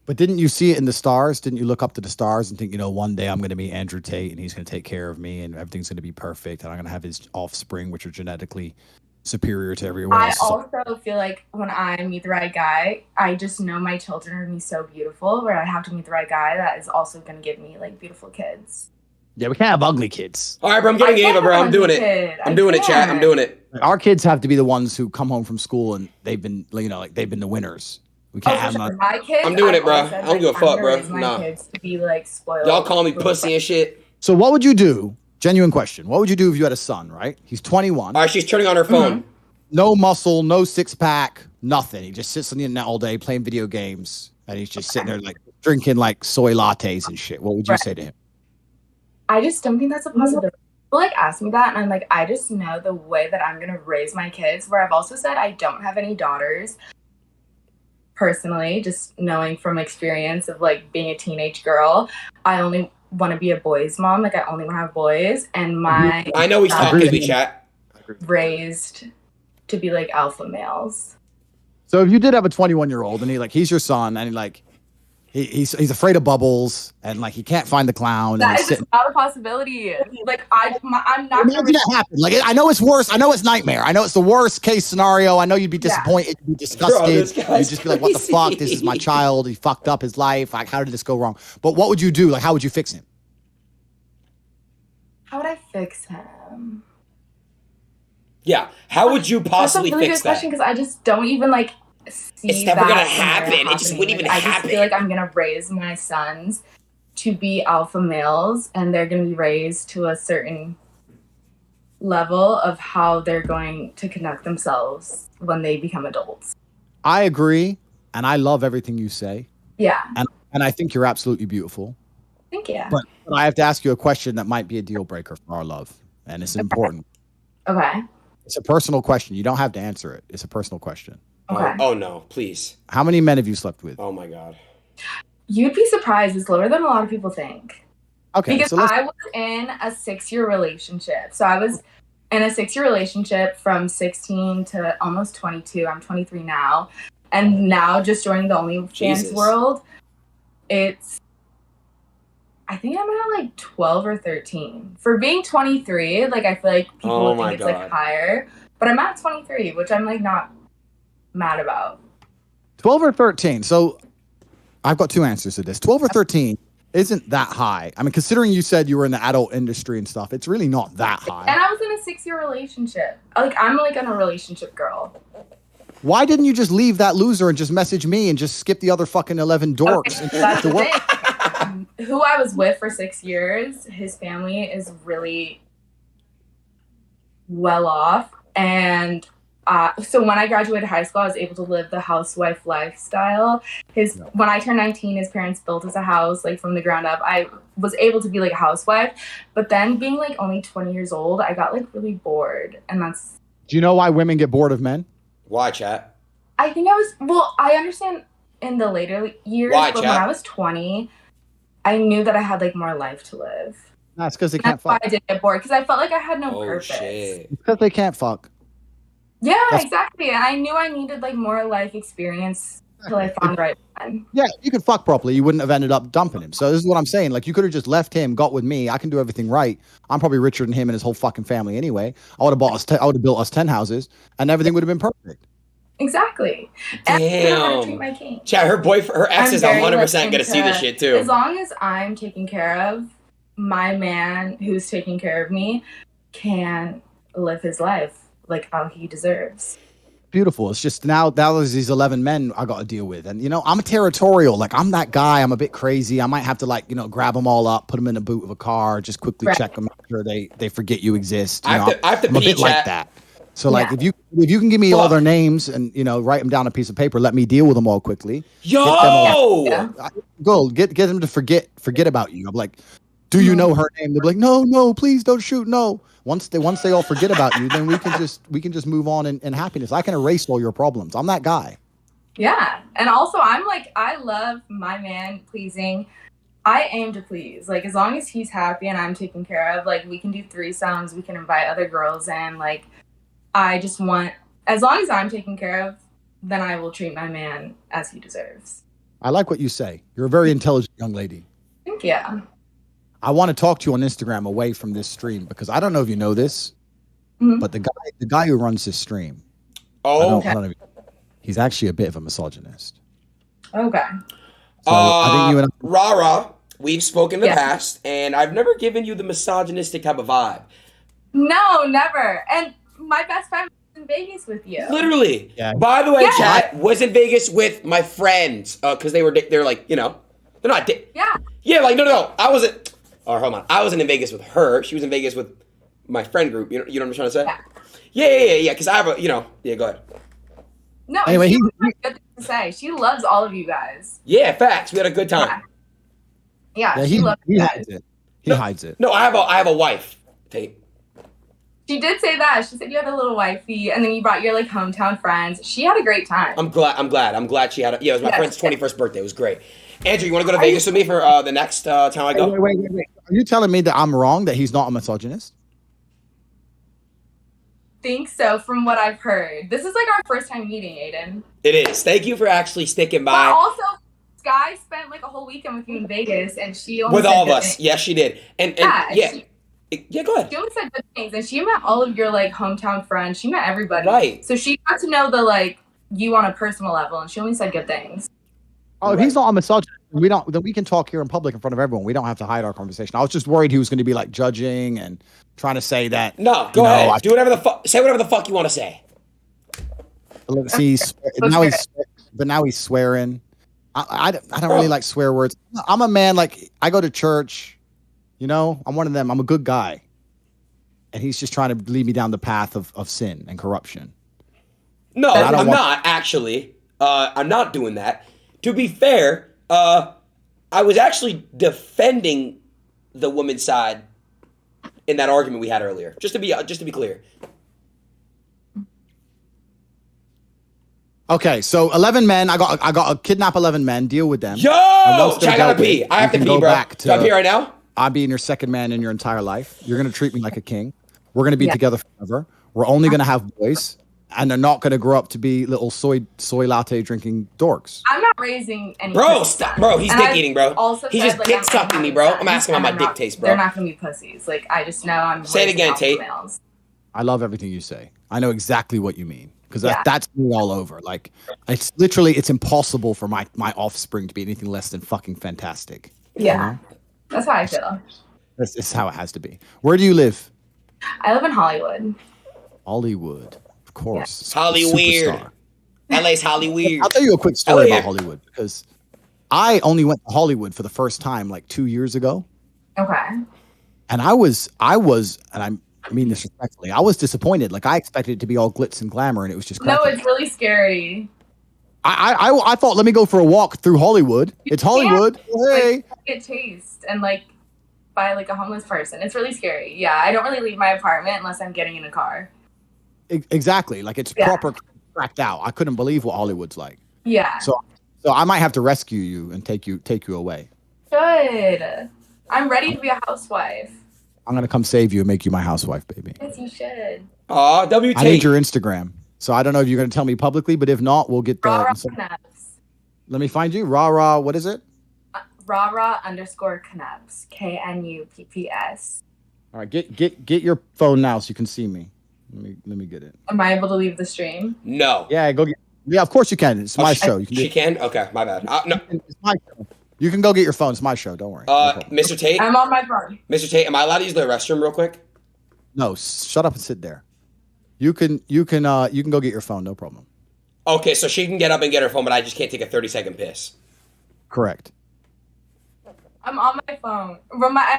[SPEAKER 2] But didn't you see it in the stars? Didn't you look up to the stars and think, one day I'm going to meet Andrew Tate and he's going to take care of me and everything's going to be perfect and I'm going to have his offspring, which are genetically superior to everyone else.
[SPEAKER 6] I also feel like when I meet the right guy, I just know my children are going to be so beautiful, where I have to meet the right guy that is also going to give me like beautiful kids.
[SPEAKER 2] Yeah, we can't have ugly kids.
[SPEAKER 1] All right, bro, I'm getting Ava, bro. I'm doing it. I'm doing it, chat. I'm doing it.
[SPEAKER 2] Our kids have to be the ones who come home from school and they've been, they've been the winners. We can't have
[SPEAKER 6] sure. My kids.
[SPEAKER 1] I'm doing it, bro. I don't give a fuck, bro.
[SPEAKER 6] My kids to be like spoiled.
[SPEAKER 1] Y'all call me pussy and shit.
[SPEAKER 2] So what would you do? Genuine question. What would you do if you had a son, right? He's 21.
[SPEAKER 1] All right, she's turning on her phone.
[SPEAKER 2] No muscle, no six pack, nothing. He just sits on the internet all day playing video games and he's just sitting there like drinking like soy lattes and shit. What would you say to him?
[SPEAKER 6] I just don't think that's a possibility. People like ask me that and I'm like, I just know the way that I'm going to raise my kids, where I've also said I don't have any daughters. Personally, just knowing from experience of like being a teenage girl, I only want to be a boy's mom. Like I only want to have boys, and
[SPEAKER 1] I know he's talking to me, chat.
[SPEAKER 6] Raised to be like alpha males.
[SPEAKER 2] So if you did have a 21-year-old and he's your son and he's afraid of bubbles and like he can't find the clown.
[SPEAKER 6] That is not a possibility. Like I'm not.
[SPEAKER 2] Imagine that happen. Like I know it's worse. I know it's nightmare. I know it's the worst case scenario. I know you'd be disappointed. You'd be disgusted. You'd just be like, "What the fuck? This is my child. He fucked up his life. Like, how did this go wrong?" But what would you do? Like, how would you fix him?
[SPEAKER 6] How would I fix him?
[SPEAKER 1] Yeah. How would you possibly
[SPEAKER 6] fix that? That's a really good question because I just don't even like.
[SPEAKER 1] It's never gonna happen. It just wouldn't even happen.
[SPEAKER 6] I just feel like I'm gonna raise my sons to be alpha males, and they're gonna be raised to a certain level of how they're going to conduct themselves when they become adults.
[SPEAKER 2] I agree, and I love everything you say.
[SPEAKER 6] Yeah.
[SPEAKER 2] And I think you're absolutely beautiful.
[SPEAKER 6] Thank you.
[SPEAKER 2] But I have to ask you a question that might be a deal breaker for our love, and it's important.
[SPEAKER 6] Okay.
[SPEAKER 2] It's a personal question. You don't have to answer it. It's a personal question.
[SPEAKER 6] Okay.
[SPEAKER 1] Oh no, please.
[SPEAKER 2] How many men have you slept with?
[SPEAKER 1] Oh my God.
[SPEAKER 6] You'd be surprised. It's lower than a lot of people think.
[SPEAKER 2] Okay.
[SPEAKER 6] Because I was in a 6-year relationship. So I was in a 6-year relationship from 16 to almost 22. I'm 23 now. And now just joining the OnlyFans world, I think I'm at like 12 or 13. For being 23, like I feel like people think it's like higher. But I'm at 23, which I'm like not mad about.
[SPEAKER 2] 12 or 13. So I've got two answers to this. 12 or 13 isn't that high. I mean, considering you said you were in the adult industry and stuff, it's really not that high.
[SPEAKER 6] And I was in a 6-year relationship. Like I'm like in a relationship girl.
[SPEAKER 2] Why didn't you just leave that loser and just message me and just skip the other fucking 11 dorks?
[SPEAKER 6] Okay, that's the thing. Who I was with for 6 years, his family is really well off. And so when I graduated high school, I was able to live the housewife lifestyle. When I turned 19, his parents built us a house like from the ground up. I was able to be like a housewife, but then being like only 20 years old, I got like really bored. And that's.
[SPEAKER 2] Do you know why women get bored of men?
[SPEAKER 1] Why, chat?
[SPEAKER 6] I think I understand in the later years, but when I was 20, I knew that I had like more life to live.
[SPEAKER 2] That's because they can't fuck.
[SPEAKER 6] That's why I did get bored, because I felt like I had no purpose.
[SPEAKER 1] Shit.
[SPEAKER 2] It's because they can't fuck.
[SPEAKER 6] Yeah, exactly. And I knew I needed like more life experience till I found the right one.
[SPEAKER 2] Yeah, you could fuck properly. You wouldn't have ended up dumping him. So this is what I'm saying. Like you could have just left him, got with me. I can do everything right. I'm probably richer than him and his whole fucking family anyway. I would have built us 10 houses, and everything would have been perfect.
[SPEAKER 6] Exactly.
[SPEAKER 1] Damn.
[SPEAKER 6] And I know how to treat my king.
[SPEAKER 1] Chat, her ex is 100% gonna see this shit too.
[SPEAKER 6] As long as I'm taken care of, my man who's taking care of me can live his life like how he deserves.
[SPEAKER 2] Beautiful. It's just now there's these 11 men I got to deal with. And, I'm a territorial. Like, I'm that guy. I'm a bit crazy. I might have to, grab them all up, put them in the boot of a car, just quickly check them, make sure they forget you exist.
[SPEAKER 1] I have to
[SPEAKER 2] I'm a bit like that. So, if you can give me all their names and, write them down on a piece of paper, let me deal with them all quickly.
[SPEAKER 1] Yo!
[SPEAKER 2] Get them to forget about you. I'm like, do you know her name? They're like, no, please don't shoot. No. Once they all forget about you, then we can just move on in happiness. I can erase all your problems. I'm that guy.
[SPEAKER 6] Yeah. And also I'm like, I love my man pleasing. I aim to please. Like as long as he's happy and I'm taken care of, like we can do threesomes, we can invite other girls in. Like I just want, as long as I'm taken care of, then I will treat my man as he deserves.
[SPEAKER 2] I like what you say. You're a very intelligent young lady.
[SPEAKER 6] Thank you.
[SPEAKER 2] I want to talk to you on Instagram away from this stream because I don't know if you know this, but the guy who runs this stream,
[SPEAKER 1] Oh,
[SPEAKER 2] I don't know. He's actually a bit of a misogynist.
[SPEAKER 6] Okay.
[SPEAKER 2] So I think you and
[SPEAKER 1] Rara, we've spoken in the
[SPEAKER 6] Yeah.
[SPEAKER 1] past, and I've never given you the misogynistic type of vibe.
[SPEAKER 6] No, never. And my best friend was in Vegas with you.
[SPEAKER 1] Literally.
[SPEAKER 2] Yeah.
[SPEAKER 1] By the way,
[SPEAKER 6] Yeah.
[SPEAKER 1] chat was in Vegas with my friends because they're like, you know, they're not.
[SPEAKER 6] Yeah.
[SPEAKER 1] Yeah, like no. I wasn't. Oh, hold on. I wasn't in Vegas with her. She was in Vegas with my friend group. You know what I'm trying to say? Yeah. Because I have a, yeah. Go ahead.
[SPEAKER 6] No,
[SPEAKER 2] Anyway,
[SPEAKER 6] she
[SPEAKER 2] he-
[SPEAKER 6] has good things to say. She loves all of you guys.
[SPEAKER 1] Yeah, facts. We had a good time.
[SPEAKER 6] Yeah,
[SPEAKER 2] Yeah,
[SPEAKER 6] she loves you guys.
[SPEAKER 2] hides it. He hides it.
[SPEAKER 1] No, I have a wife. Tate.
[SPEAKER 6] She did say that. She said you had a little wifey, and then you brought your like hometown friends. She had a great time.
[SPEAKER 1] I'm glad she had a. Yeah, it was my
[SPEAKER 6] Yes.
[SPEAKER 1] friend's 21st birthday. It was great. Andrew, you want to go to Vegas with me for the next time I go?
[SPEAKER 2] Wait. Are you telling me that I'm wrong, that he's not a misogynist?
[SPEAKER 6] Think so, from what I've heard. This is like our first time meeting, Aiden.
[SPEAKER 1] It is. Thank you for actually sticking
[SPEAKER 6] But
[SPEAKER 1] by
[SPEAKER 6] also, Sky spent like a whole weekend with you in Vegas, and she only
[SPEAKER 1] with
[SPEAKER 6] said
[SPEAKER 1] all of
[SPEAKER 6] good
[SPEAKER 1] us.
[SPEAKER 6] things.
[SPEAKER 1] Yes, she did. And
[SPEAKER 6] Yeah,
[SPEAKER 1] yeah, go ahead.
[SPEAKER 6] She only said good things, and she met all of your like hometown friends. She met everybody.
[SPEAKER 1] Right.
[SPEAKER 6] So she got to know the like you on a personal level, and she only said good things.
[SPEAKER 2] Oh, if he's not a misogynist, then we can talk here in public in front of everyone. We don't have to hide our conversation. I was just worried he was going to be like judging and trying to say that.
[SPEAKER 1] No, go ahead. Do whatever the fuck. Say whatever the fuck you want to say.
[SPEAKER 2] See, now he's swearing. I don't really like swear words. I'm a man, like, I go to church, you know, I'm one of them. I'm a good guy. And he's just trying to lead me down the path of sin and corruption.
[SPEAKER 1] No,
[SPEAKER 2] I don't
[SPEAKER 1] I'm
[SPEAKER 2] want-
[SPEAKER 1] not actually. I'm not doing that. To be fair, I was actually defending the woman's side in that argument we had earlier. Just to be clear.
[SPEAKER 2] Okay, so 11 men. I got to kidnap 11 men, deal with them.
[SPEAKER 1] Yo,
[SPEAKER 2] And once they're
[SPEAKER 1] I gotta
[SPEAKER 2] dealt with,
[SPEAKER 1] pee. I have to
[SPEAKER 2] you can
[SPEAKER 1] pee,
[SPEAKER 2] go
[SPEAKER 1] bro.
[SPEAKER 2] back
[SPEAKER 1] Do I
[SPEAKER 2] to-
[SPEAKER 1] pee right now?
[SPEAKER 2] I'm being your second man in your entire life. You're going to treat me like a king. We're going to be
[SPEAKER 6] Yeah.
[SPEAKER 2] together forever. We're only going to have boys. And they're not going to grow up to be little soy latte drinking dorks.
[SPEAKER 6] I'm not raising any.
[SPEAKER 1] Bro,
[SPEAKER 6] pussy
[SPEAKER 1] stop.
[SPEAKER 6] sons.
[SPEAKER 1] Bro, he's
[SPEAKER 6] And
[SPEAKER 1] dick
[SPEAKER 6] I've
[SPEAKER 1] eating, bro.
[SPEAKER 6] Also
[SPEAKER 1] He's
[SPEAKER 6] said,
[SPEAKER 1] just
[SPEAKER 6] like,
[SPEAKER 1] dick
[SPEAKER 6] I'm
[SPEAKER 1] sucking me,
[SPEAKER 6] having
[SPEAKER 1] bro.
[SPEAKER 6] sons,
[SPEAKER 1] I'm asking how my
[SPEAKER 6] and
[SPEAKER 1] dick
[SPEAKER 6] not-
[SPEAKER 1] tastes, bro.
[SPEAKER 6] They're not gonna be pussies. Like I just know I'm.
[SPEAKER 1] Say it
[SPEAKER 6] raising
[SPEAKER 1] again,
[SPEAKER 6] alpha
[SPEAKER 1] Tate.
[SPEAKER 6] males.
[SPEAKER 2] I love everything you say. I know exactly what you mean. Because
[SPEAKER 6] Yeah.
[SPEAKER 2] that's me all over. Like, it's impossible for my offspring to be anything less than fucking fantastic.
[SPEAKER 6] Yeah, that's how I feel.
[SPEAKER 2] This is how it has to be. Where do you live?
[SPEAKER 6] I live in Hollywood.
[SPEAKER 2] Hollywood. Of course.
[SPEAKER 1] Hollywood.
[SPEAKER 2] Superstar.
[SPEAKER 1] LA's Hollywood.
[SPEAKER 2] I'll tell you a quick story
[SPEAKER 1] LA.
[SPEAKER 2] about Hollywood because I only went to Hollywood for the first time like 2 years ago.
[SPEAKER 6] Okay.
[SPEAKER 2] And I was, and I mean this respectfully, I was disappointed. Like I expected it to be all glitz and glamour, and it was just
[SPEAKER 6] No,
[SPEAKER 2] crappy.
[SPEAKER 6] it's really scary.
[SPEAKER 2] I thought, let me go for a walk through Hollywood. It's Hollywood. Hey.
[SPEAKER 6] Like, get chased and like by like a homeless person. It's really scary. Yeah, I don't really leave my apartment unless I'm getting in a car.
[SPEAKER 2] Exactly. Like it's
[SPEAKER 6] Yeah.
[SPEAKER 2] proper cracked out. I couldn't believe what Hollywood's like.
[SPEAKER 6] Yeah.
[SPEAKER 2] So I might have to rescue you and take you away.
[SPEAKER 6] Good. I'm ready to be a housewife.
[SPEAKER 2] I'm gonna come save you and make you my housewife, baby.
[SPEAKER 6] Yes, you should.
[SPEAKER 1] Aw, WT.
[SPEAKER 2] I need your Instagram. So I don't know if you're gonna tell me publicly, but if not, we'll get
[SPEAKER 6] Rara
[SPEAKER 2] the.
[SPEAKER 6] Knups.
[SPEAKER 2] Let me find you. Rah. What is it?
[SPEAKER 6] Rara_Knups. KNUPPS.
[SPEAKER 2] All right, get your phone now so you can see me. Let me get it.
[SPEAKER 6] Am I able to leave the stream?
[SPEAKER 1] No.
[SPEAKER 2] Yeah, go get. Yeah, of course you can. It's my show. You can.
[SPEAKER 1] She can? Okay, my bad. No.
[SPEAKER 2] It's my show. You can go get your phone. It's my show. Don't worry. No problem.
[SPEAKER 1] Mr. Tate?
[SPEAKER 6] I'm on my phone.
[SPEAKER 1] Mr. Tate, am I allowed to use the restroom real quick?
[SPEAKER 2] No, shut up and sit there. You can go get your phone. No problem.
[SPEAKER 1] Okay, so she can get up and get her phone, but I just can't take a 30-second piss.
[SPEAKER 2] Correct.
[SPEAKER 6] I'm on my phone.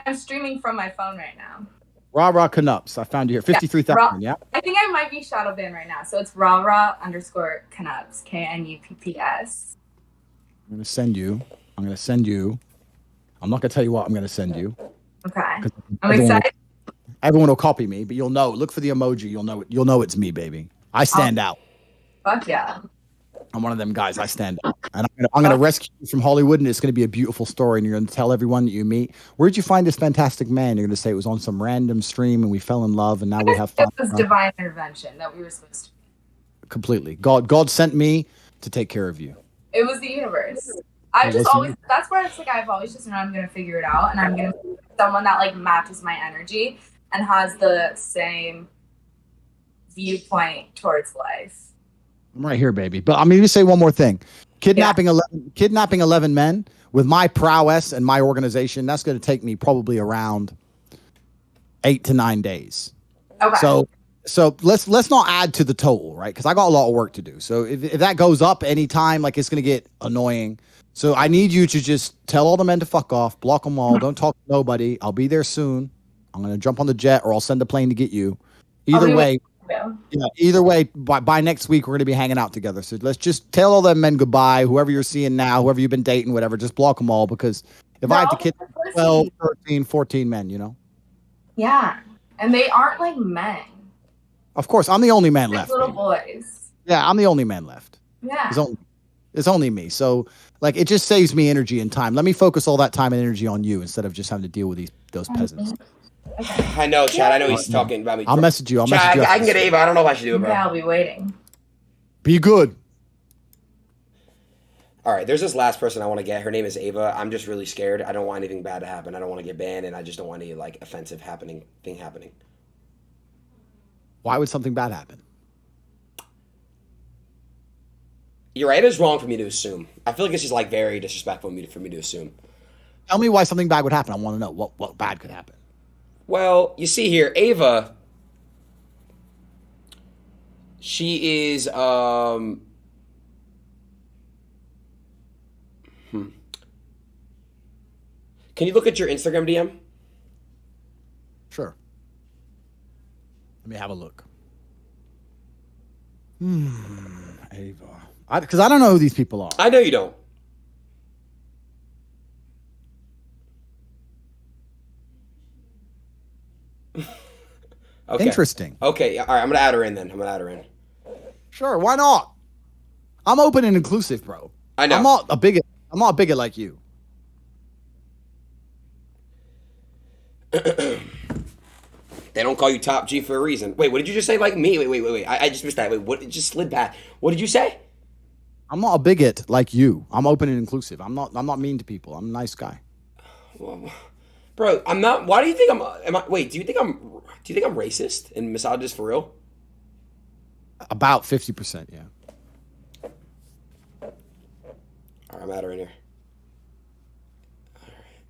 [SPEAKER 6] I'm streaming from my phone right now.
[SPEAKER 2] Rah Canups. I found you here. 53,000. Yeah.
[SPEAKER 6] I think I might be shadow banned right now. So it's Rara_Knups. KNUPPS.
[SPEAKER 2] I'm gonna send you. I'm not gonna tell you what I'm gonna send you.
[SPEAKER 6] Okay. I'm
[SPEAKER 2] Everyone-
[SPEAKER 6] excited.
[SPEAKER 2] Everyone will copy me, but you'll know. Look for the emoji. You'll know it's me, baby. I stand out.
[SPEAKER 6] Fuck yeah.
[SPEAKER 2] I'm one of them guys. I stand out, and I'm gonna rescue you from Hollywood, and it's gonna be a beautiful story. And you're gonna tell everyone that you meet, where'd you find this fantastic man? You're gonna say it was on some random stream, and we fell in love, and now we have fun.
[SPEAKER 6] It was divine intervention that we were supposed to.
[SPEAKER 2] Completely. God sent me to take care of you.
[SPEAKER 6] It was the universe. I just always, that's where it's like, I've always just known I'm going to figure it out, and I'm going to be someone that like matches my energy and has the same viewpoint towards life.
[SPEAKER 2] I'm right here, baby. But I'm going to say one more thing. Kidnapping 11 men with my prowess and my organization, that's going to take me probably around 8 to 9 days.
[SPEAKER 6] Okay.
[SPEAKER 2] So let's not add to the total, right? Because I got a lot of work to do. So if that goes up anytime, like, it's going to get annoying. So I need you to just tell all the men to fuck off, block them all, don't talk to nobody. I'll be there soon. I'm going to jump on the jet, or I'll send a plane to get you. Either way, by next week, we're going to be hanging out together. So let's just tell all them men goodbye. Whoever you're seeing now, whoever you've been dating, whatever, just block them all, because if I have to kidnap 12, 13, 14 men, you know?
[SPEAKER 6] Yeah. And they aren't like men.
[SPEAKER 2] Of course, I'm the only man left.
[SPEAKER 6] Little boys.
[SPEAKER 2] Yeah, I'm the only man left.
[SPEAKER 6] Yeah.
[SPEAKER 2] It's only me. So, like, it just saves me energy and time. Let me focus all that time and energy on you instead of just having to deal with those peasants.
[SPEAKER 6] Okay.
[SPEAKER 1] I know, Chad. I know he's talking about me.
[SPEAKER 2] I'll message you.
[SPEAKER 1] Chad, I can get Ava. I don't know if I should do it, bro.
[SPEAKER 6] Yeah, I'll be waiting.
[SPEAKER 2] Be good.
[SPEAKER 1] All right, there's this last person I want to get. Her name is Ava. I'm just really scared. I don't want anything bad to happen. I don't want to get banned, and I just don't want any like offensive thing happening.
[SPEAKER 2] Why would something bad happen?
[SPEAKER 1] You're right. It is wrong for me to assume. I feel like it's just like very disrespectful for me to assume.
[SPEAKER 2] Tell me why something bad would happen. I want to know what bad could happen.
[SPEAKER 1] Well, you see here, Ava. She is Can you look at your Instagram DM?
[SPEAKER 2] Sure. Let me have a look. Ava. Because I don't know who these people are.
[SPEAKER 1] I know you don't. Okay.
[SPEAKER 2] Interesting.
[SPEAKER 1] Okay, all right, I'm gonna add her in then.
[SPEAKER 2] Sure, why not? I'm open and inclusive, bro.
[SPEAKER 1] I know.
[SPEAKER 2] I'm not a bigot like you.
[SPEAKER 1] They don't call you top G for a reason. Wait, what did you just say? Like me? Wait. I just missed that. Wait, what? It just slid back. What did you say?
[SPEAKER 2] I'm not a bigot like you. I'm open and inclusive. I'm not mean to people. I'm a nice guy.
[SPEAKER 1] Well, bro, I'm not. Why do you think Wait, do you think I'm racist and misogynist for real?
[SPEAKER 2] About 50%, yeah.
[SPEAKER 1] All right, I'm at her in here. All right.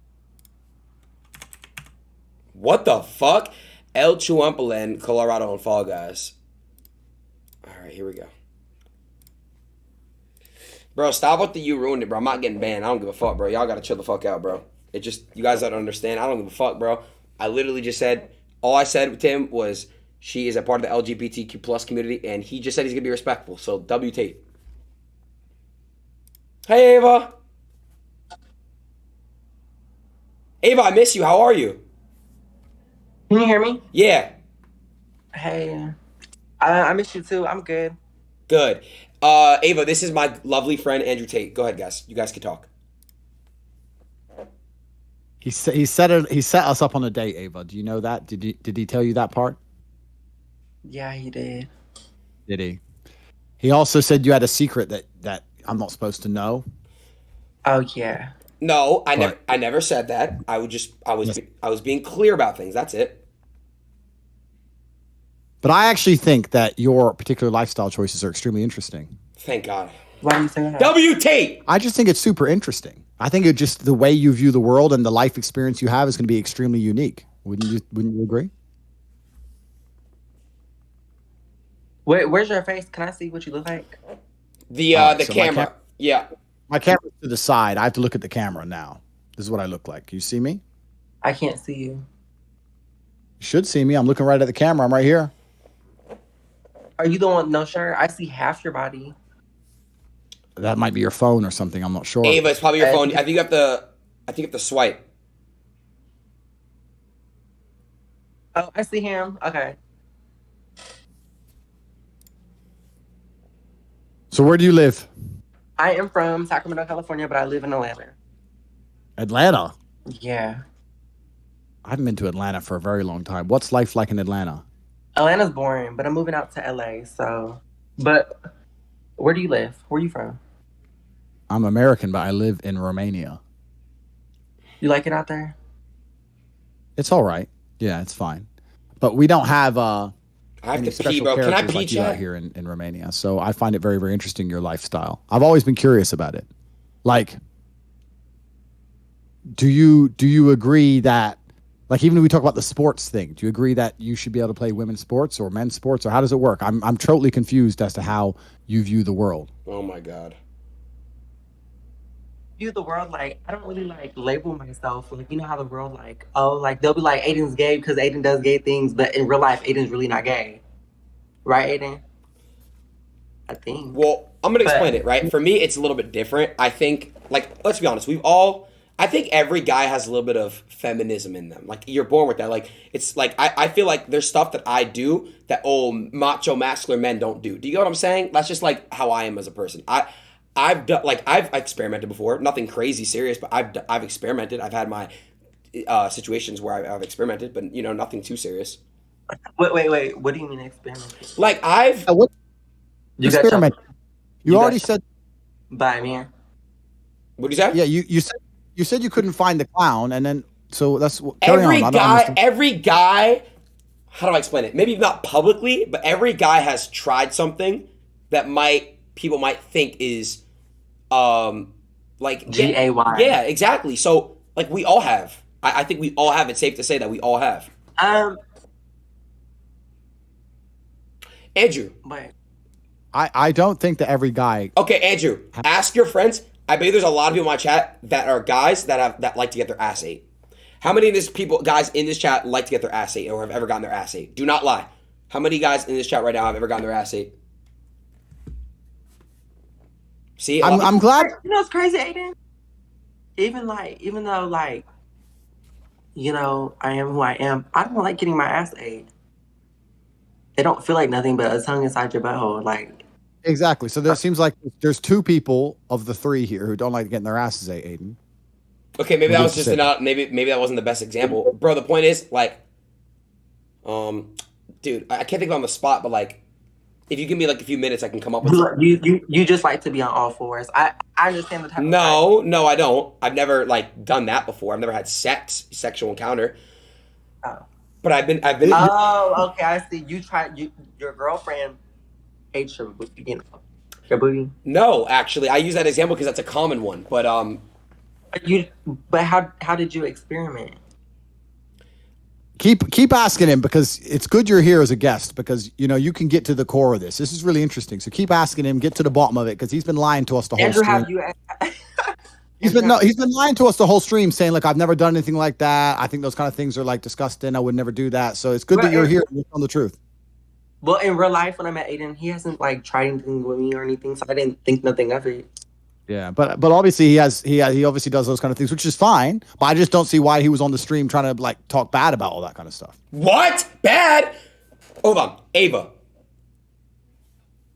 [SPEAKER 1] What the fuck? El Chuampalen, Colorado, and Fall Guys. All right, here we go. Bro, stop with the you ruined it, bro. I'm not getting banned. I don't give a fuck, bro. Y'all gotta chill the fuck out, bro. It just, you guys don't understand. I don't give a fuck, bro. I literally just said, all I said with him was she is a part of the LGBTQ plus community, and he just said he's gonna be respectful. So, W Tate. Hey, Ava. Ava, I miss you. How are you?
[SPEAKER 7] Can you hear me?
[SPEAKER 1] Yeah.
[SPEAKER 7] Hey, I miss you too. I'm good.
[SPEAKER 1] Good. Ava, this is my lovely friend Andrew Tate. Go ahead, guys. You guys can talk.
[SPEAKER 2] He set us up on a date, Ava. Do you know that? Did he tell you that part?
[SPEAKER 7] Yeah, he did.
[SPEAKER 2] Did he? He also said you had a secret that I'm not supposed to know.
[SPEAKER 7] Oh yeah.
[SPEAKER 1] No, I never said that. I was being clear about things. That's it.
[SPEAKER 2] But I actually think that your particular lifestyle choices are extremely interesting.
[SPEAKER 1] Thank God.
[SPEAKER 7] Why do you say that?
[SPEAKER 1] W Tate.
[SPEAKER 2] I just think it's super interesting. I think it just the way you view the world and the life experience you have is going to be extremely unique. Wouldn't you agree?
[SPEAKER 7] Where's your face? Can I see what you look like?
[SPEAKER 1] The
[SPEAKER 2] So
[SPEAKER 1] camera. Yeah.
[SPEAKER 2] My camera's to the side. I have to look at the camera now. This is what I look like. Can you see me?
[SPEAKER 7] I can't see you.
[SPEAKER 2] You should see me. I'm looking right at the camera. I'm right here.
[SPEAKER 7] Are you the one with no shirt? I see half your body.
[SPEAKER 2] That might be your phone or something. I'm not sure.
[SPEAKER 1] Ava, it's probably your phone. I think you have to swipe.
[SPEAKER 7] Oh, I see him. Okay.
[SPEAKER 2] So where do you live?
[SPEAKER 7] I am from Sacramento, California, but I live in Atlanta.
[SPEAKER 2] Atlanta.
[SPEAKER 7] Yeah.
[SPEAKER 2] I haven't been to Atlanta for a very long time. What's life like in Atlanta?
[SPEAKER 7] Atlanta's boring, but I'm moving out to LA, so. But where do you live? Where are you from?
[SPEAKER 2] I'm American, but I live in Romania.
[SPEAKER 7] You like it out there?
[SPEAKER 2] It's all right. Yeah, it's fine. But we don't have
[SPEAKER 1] I have
[SPEAKER 2] any
[SPEAKER 1] to pee,
[SPEAKER 2] special
[SPEAKER 1] bro. Can I
[SPEAKER 2] characters
[SPEAKER 1] pee,
[SPEAKER 2] like you out
[SPEAKER 1] chat?
[SPEAKER 2] here in Romania. So I find it very, very interesting, your lifestyle. I've always been curious about it. Like, do you agree that, like, even when we talk about the sports thing, do you agree that you should be able to play women's sports or men's sports, or how does it work? I'm totally confused as to how you view the world.
[SPEAKER 1] Oh my god.
[SPEAKER 7] View the world like I don't really like label myself. Like you know how the world like like they'll be like Aiden's gay because Aiden does gay things, but in real life Aiden's really not gay, right, Aiden? I think.
[SPEAKER 1] Well, I'm gonna explain it, right? For me, it's a little bit different. I think, like, let's be honest, I think every guy has a little bit of feminism in them. Like, you're born with that. Like, it's like, I feel like there's stuff that I do that, macho, masculine men don't do. Do you get what I'm saying? That's just, like, how I am as a person. I've done, like, I've experimented before. Nothing crazy serious, but I've experimented. I've had my situations where I've experimented, but, you know, nothing too serious.
[SPEAKER 7] Wait. What do you mean experimenting?
[SPEAKER 1] Like, I've...
[SPEAKER 2] What
[SPEAKER 7] You got
[SPEAKER 2] experiment? You
[SPEAKER 7] got
[SPEAKER 2] already said.
[SPEAKER 7] by man.
[SPEAKER 1] What'd you say?
[SPEAKER 2] Yeah, you said you couldn't find the clown, and then so that's carry on. I don't understand.
[SPEAKER 1] Every guy, how do I explain it? Maybe not publicly, but every guy has tried something that people might think is like
[SPEAKER 7] GAY.
[SPEAKER 1] Yeah, exactly. So like we all have. I think we all have. It's safe to say that we all have. Andrew.
[SPEAKER 7] Wait.
[SPEAKER 2] I don't think that every guy.
[SPEAKER 1] Okay, Andrew, ask your friends. I bet there's a lot of people in my chat that are guys that like to get their ass ate. How many of these guys in this chat like to get their ass ate or have ever gotten their ass ate? Do not lie. How many guys in this chat right now have ever gotten their ass ate? See,
[SPEAKER 2] I'm glad.
[SPEAKER 7] You know what's crazy, Aiden? Even though like, you know, I am who I am, I don't like getting my ass ate. It don't feel like nothing but a tongue inside your butthole. Like
[SPEAKER 2] Exactly. So there seems like there's two people of the three here who don't like getting their asses ate, Aiden.
[SPEAKER 1] Okay, maybe that was just maybe that wasn't the best example, bro. The point is, like, dude, I can't think of it on the spot, but like, if you give me like a few minutes, I can come up with something.
[SPEAKER 7] You just like to be on all fours. I understand the type.
[SPEAKER 1] No, I don't. I've never like done that before. I've never had sexual encounter.
[SPEAKER 7] Oh.
[SPEAKER 1] But I've been.
[SPEAKER 7] Oh, okay. I see. Your girlfriend hates your booty.
[SPEAKER 1] No, actually, I use that example because that's a common one. But
[SPEAKER 7] But how did you experiment?
[SPEAKER 2] Keep asking him, because it's good you're here as a guest, because you know you can get to the core of this. This is really interesting. So keep asking him, get to the bottom of it, because he's been lying to us the whole
[SPEAKER 7] Andrew,
[SPEAKER 2] stream. He's been lying to us the whole stream, saying, "Look, I've never done anything like that. I think those kind of things are like disgusting. I would never do that." So it's good that you're here and you're telling the truth.
[SPEAKER 7] Well, in real life, when I met Aiden, he hasn't like tried anything with me or anything, so I didn't think nothing of it.
[SPEAKER 2] Yeah, but obviously he obviously does those kind of things, which is fine. But I just don't see why he was on the stream trying to like talk bad about all that kind of stuff.
[SPEAKER 1] what? Bad? Hold on, Ava.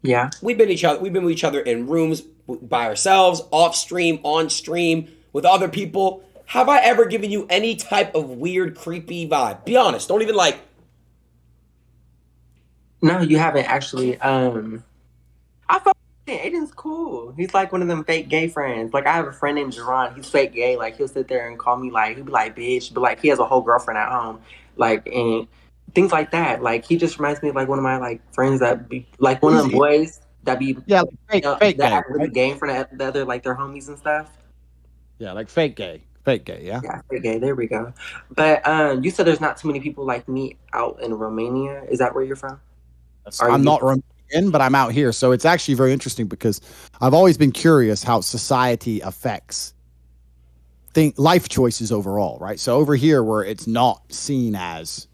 [SPEAKER 7] Yeah.
[SPEAKER 1] We've been with each other in rooms by ourselves, off stream, on stream, with other people. Have I ever given you any type of weird, creepy vibe? Be honest. Don't even like.
[SPEAKER 7] No, you haven't actually. I thought Aiden's cool. He's like one of them fake gay friends. Like I have a friend named Jerron. He's fake gay. Like he'll sit there and call me like he'll be like bitch, but like he has a whole girlfriend at home. Like and things like that. Like he just reminds me of like one of my like friends that be like one of them boys that be
[SPEAKER 2] like fake
[SPEAKER 7] that
[SPEAKER 2] gay,
[SPEAKER 7] act really gay in front of the other like their homies and stuff.
[SPEAKER 2] Yeah, like fake gay. Yeah.
[SPEAKER 7] Yeah, fake gay. There we go. But you said there's not too many people like me out in Romania. Is that where you're from?
[SPEAKER 2] I'm not Romanian, but I'm out here. So it's actually very interesting because I've always been curious how society affects life choices overall, right? So over here where it's not seen as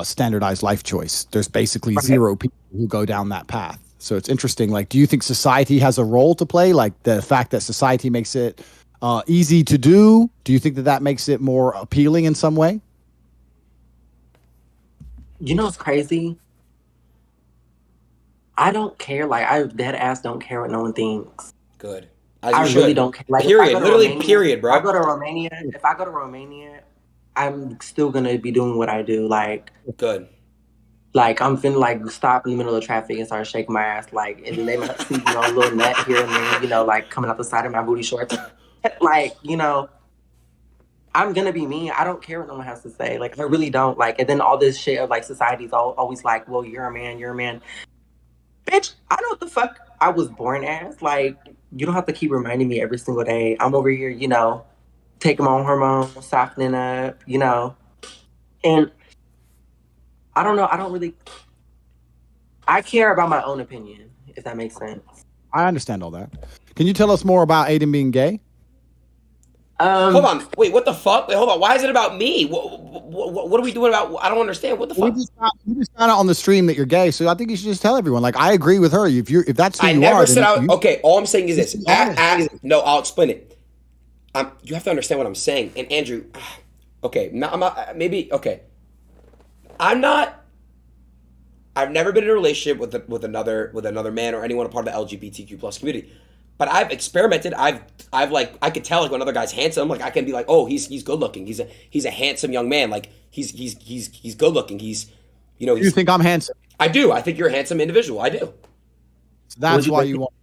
[SPEAKER 2] standardized life choice, there's basically zero people who go down that path. So it's interesting. Like, do you think society has a role to play? Like the fact that society makes it easy to do? Do you think that makes it more appealing in some way?
[SPEAKER 7] You know what's crazy? I don't care. Like I dead ass don't care what no one thinks.
[SPEAKER 1] Good.
[SPEAKER 7] I really don't care. Like,
[SPEAKER 1] period. Literally, period, bro.
[SPEAKER 7] If I go to Romania, I'm still gonna be doing what I do. Like
[SPEAKER 1] good.
[SPEAKER 7] Like, I'm finna, like, stop in the middle of traffic and start shaking my ass, like, and then they might see, a little nut here and there, like, coming out the side of my booty shorts. Like, I'm gonna be me. I don't care what no one has to say. Like, I really don't. Like, and then all this shit of, like, society's always like, well, you're a man. Bitch, I know what the fuck I was born as. Like, you don't have to keep reminding me every single day. I'm over here, taking my own hormones, softening up, and I don't know. I care about my own opinion, if that makes sense.
[SPEAKER 2] I understand all that. Can you tell us more about Adin being gay?
[SPEAKER 1] Hold on. Wait, what the fuck? Wait, hold on. Why is it about me? What are we doing about? I don't understand. What the fuck?
[SPEAKER 2] You just found out on the stream that you're gay, so I think you should just tell everyone. Like, I agree with her. If that's who
[SPEAKER 1] I
[SPEAKER 2] you
[SPEAKER 1] never
[SPEAKER 2] are,
[SPEAKER 1] said okay, all I'm saying is this. No, I'll explain it. You have to understand what I'm saying. And Andrew, okay, I'm not. Maybe okay. I've never been in a relationship with another man or anyone a part of the LGBTQ plus community. But I've experimented. I've like, I could tell, like, when another guy's handsome, like, I can be like, oh, he's good looking. He's a handsome young man. Like, he's good looking.
[SPEAKER 2] You think I'm handsome?
[SPEAKER 1] I do. I think you're a handsome individual. I do.
[SPEAKER 2] So that's why you want.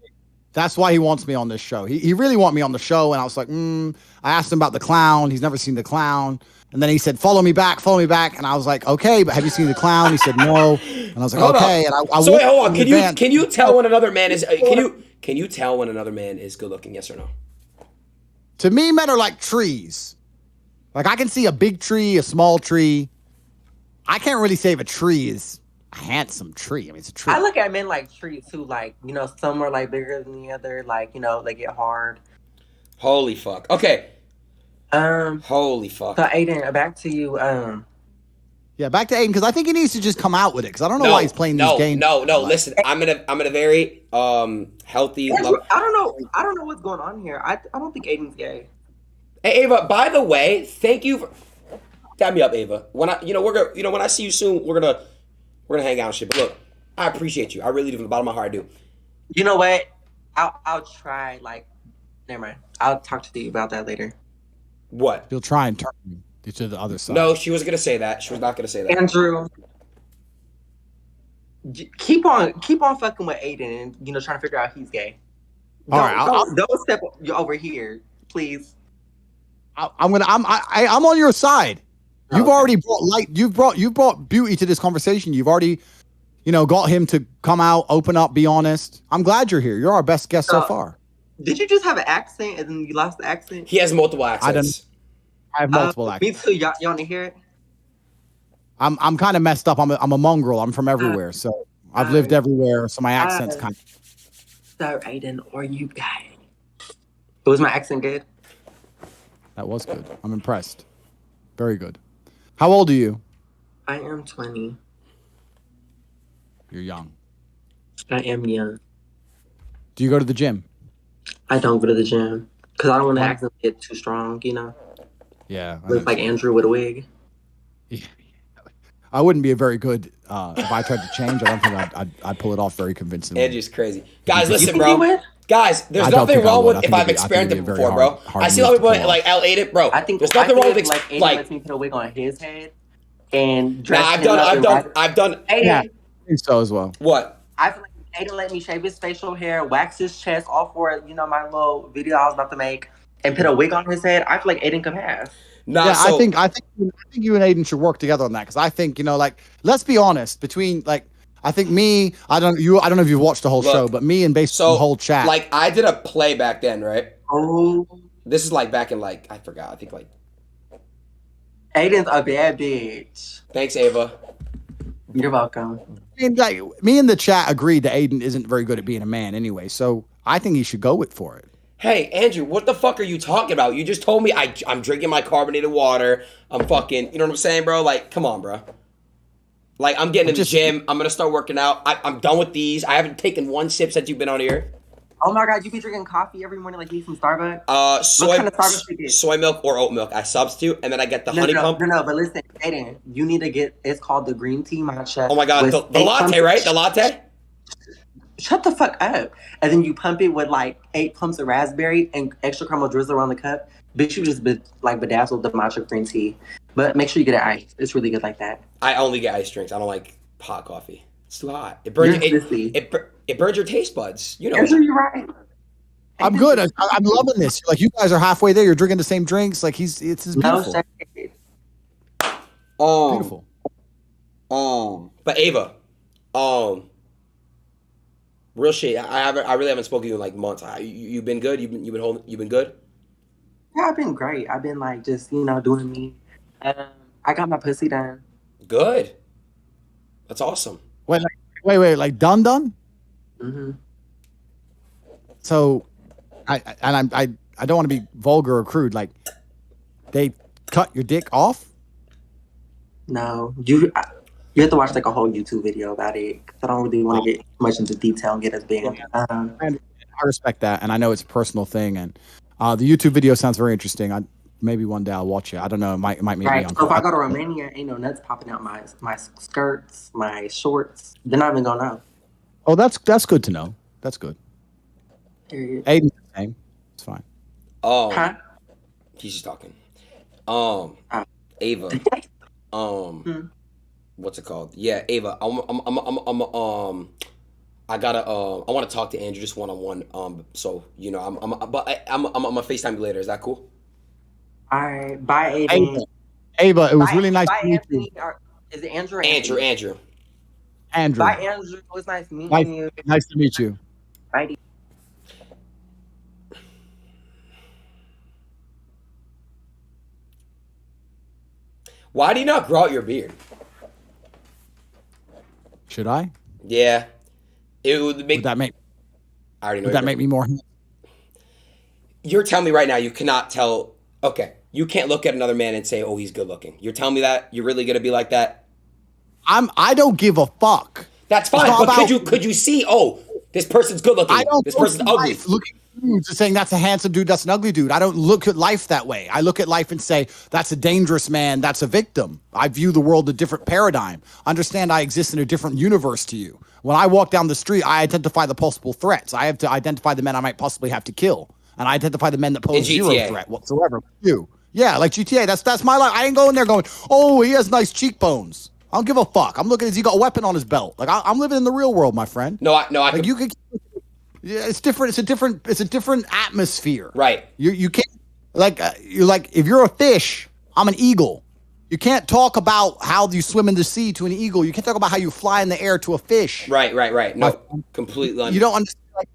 [SPEAKER 2] That's why he wants me on this show. He really want me on the show, and I was like, I asked him about the clown. He's never seen the clown. And then he said, follow me back. And I was like, okay, but have you seen the clown? He said, no. And I was like, okay. And
[SPEAKER 1] so wait, hold on. Can you tell when another man is, can you tell when another man is good looking? Yes or no?
[SPEAKER 2] To me, men are like trees. Like, I can see a big tree, a small tree. I can't really say if a tree is a handsome tree. I mean, it's a tree.
[SPEAKER 7] I look at men like trees too. Like, some are like bigger than the other. Like, they get hard.
[SPEAKER 1] Holy fuck. Okay. Holy fuck.
[SPEAKER 7] So Adin, back to you.
[SPEAKER 2] Yeah, back to Adin, because I think he needs to just come out with it, because I don't know why he's playing these games.
[SPEAKER 1] No. Listen, I'm in a very healthy.
[SPEAKER 7] I don't know what's going on here. I don't think Aiden's gay.
[SPEAKER 1] Hey, Ava. By the way, thank you for. Dab me up, Ava. When when I see you soon, we're gonna hang out and shit. But look, I appreciate you. I really do, from the bottom of my heart. I do.
[SPEAKER 7] You know what? I'll try. Like, never mind. I'll talk to you about that later.
[SPEAKER 1] What?
[SPEAKER 2] He'll try and turn you to the other side.
[SPEAKER 1] No, she was gonna say that. She was not gonna say that.
[SPEAKER 7] Andrew, keep on fucking with Adin and trying to figure out he's gay. Don't step over here, please.
[SPEAKER 2] I'm on your side. You've already brought light. You've brought beauty to this conversation. You've already, got him to come out, open up, be honest. I'm glad you're here. You're our best guest so far.
[SPEAKER 7] Did you just have an accent and then you lost the accent?
[SPEAKER 1] He has multiple accents.
[SPEAKER 2] I have multiple accents.
[SPEAKER 7] Me too. Y'all want to hear it?
[SPEAKER 2] I'm kind of messed up. I'm a mongrel. I'm from everywhere, so I've lived everywhere. So my accent's kind of.
[SPEAKER 7] So Adin, are you gay? Was my accent good?
[SPEAKER 2] That was good. I'm impressed. Very good. How old are you?
[SPEAKER 7] I am 20.
[SPEAKER 2] You're young.
[SPEAKER 7] I am young.
[SPEAKER 2] Do you go to the gym?
[SPEAKER 7] I don't go to the gym because I don't want to accent get too strong.
[SPEAKER 2] Yeah.
[SPEAKER 7] Look like Andrew with a wig.
[SPEAKER 2] Yeah. I wouldn't be a very good if I tried to change. I don't think I'd pull it off very convincingly.
[SPEAKER 1] Andrew's crazy. Guys, listen, bro. Guys, there's nothing wrong with if I've experimented before, bro. I see a lot of people like L8 bro.
[SPEAKER 7] I think
[SPEAKER 1] there's nothing wrong with
[SPEAKER 7] Adin lets me put a wig on his head and dress.
[SPEAKER 1] I've done.
[SPEAKER 2] Yeah, I think so as well.
[SPEAKER 1] What?
[SPEAKER 7] I feel like Adin let me shave his facial hair, wax his chest, all for my little video I was about to make, and put a wig on his head. I feel like Adin can pass.
[SPEAKER 1] Nah,
[SPEAKER 2] yeah,
[SPEAKER 1] so,
[SPEAKER 2] I think you and Adin should work together on that, because I think let's be honest, between I think me, I don't know if you've watched the whole show, but me and basically the whole chat.
[SPEAKER 1] Like, I did a play back then, right?
[SPEAKER 7] Oh,
[SPEAKER 1] this is like back in I forgot. I think
[SPEAKER 7] Aiden's a bad bitch.
[SPEAKER 1] Thanks, Ava.
[SPEAKER 7] You're welcome.
[SPEAKER 2] And me and the chat agreed that Adin isn't very good at being a man anyway, so I think he should go for it.
[SPEAKER 1] Hey, Andrew, what the fuck are you talking about? You just told me I'm drinking my carbonated water. I'm fucking, you know what I'm saying, bro? Like, come on, bro. Like, I'm getting in the gym. I'm going to start working out. I'm done with these. I haven't taken one sip since you've been on here.
[SPEAKER 7] Oh my God, you be drinking coffee every morning like you from Starbucks? What kind of Starbucks
[SPEAKER 1] soy milk or oat milk. I substitute, and then I get the honey pump.
[SPEAKER 7] No, but listen, Adin, you need to get, it's called the green tea matcha.
[SPEAKER 1] Oh my God, the latte, right? The latte?
[SPEAKER 7] Shut the fuck up. And then you pump it with 8 pumps of raspberry and extra caramel drizzle around the cup. Bitch, you just bedazzled the matcha green tea. But make sure you get it iced. It's really good like that.
[SPEAKER 1] I only get iced drinks. I don't like hot coffee. It's too hot. It burns.
[SPEAKER 7] You're sissy.
[SPEAKER 1] It burns your taste buds. You know.
[SPEAKER 7] Andrew, you're right.
[SPEAKER 2] I'm good. I'm loving this. Like, you guys are halfway there. You're drinking the same drinks. Like, it's
[SPEAKER 7] No
[SPEAKER 2] beautiful.
[SPEAKER 7] shade.
[SPEAKER 2] Beautiful.
[SPEAKER 1] But Ava, real shit. I really haven't spoken to you in like months. You've been good. You've been good.
[SPEAKER 7] Yeah, I've been great. I've been like just doing me. I got my pussy done.
[SPEAKER 1] Good. That's awesome.
[SPEAKER 2] Wait, like done?
[SPEAKER 7] Mm-hmm.
[SPEAKER 2] So, I don't want to be vulgar or crude. Like, they cut your dick off?
[SPEAKER 7] No, you have to watch like a whole YouTube video about it. 'Cause I don't really want to get much into detail and get us banned.
[SPEAKER 2] I respect that, and I know it's a personal thing. And the YouTube video sounds very interesting. Maybe one day I'll watch it. I don't know. It might make me
[SPEAKER 7] Right.
[SPEAKER 2] on.
[SPEAKER 7] So if I go to Romania, ain't no nuts popping out my skirts, my shorts. They're not even gonna know.
[SPEAKER 2] Oh, that's good to know. That's good.
[SPEAKER 7] Period.
[SPEAKER 2] Aiden's the same. It's fine.
[SPEAKER 7] Huh?
[SPEAKER 1] He's just talking. Ava. What's it called? Yeah, Ava. I want to talk to Andrew just one on one. So I'm gonna FaceTime you later. Is that cool?
[SPEAKER 7] All right. Bye, Adin.
[SPEAKER 2] Ava, it was really nice to meet you.
[SPEAKER 7] Is it Andrew? Or
[SPEAKER 1] Andrew.
[SPEAKER 2] Andrew.
[SPEAKER 7] Bye, Andrew. It was nice meeting you.
[SPEAKER 2] Nice to meet you.
[SPEAKER 7] Bye.
[SPEAKER 1] Why do you not grow out your beard?
[SPEAKER 2] Should I?
[SPEAKER 1] Yeah, it would make.
[SPEAKER 2] Would that make?
[SPEAKER 1] I already know.
[SPEAKER 2] Would that make me more?
[SPEAKER 1] You're telling me right now you cannot tell. Okay, you can't look at another man and say, "Oh, he's good looking." You're telling me that you're really gonna be like that?
[SPEAKER 2] I don't give a fuck.
[SPEAKER 1] That's fine. But could you see? Oh, this person's good looking.
[SPEAKER 2] I don't.
[SPEAKER 1] This person's ugly.
[SPEAKER 2] Looking at dudes and saying that's a handsome dude, that's an ugly dude. I don't look at life that way. I look at life and say that's a dangerous man, that's a victim. I view the world a different paradigm. Understand, I exist in a different universe to you. When I walk down the street, I identify the possible threats. I have to identify the men I might possibly have to kill, and I identify the men that pose zero threat whatsoever. You, yeah, like GTA. That's my life. I ain't going there going, oh, he has nice cheekbones. I don't give a fuck. I'm looking at, he got a weapon on his belt. Like, I'm living in the real world, my friend.
[SPEAKER 1] I
[SPEAKER 2] you could. Yeah, it's different. It's a different atmosphere.
[SPEAKER 1] Right.
[SPEAKER 2] You can't you're like, if you're a fish, I'm an eagle. You can't talk about how you swim in the sea to an eagle. You can't talk about how you fly in the air to a fish.
[SPEAKER 1] Right. No, completely.
[SPEAKER 2] You don't understand.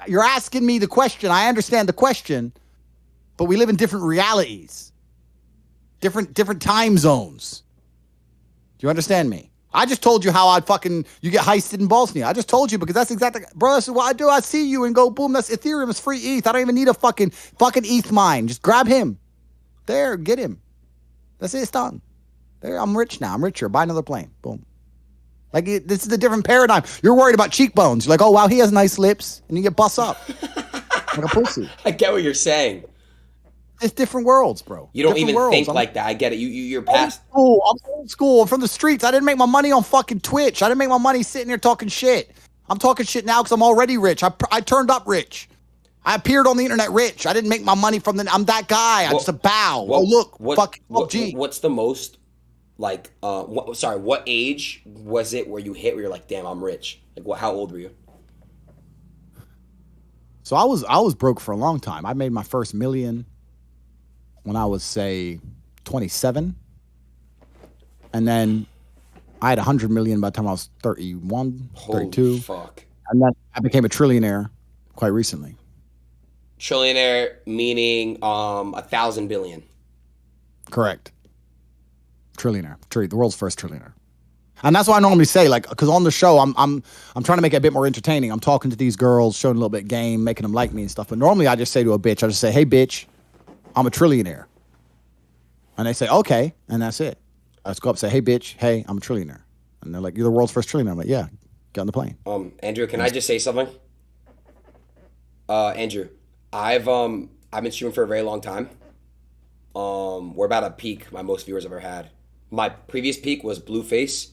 [SPEAKER 2] You're asking me the question. I understand the question, but we live in different realities, different time zones. Do you understand me? I just told you how you get heisted in Bosnia. I just told you because that's exactly, bro, that's what I do. I see you and go, boom, that's Ethereum. It's free ETH. I don't even need a fucking ETH mine. Just grab him. There, get him. That's it. It's done. There, I'm rich now. I'm richer. Buy another plane. Boom. Like, this is a different paradigm. You're worried about cheekbones. You're like, oh, wow, he has nice lips. And you get bust up. Like a pussy.
[SPEAKER 1] I get what you're saying.
[SPEAKER 2] It's different worlds, bro.
[SPEAKER 1] You don't even think like that. I get it. You're past.
[SPEAKER 2] I'm old school. I'm from the streets. I didn't make my money on fucking Twitch. I didn't make my money sitting here talking shit. I'm talking shit now because I'm already rich. I turned up rich. I appeared on the internet rich. I didn't make my money I'm that guy. I'm just a bow. Fucking PUBG.
[SPEAKER 1] What's the most, like, what age was it where you hit where you're like, damn, I'm rich? Like, how old were you?
[SPEAKER 2] So I was broke for a long time. I made my first million when I was, say, 27. And then I had 100 million by the time I was 31, 32.
[SPEAKER 1] Holy fuck.
[SPEAKER 2] And then I became a trillionaire quite recently.
[SPEAKER 1] Trillionaire meaning 1,000 billion.
[SPEAKER 2] Correct. Trillionaire. The world's first trillionaire. And that's why I normally say, like, because on the show, I'm trying to make it a bit more entertaining. I'm talking to these girls, showing a little bit of game, making them like me and stuff. But normally I just say to a bitch, I just say, hey, bitch, I'm a trillionaire. And they say, okay. And that's it. I just go up and say, hey, bitch, hey, I'm a trillionaire. And they're like, you're the world's first trillionaire. I'm like, yeah, get on the plane.
[SPEAKER 1] Andrew, can I just say something? Andrew, I've been streaming for a very long time. We're about to peak my most viewers I've ever had. My previous peak was Blueface,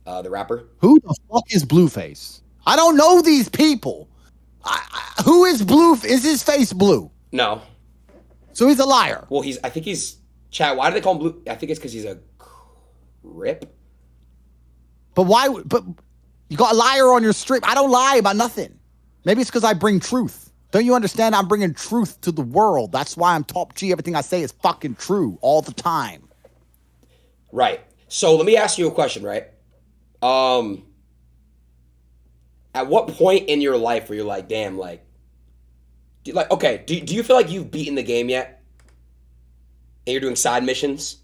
[SPEAKER 1] the rapper.
[SPEAKER 2] Who the fuck is Blueface? I don't know these people. Who is Blue? Is his face blue?
[SPEAKER 1] No.
[SPEAKER 2] So he's a liar.
[SPEAKER 1] Well, chat. Why do they call him Blue? I think it's because he's a Crip.
[SPEAKER 2] But why? But you got a liar on your stream. I don't lie about nothing. Maybe it's because I bring truth. Don't you understand? I'm bringing truth to the world. That's why I'm top G. Everything I say is fucking true all the time.
[SPEAKER 1] Right. So let me ask you a question, right? At what point in your life were you like, damn, like, do you feel like you've beaten the game yet? And you're doing side missions?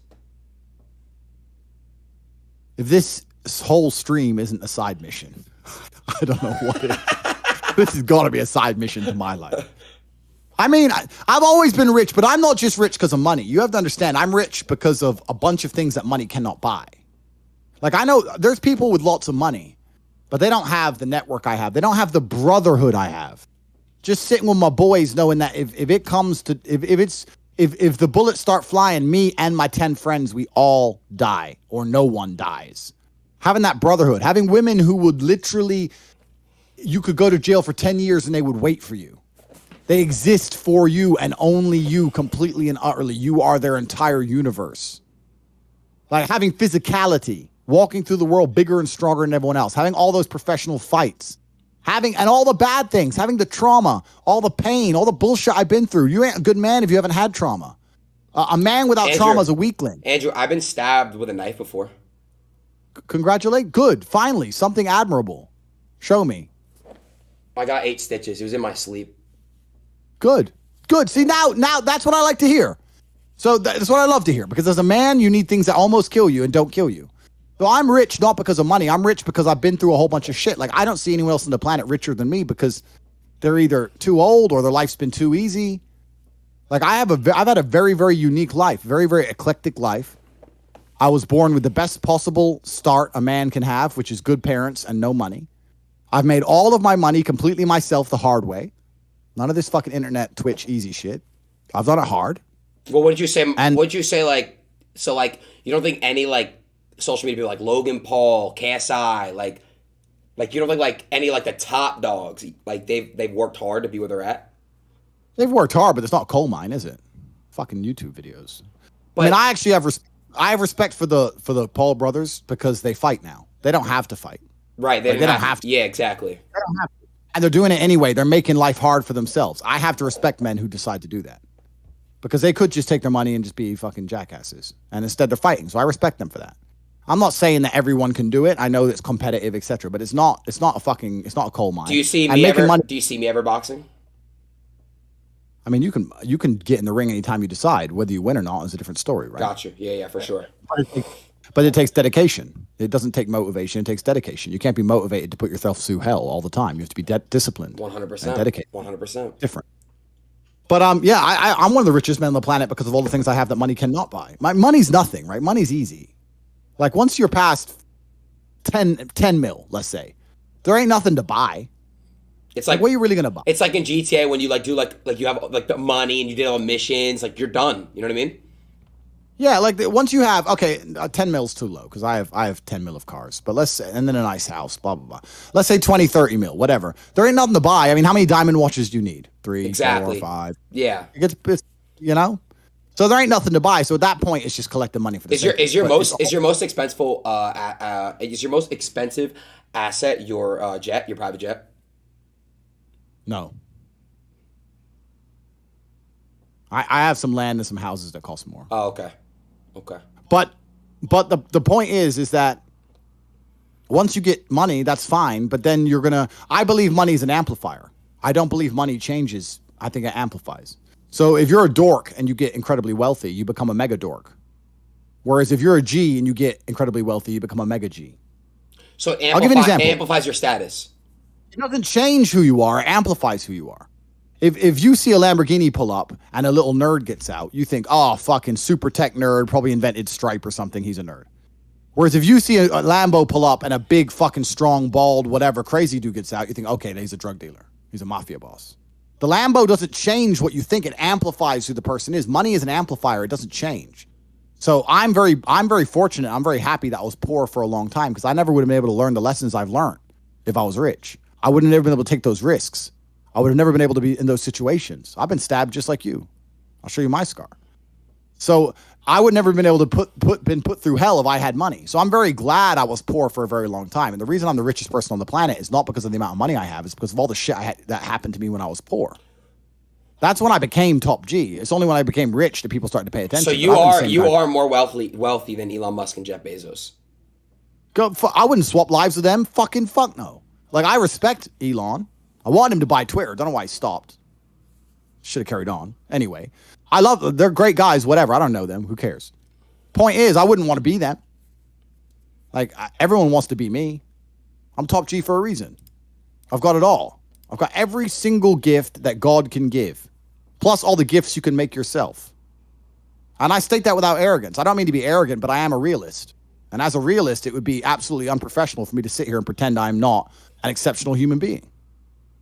[SPEAKER 2] If this whole stream isn't a side mission, I don't know what it is. This has got to be a side mission to my life. I mean, I've always been rich, but I'm not just rich because of money. You have to understand, I'm rich because of a bunch of things that money cannot buy. Like, I know there's people with lots of money, but they don't have the network I have. They don't have the brotherhood I have. Just sitting with my boys, knowing that if it comes to, if the bullets start flying, me and my 10 friends, we all die or no one dies. Having that brotherhood, having women who would literally, you could go to jail for 10 years and they would wait for you. They exist for you and only you, completely and utterly. You are their entire universe. Like having physicality, walking through the world bigger and stronger than everyone else, having all those professional fights, and all the bad things, having the trauma, all the pain, all the bullshit I've been through. You ain't a good man if you haven't had trauma. A man without trauma is a weakling.
[SPEAKER 1] Andrew, I've been stabbed with a knife before.
[SPEAKER 2] Congratulate. Good. Finally, something admirable. Show me.
[SPEAKER 1] I got 8 stitches. It was in my sleep.
[SPEAKER 2] Good. See, now that's what I like to hear. So that's what I love to hear, because as a man, you need things that almost kill you and don't kill you. So I'm rich not because of money. I'm rich because I've been through a whole bunch of shit. Like, I don't see anyone else on the planet richer than me because they're either too old or their life's been too easy. Like, I've had a very, very unique life, very, very eclectic life. I was born with the best possible start a man can have, which is good parents and no money. I've made all of my money completely myself the hard way. None of this fucking internet, Twitch, easy shit. I've done it hard.
[SPEAKER 1] Well, what did you say? Like, so, like, you don't think any, like, social media people like Logan Paul, KSI, like you don't think, like, any, like, the top dogs, like, they've worked hard to be where they're at?
[SPEAKER 2] They've worked hard, but it's not coal mine, is it? Fucking YouTube videos.
[SPEAKER 1] But,
[SPEAKER 2] I mean, I actually have respect for the Paul brothers because they fight now. They don't have to fight.
[SPEAKER 1] Right. They don't have to. Yeah, exactly.
[SPEAKER 2] They don't have to. And they're doing it anyway. They're making life hard for themselves. I have to respect men who decide to do that. Because they could just take their money and just be fucking jackasses. And instead they're fighting. So I respect them for that. I'm not saying that everyone can do it. I know it's competitive, etc. But it's not a coal mine.
[SPEAKER 1] Do you see me ever boxing?
[SPEAKER 2] I mean, you can get in the ring anytime you decide. Whether you win or not is a different story, right?
[SPEAKER 1] Gotcha. Yeah, for sure.
[SPEAKER 2] But it takes dedication. It doesn't take motivation. It takes dedication. You can't be motivated to put yourself through hell all the time. You have to be disciplined.
[SPEAKER 1] 100%.
[SPEAKER 2] And dedicated.
[SPEAKER 1] 100%.
[SPEAKER 2] Different. But I'm one of the richest men on the planet because of all the things I have that money cannot buy. My money's nothing, right? Money's easy. Like, once you're past 10 mil, let's say, there ain't nothing to buy.
[SPEAKER 1] It's like,
[SPEAKER 2] what are you really gonna buy?
[SPEAKER 1] It's like in GTA when you like do like you have like the money and you did all the missions, like you're done. You know what I mean?
[SPEAKER 2] Yeah, like once you have 10 mil's too low because I have 10 mil of cars, but let's say, and then a nice house, blah blah blah. Let's say 20, 30 mil, whatever. There ain't nothing to buy. I mean, how many diamond watches do you need? 3,
[SPEAKER 1] exactly.
[SPEAKER 2] 4, 5.
[SPEAKER 1] Yeah,
[SPEAKER 2] it's you know. So there ain't nothing to buy. So at that point, it's just collecting money for the.
[SPEAKER 1] Is your most expensive asset your jet, your private jet?
[SPEAKER 2] No. I have some land and some houses that cost more.
[SPEAKER 1] Oh, okay. Okay.
[SPEAKER 2] But the point is that once you get money, that's fine. But then I believe money is an amplifier. I don't believe money changes. I think it amplifies. So if you're a dork and you get incredibly wealthy, you become a mega dork. Whereas if you're a G and you get incredibly wealthy, you become a mega G.
[SPEAKER 1] So
[SPEAKER 2] I'll give you an example.
[SPEAKER 1] Amplifies your status.
[SPEAKER 2] It doesn't change who you are. It amplifies who you are. If you see a Lamborghini pull up and a little nerd gets out, you think, oh, fucking super tech nerd, probably invented Stripe or something. He's a nerd. Whereas if you see a Lambo pull up and a big fucking strong, bald, whatever crazy dude gets out, you think, okay, he's a drug dealer. He's a mafia boss. The Lambo doesn't change what you think. It amplifies who the person is. Money is an amplifier. It doesn't change. So I'm very fortunate. I'm very happy that I was poor for a long time because I never would have been able to learn the lessons I've learned if I was rich. I would have never been able to take those risks. I would have never been able to be in those situations. I've been stabbed just like you. I'll show you my scar. So I would never have been able to been put through hell if I had money. So I'm very glad I was poor for a very long time. And the reason I'm the richest person on the planet is not because of the amount of money I have, it's because of all the shit that happened to me when I was poor. That's when I became top G. It's only when I became rich that people started to pay attention.
[SPEAKER 1] So you are more wealthy than Elon Musk and Jeff Bezos.
[SPEAKER 2] I wouldn't swap lives with them. Fucking fuck no. Like, I respect Elon. I want him to buy Twitter. Don't know why he stopped. Should have carried on. Anyway, I love them. They're great guys, whatever. I don't know them. Who cares? Point is, I wouldn't want to be them. Like, everyone wants to be me. I'm top G for a reason. I've got it all. I've got every single gift that God can give, plus all the gifts you can make yourself. And I state that without arrogance. I don't mean to be arrogant, but I am a realist. And as a realist, it would be absolutely unprofessional for me to sit here and pretend I'm not an exceptional human being.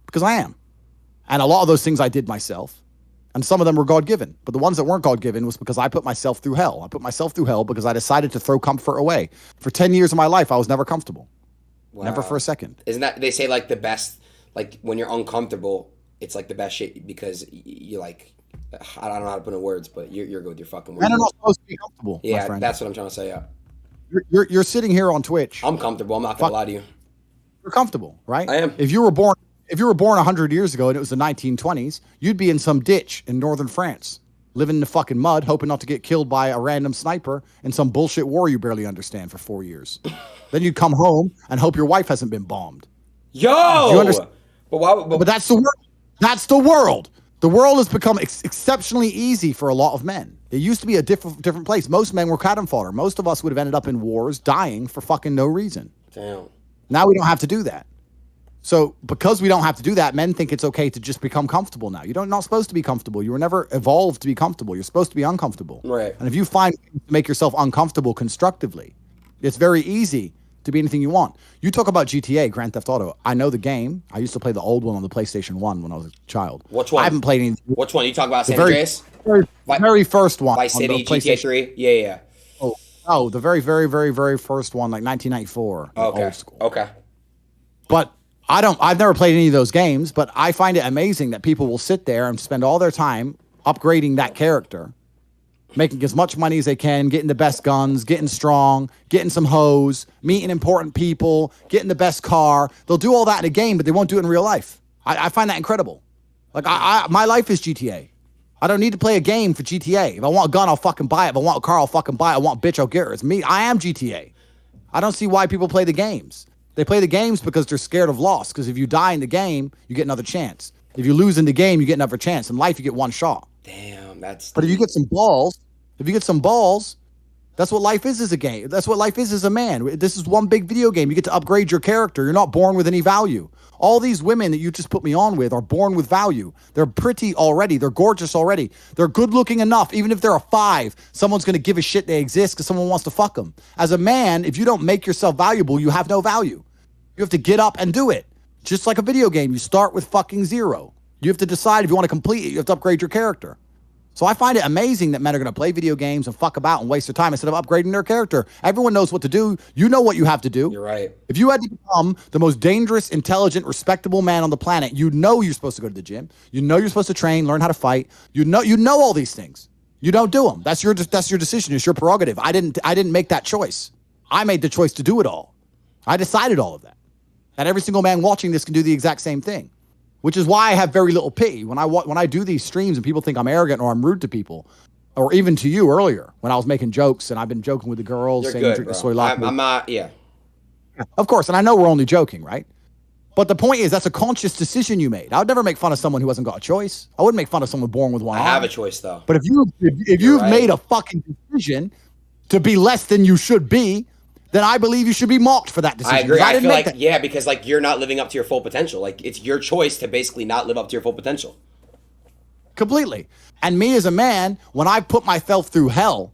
[SPEAKER 2] Because I am. And a lot of those things I did myself. And some of them were God-given. But the ones that weren't God-given was because I put myself through hell. I put myself through hell because I decided to throw comfort away. For 10 years of my life, I was never comfortable. Wow. Never for a second.
[SPEAKER 1] Isn't that, they say like the best, like when you're uncomfortable, it's like the best shit because you like, I don't know how to put in words, but you're good with your fucking words.
[SPEAKER 2] Men are not supposed to be comfortable.
[SPEAKER 1] Yeah, that's what I'm trying to say, yeah.
[SPEAKER 2] You're sitting here on Twitch.
[SPEAKER 1] I'm comfortable. I'm not going to lie to you.
[SPEAKER 2] You're comfortable, right?
[SPEAKER 1] I am.
[SPEAKER 2] If you were born 100 years ago and it was the 1920s, you'd be in some ditch in northern France, living in the fucking mud, hoping not to get killed by a random sniper in some bullshit war you barely understand for 4 years. Then you'd come home and hope your wife hasn't been bombed.
[SPEAKER 1] Yo!
[SPEAKER 2] Do you understand?
[SPEAKER 1] But
[SPEAKER 2] that's the world. That's the world. The world has become exceptionally easy for a lot of men. It used to be a different place. Most men were cannon fodder. Most of us would have ended up in wars, dying for fucking no reason.
[SPEAKER 1] Damn.
[SPEAKER 2] Now we don't have to do that. So because we don't have to do that, men think it's okay to just become comfortable now. You're not supposed to be comfortable. You were never evolved to be comfortable. You're supposed to be uncomfortable.
[SPEAKER 1] Right.
[SPEAKER 2] And if you find ways to make yourself uncomfortable constructively, it's very easy to be anything you want. You talk about GTA, Grand Theft Auto. I know the game. I used to play the old one on the PlayStation 1 when I was a child.
[SPEAKER 1] Which one?
[SPEAKER 2] I haven't played any.
[SPEAKER 1] Which one? You talk about San Andreas?
[SPEAKER 2] Very first one.
[SPEAKER 1] Vice City, GTA 3? Yeah.
[SPEAKER 2] Oh, the very, very, very, very first one, like 1994.
[SPEAKER 1] Okay.
[SPEAKER 2] Old school.
[SPEAKER 1] Okay.
[SPEAKER 2] But I've never played any of those games, but I find it amazing that people will sit there and spend all their time upgrading that character, making as much money as they can, getting the best guns, getting strong, getting some hoes, meeting important people, getting the best car. They'll do all that in a game, but they won't do it in real life. I find that incredible. Like, my life is GTA. I don't need to play a game for GTA. If I want a gun, I'll fucking buy it. If I want a car, I'll fucking buy it. I want a bitch, I'll get her. It's me. I am GTA. I don't see why people play the games. They play the games because they're scared of loss. Because if you die in the game, you get another chance. If you lose in the game, you get another chance. In life, you get one shot.
[SPEAKER 1] Damn, that's...
[SPEAKER 2] But if you get some balls, that's what life is as a game. That's what life is as a man. This is one big video game. You get to upgrade your character. You're not born with any value. All these women that you just put me on with are born with value. They're pretty already. They're gorgeous already. They're good looking enough. Even if they're a 5, someone's going to give a shit they exist because someone wants to fuck them. As a man, if you don't make yourself valuable, you have no value. You have to get up and do it. Just like a video game, you start with fucking 0. You have to decide if you want to complete it. You have to upgrade your character. So I find it amazing that men are going to play video games and fuck about and waste their time instead of upgrading their character. Everyone knows what to do. You know what you have to do.
[SPEAKER 1] You're right.
[SPEAKER 2] If you had to become the most dangerous, intelligent, respectable man on the planet, you know you're supposed to go to the gym. You know you're supposed to train, learn how to fight. You know all these things. You don't do them. That's your decision. It's your prerogative. I didn't make that choice. I made the choice to do it all. I decided all of that. And every single man watching this can do the exact same thing. Which is why I have very little pity when I do these streams and people think I'm arrogant or I'm rude to people, or even to you earlier when I was making jokes and I've been joking with the girls.
[SPEAKER 1] You're
[SPEAKER 2] saying
[SPEAKER 1] good,
[SPEAKER 2] drink the
[SPEAKER 1] bro.
[SPEAKER 2] soy latte.
[SPEAKER 1] I'm not, yeah.
[SPEAKER 2] Of course, and I know we're only joking, right? But the point is that's a conscious decision you made. I would never make fun of someone who hasn't got a choice. I wouldn't make fun of someone born with one arm.
[SPEAKER 1] I have a choice though.
[SPEAKER 2] But if you've made a fucking decision to be less than you should be, then I believe you should be mocked for that decision.
[SPEAKER 1] I agree. I feel like,
[SPEAKER 2] that.
[SPEAKER 1] Yeah, because like you're not living up to your full potential. Like it's your choice to basically not live up to your full potential.
[SPEAKER 2] Completely. And me as a man, when I put myself through hell,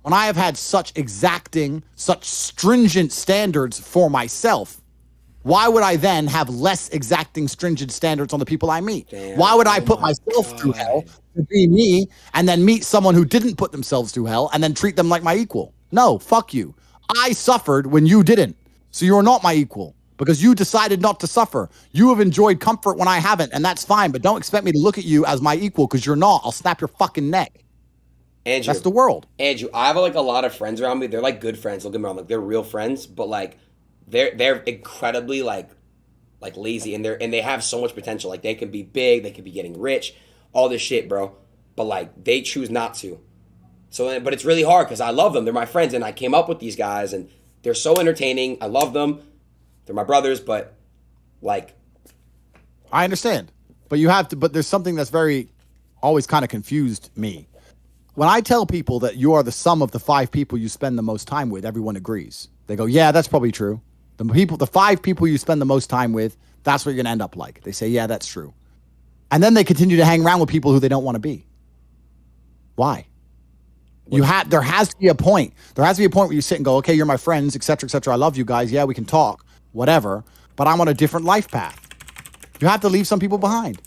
[SPEAKER 2] when I have had such exacting, such stringent standards for myself, why would I then have less exacting, stringent standards on the people I meet?
[SPEAKER 1] Damn,
[SPEAKER 2] why would I put myself through hell to be me and then meet someone who didn't put themselves through hell and then treat them like my equal? No, fuck you. I suffered when you didn't. So you're not my equal because you decided not to suffer. You have enjoyed comfort when I haven't, and that's fine. But don't expect me to look at you as my equal because you're not. I'll snap your fucking neck.
[SPEAKER 1] Andrew,
[SPEAKER 2] That's the world.
[SPEAKER 1] Andrew, I have like a lot of friends around me. They're like good friends. Don't get me wrong, like they're real friends, but like they're incredibly like lazy, and they have so much potential. Like they can be big, they could be getting rich, all this shit, bro. But like they choose not to. So, but it's really hard because I love them. They're my friends, and I came up with these guys, and they're so entertaining. I love them. They're my brothers, but like,
[SPEAKER 2] I understand, but you have to. But there's something that's very always kind of confused me. When I tell people that you are the sum of the 5 people you spend the most time with, everyone agrees. They go, "Yeah, that's probably true." The 5 people you spend the most time with, that's what you're gonna end up like. They say, "Yeah, that's true," and then they continue to hang around with people who they don't want to be. Why? There has to be a point. There has to be a point where you sit and go, "Okay, you're my friends, etc., etc. I love you guys. Yeah, we can talk, whatever. But I'm on a different life path." You have to leave some people behind.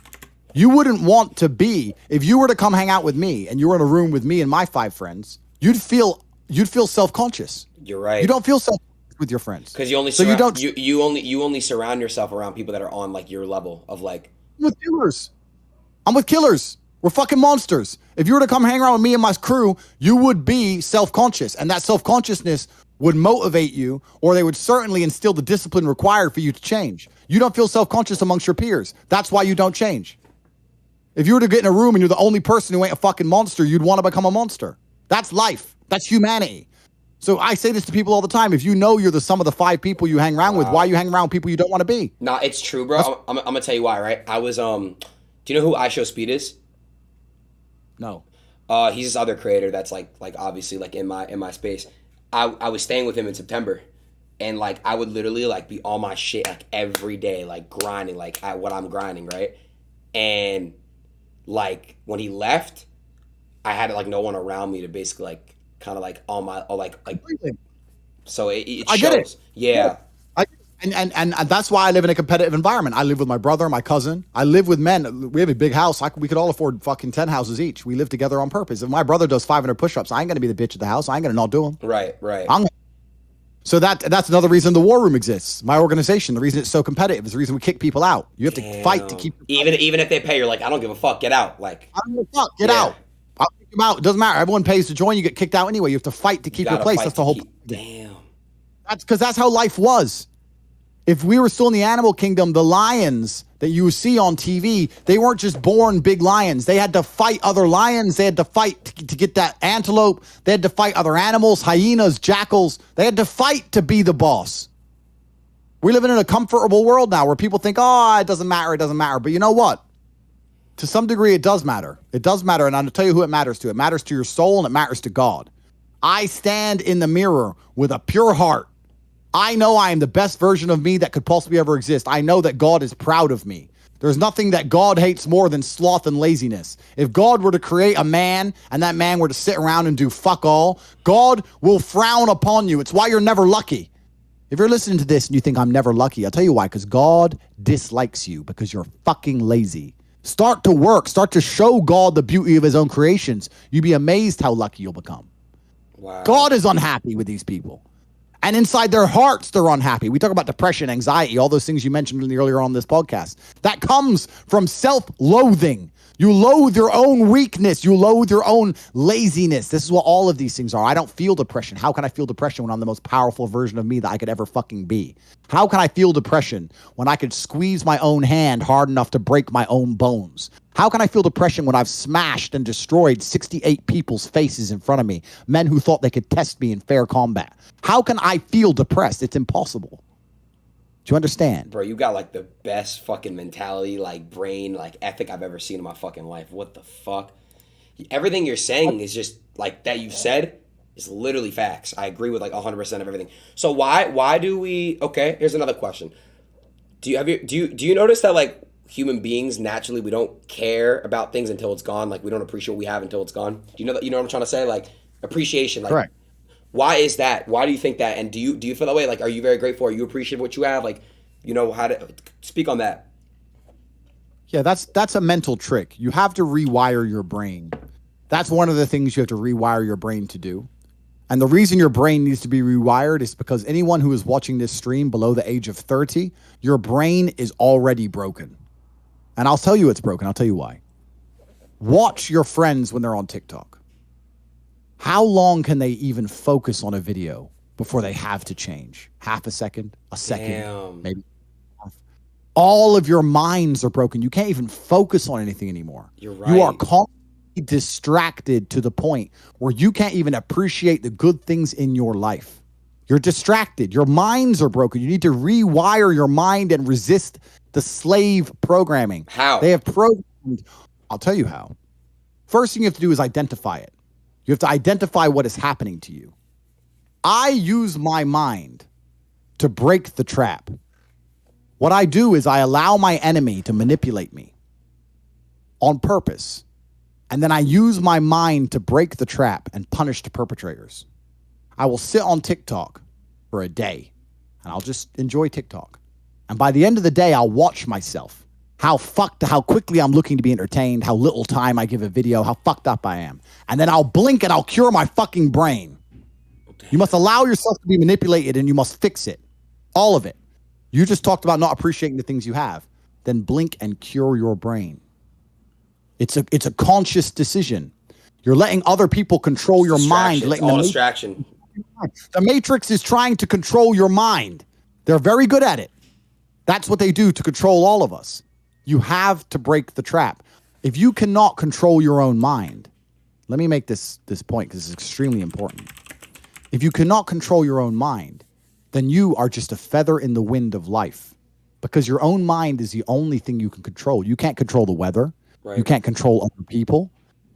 [SPEAKER 2] You wouldn't want to be, if you were to come hang out with me and you were in a room with me and my 5 friends, you'd feel self-conscious.
[SPEAKER 1] you're right.
[SPEAKER 2] You don't feel self-conscious with your friends.
[SPEAKER 1] Because you only
[SPEAKER 2] So you don't-
[SPEAKER 1] you only surround yourself around people that are on like your level of like.
[SPEAKER 2] I'm with killers. I'm with killers. We're fucking monsters. If you were to come hang around with me and my crew, you would be self-conscious. And that self-consciousness would motivate you, or they would certainly instill the discipline required for you to change. You don't feel self-conscious amongst your peers. That's why you don't change. If you were to get in a room and you're the only person who ain't a fucking monster, you'd want to become a monster. That's life. That's humanity. So I say this to people all the time. If you know you're the sum of the 5 people you hang around with, why you hang around with people you don't want to be?
[SPEAKER 1] Nah, it's true, bro. I'm gonna tell you why, right? I was do you know who I Show Speed is?
[SPEAKER 2] No.
[SPEAKER 1] He's this other creator that's like obviously like in my space. I was staying with him in September, and like I would literally like be on my shit like every day, like grinding, like at what I'm grinding, right? And like when he left, I had like no one around me to basically like kind of like on my like so it shows.
[SPEAKER 2] I get it.
[SPEAKER 1] Yeah.
[SPEAKER 2] And that's why I live in a competitive environment. I live with my brother, my cousin. I live with men. We have a big house. We could all afford fucking 10 houses each. We live together on purpose. If my brother does 500 push-ups, I ain't gonna be the bitch at the house. I ain't gonna not do them.
[SPEAKER 1] Right.
[SPEAKER 2] So that's another reason the war room exists. My organization, the reason it's so competitive is the reason we kick people out. You have to fight to keep
[SPEAKER 1] even if they pay, you're like, I don't give a fuck, get out. Like
[SPEAKER 2] I don't give a fuck, get out. I'll kick them out. It doesn't matter. Everyone pays to join. You get kicked out anyway. You have to fight to keep your place. That's the whole
[SPEAKER 1] Damn.
[SPEAKER 2] That's because that's how life was. If we were still in the animal kingdom, the lions that you see on TV, they weren't just born big lions. They had to fight other lions. They had to fight to get that antelope. They had to fight other animals, hyenas, jackals. They had to fight to be the boss. We're living in a comfortable world now where people think, oh, it doesn't matter. It doesn't matter. But you know what? To some degree, it does matter. It does matter. And I'll tell you who it matters to. It matters to your soul and it matters to God. I stand in the mirror with a pure heart. I know I am the best version of me that could possibly ever exist. I know that God is proud of me. There's nothing that God hates more than sloth and laziness. If God were to create a man and that man were to sit around and do fuck all, God will frown upon you. It's why you're never lucky. If you're listening to this and you think I'm never lucky, I'll tell you why. Because God dislikes you because you're fucking lazy. Start to work. Start to show God the beauty of his own creations. You'd be amazed how lucky you'll become.
[SPEAKER 1] Wow.
[SPEAKER 2] God is unhappy with these people. And inside their hearts, they're unhappy. We talk about depression, anxiety, all those things you mentioned earlier on this podcast. That comes from self-loathing. You loathe your own weakness. You loathe your own laziness. This is what all of these things are. I don't feel depression. How can I feel depression when I'm the most powerful version of me that I could ever fucking be? How can I feel depression when I could squeeze my own hand hard enough to break my own bones? How can I feel depression when I've smashed and destroyed 68 people's faces in front of me, men who thought they could test me in fair combat? How can I feel depressed? It's impossible. Do you understand?
[SPEAKER 1] Bro, you got like the best fucking mentality, like brain, like ethic I've ever seen in my fucking life. What the fuck? Everything you're saying is just like that you said is literally facts. I agree with like 100% of everything. So why do we? Okay, here's another question. Do you notice that like human beings naturally we don't care about things until it's gone? Like we don't appreciate what we have until it's gone. Do you know that? You know what I'm trying to say? Like appreciation. Like,
[SPEAKER 2] correct.
[SPEAKER 1] Why is that? Why do you think that? And do you feel that way? Like, are you very grateful? Are you appreciative of what you have? Like, you know how to speak on that.
[SPEAKER 2] Yeah, that's a mental trick. You have to rewire your brain. That's one of the things you have to rewire your brain to do. And the reason your brain needs to be rewired is because anyone who is watching this stream below the age of 30, your brain is already broken. And I'll tell you it's broken. I'll tell you why. Watch your friends when they're on TikTok. How long can they even focus on a video before they have to change? Half a second, a second,
[SPEAKER 1] Damn.
[SPEAKER 2] maybe. All of your minds are broken. You can't even focus on anything anymore.
[SPEAKER 1] You're right.
[SPEAKER 2] You are constantly distracted to the point where you can't even appreciate the good things in your life. You're distracted. Your minds are broken. You need to rewire your mind and resist the slave programming.
[SPEAKER 1] How?
[SPEAKER 2] They have programmed. I'll tell you how. First thing you have to do is identify it. You have to identify what is happening to you. I use my mind to break the trap. What I do is I allow my enemy to manipulate me on purpose. And then I use my mind to break the trap and punish the perpetrators. I will sit on TikTok for a day and I'll just enjoy TikTok. And by the end of the day, I'll watch myself. How quickly I'm looking to be entertained, how little time I give a video, how fucked up I am. And then I'll blink and I'll cure my fucking brain. You must allow yourself to be manipulated and you must fix it. All of it. You just talked about not appreciating the things you have. Then blink and cure your brain. It's a conscious decision. You're letting other people control your mind.
[SPEAKER 1] It's all distraction.
[SPEAKER 2] The Matrix is trying to control your mind. They're very good at it. That's what they do to control all of us. You have to break the trap. If you cannot control your own mind, let me make this point because it's extremely important. If you cannot control your own mind, then you are just a feather in the wind of life because your own mind is the only thing you can control. You can't control the weather. Right. You can't control other people.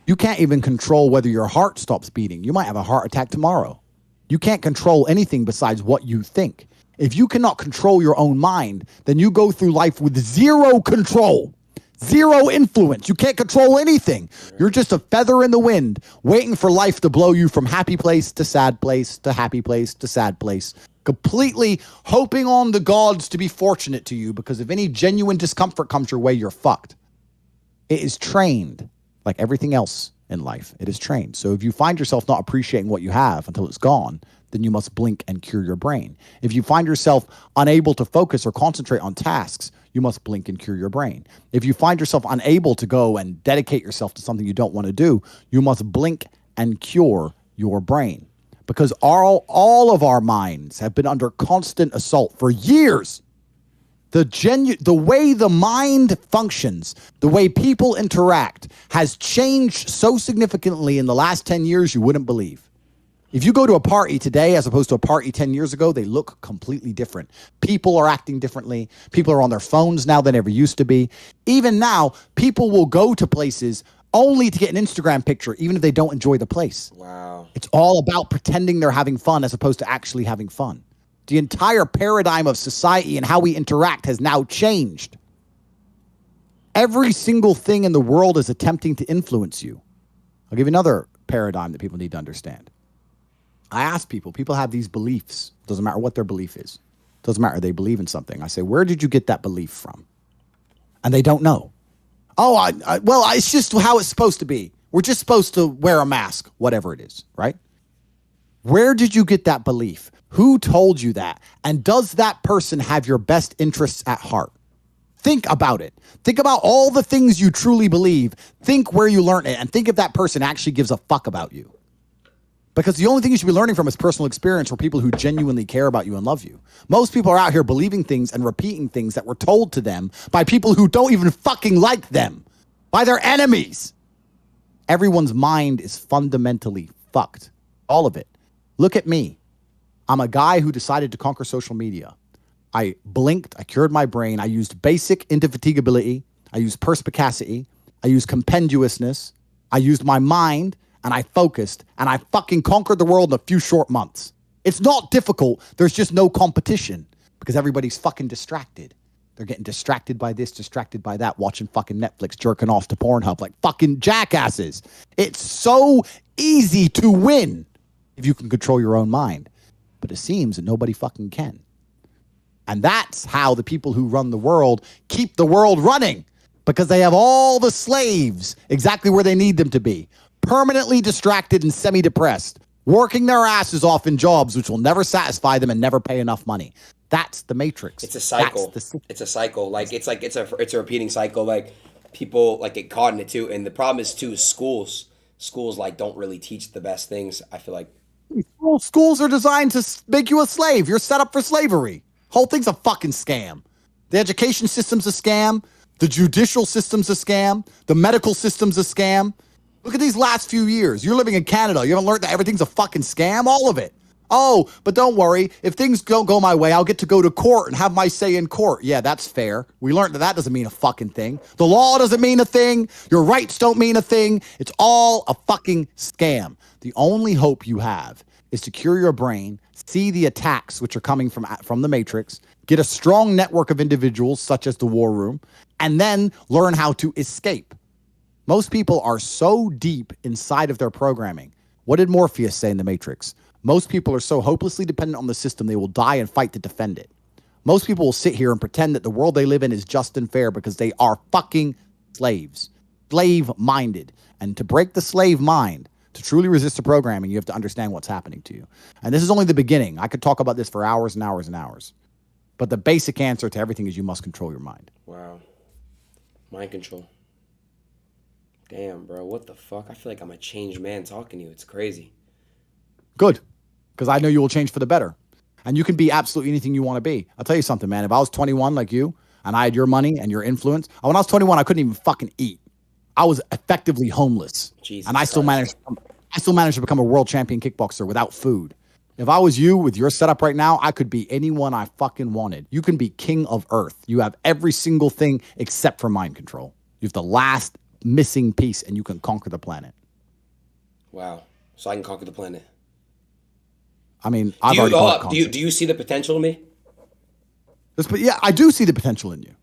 [SPEAKER 2] You can't even control whether your heart stops beating. You might have a heart attack tomorrow. You can't control anything besides what you think. If you cannot control your own mind, then you go through life with zero control, zero influence. You can't control anything. You're just a feather in the wind, waiting for life to blow you from happy place to sad place to happy place to sad place, completely hoping on the gods to be fortunate to you because if any genuine discomfort comes your way, you're fucked. It is trained like everything else in life. It is trained. So if you find yourself not appreciating what you have until it's gone, then you must blink and cure your brain. If you find yourself unable to focus or concentrate on tasks, you must blink and cure your brain. If you find yourself unable to go and dedicate yourself to something you don't want to do, you must blink and cure your brain. Because all of our minds have been under constant assault for years. The way the mind functions, the way people interact has changed so significantly in the last 10 years you wouldn't believe. If you go to a party today as opposed to a party 10 years ago, they look completely different. People are acting differently. People are on their phones now than ever used to be. Even now, people will go to places only to get an Instagram picture, even if they don't enjoy the place.
[SPEAKER 1] Wow.
[SPEAKER 2] It's all about pretending they're having fun as opposed to actually having fun. The entire paradigm of society and how we interact has now changed. Every single thing in the world is attempting to influence you. I'll give you another paradigm that people need to understand. I ask people have these beliefs. Doesn't matter what their belief is. Doesn't matter. They believe in something. I say, where did you get that belief from? And they don't know. Oh, well, it's just how it's supposed to be. We're just supposed to wear a mask, whatever it is, right? Where did you get that belief? Who told you that? And does that person have your best interests at heart? Think about it. Think about all the things you truly believe. Think where you learned it and think if that person actually gives a fuck about you. Because the only thing you should be learning from is personal experience for people who genuinely care about you and love you. Most people are out here believing things and repeating things that were told to them by people who don't even fucking like them, by their enemies. Everyone's mind is fundamentally fucked. All of it. Look at me. I'm a guy who decided to conquer social media. I blinked. I cured my brain. I used basic indefatigability. I used perspicacity. I used compendiousness. I used my mind. And I focused, and I fucking conquered the world in a few short months. It's not difficult. There's just no competition because everybody's fucking distracted. They're getting distracted by this, distracted by that, watching fucking Netflix, jerking off to Pornhub like fucking jackasses. It's so easy to win if you can control your own mind. But it seems that nobody fucking can. And that's how the people who run the world keep the world running because they have all the slaves exactly where they need them to be. Permanently distracted and semi-depressed, working their asses off in jobs which will never satisfy them and never pay enough money. That's the Matrix.
[SPEAKER 1] It's a cycle. It's a cycle. Like it's a repeating cycle. Like people like get caught in it too. And the problem is too is schools. schools like don't really teach the best things. I feel like
[SPEAKER 2] Schools are designed to make you a slave. You're set up for slavery. Whole thing's a fucking scam. The education system's a scam. The judicial system's a scam. The medical system's a scam. Look at these last few years. You're living in Canada. You haven't learned that everything's a fucking scam? All of it. Oh, but don't worry. If things don't go my way, I'll get to go to court and have my say in court. Yeah, that's fair. We learned that doesn't mean a fucking thing. The law doesn't mean a thing. Your rights don't mean a thing. It's all a fucking scam. The only hope you have is to cure your brain, see the attacks which are coming from the Matrix, get a strong network of individuals such as the War Room, and then learn how to escape. Most people are so deep inside of their programming. What did Morpheus say in the Matrix? Most people are so hopelessly dependent on the system, they will die and fight to defend it. Most people will sit here and pretend that the world they live in is just and fair because they are fucking slaves, slave-minded. And to break the slave mind, to truly resist the programming, you have to understand what's happening to you. And this is only the beginning. I could talk about this for hours and hours and hours. But the basic answer to everything is you must control your mind.
[SPEAKER 1] wow, mind control. Damn, bro, what the fuck? I feel like I'm a changed man talking to you. It's crazy.
[SPEAKER 2] Good, because I know you will change for the better. And you can be absolutely anything you want to be. I'll tell you something, man. If I was 21 like you, and I had your money and your influence, when I was 21, I couldn't even fucking eat. I was effectively homeless.
[SPEAKER 1] Jesus
[SPEAKER 2] and I still
[SPEAKER 1] Christ.
[SPEAKER 2] managed to become a world champion kickboxer without food. If I was you with your setup right now, I could be anyone I fucking wanted. You can be king of earth. You have every single thing except for mind control. You have the last missing piece and you can conquer the planet.
[SPEAKER 1] Wow. So I can conquer the planet.
[SPEAKER 2] I mean, I've already
[SPEAKER 1] Do you see the potential in me?
[SPEAKER 2] Yeah, I do see the potential in you.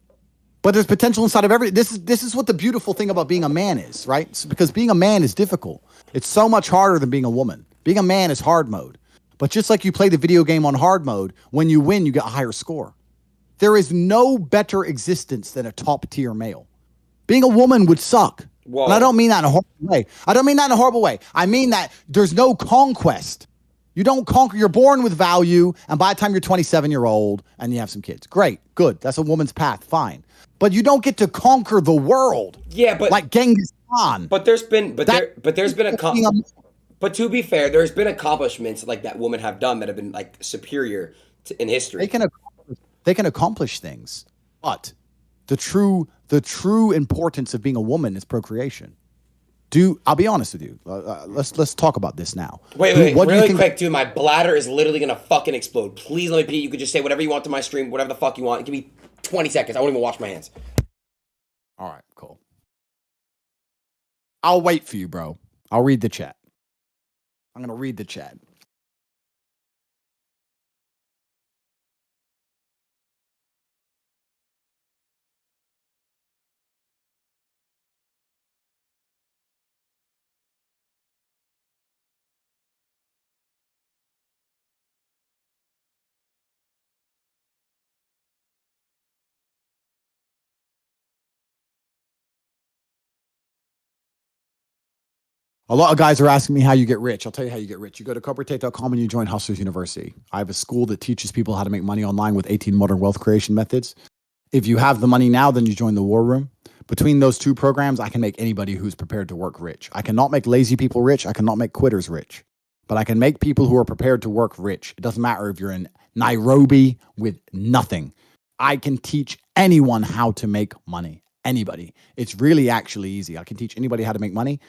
[SPEAKER 2] But there's potential inside of every. This is what the beautiful thing about being a man is, right? Because being a man is difficult. It's so much harder than being a woman. Being a man is hard mode. But just like you play the video game on hard mode, when you win, you get a higher score. There is no better existence than a top tier male. Being a woman would suck.
[SPEAKER 1] Whoa.
[SPEAKER 2] And I don't mean that in a horrible way. I mean that there's no conquest. You don't conquer. You're born with value, and by the time you're 27, you're old, and you have some kids. Great, good. That's a woman's path. Fine, but you don't get to conquer the world.
[SPEAKER 1] Yeah, but
[SPEAKER 2] like Genghis Khan.
[SPEAKER 1] But to be fair, there's been accomplishments like that women have done that have been like superior in history.
[SPEAKER 2] They can accomplish things, but the true importance of being a woman is procreation. I'll be honest with you. Let's talk about this now.
[SPEAKER 1] Wait, really quick, dude. My bladder is literally gonna fucking explode. Please let me pee. You could just say whatever you want to my stream, whatever the fuck you want. Give me 20 seconds. I won't even wash my hands.
[SPEAKER 2] All right, cool. I'll wait for you, bro. I'll read the chat. I'm gonna read the chat. A lot of guys are asking me how you get rich. I'll tell you how you get rich. You go to CobraTate.com and you join Hustlers University. I have a school that teaches people how to make money online with 18 modern wealth creation methods. If you have the money now, then you join the War Room. Between those two programs, I can make anybody who's prepared to work rich. I cannot make lazy people rich. I cannot make quitters rich. But I can make people who are prepared to work rich. It doesn't matter if you're in Nairobi with nothing. I can teach anyone how to make money. Anybody. It's really actually easy. I can teach anybody how to make money.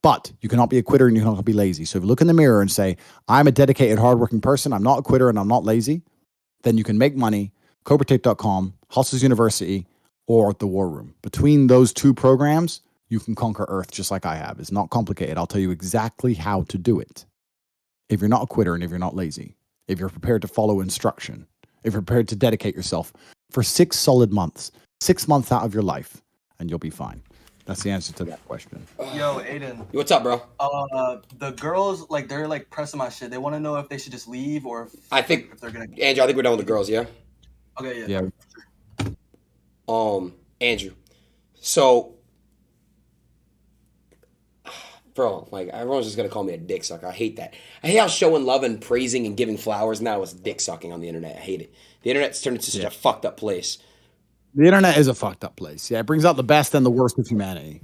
[SPEAKER 2] But you cannot be a quitter and you cannot be lazy. So if you look in the mirror and say, I'm a dedicated, hardworking person, I'm not a quitter and I'm not lazy, then you can make money, CobraTate.com, Hustlers University, or the War Room. Between those two programs, you can conquer Earth just like I have. It's not complicated. I'll tell you exactly how to do it. If you're not a quitter and if you're not lazy, if you're prepared to follow instruction, if you're prepared to dedicate yourself for 6 solid months, 6 months out of your life, and you'll be fine. That's the answer to that question.
[SPEAKER 3] Yo, Adin.
[SPEAKER 1] What's up, bro?
[SPEAKER 3] The girls, like, they're like pressing my shit. They want to know if they should just leave or
[SPEAKER 1] if they're gonna. Andrew, I think we're done with the girls. Yeah.
[SPEAKER 3] Okay. Yeah.
[SPEAKER 1] Andrew. So, bro, like everyone's just gonna call me a dick sucker. I hate that. I hate how showing love and praising and giving flowers now is dick sucking on the internet. I hate it. The internet's turned into such a fucked up place.
[SPEAKER 2] The internet is a fucked up place. Yeah, it brings out the best and the worst of humanity.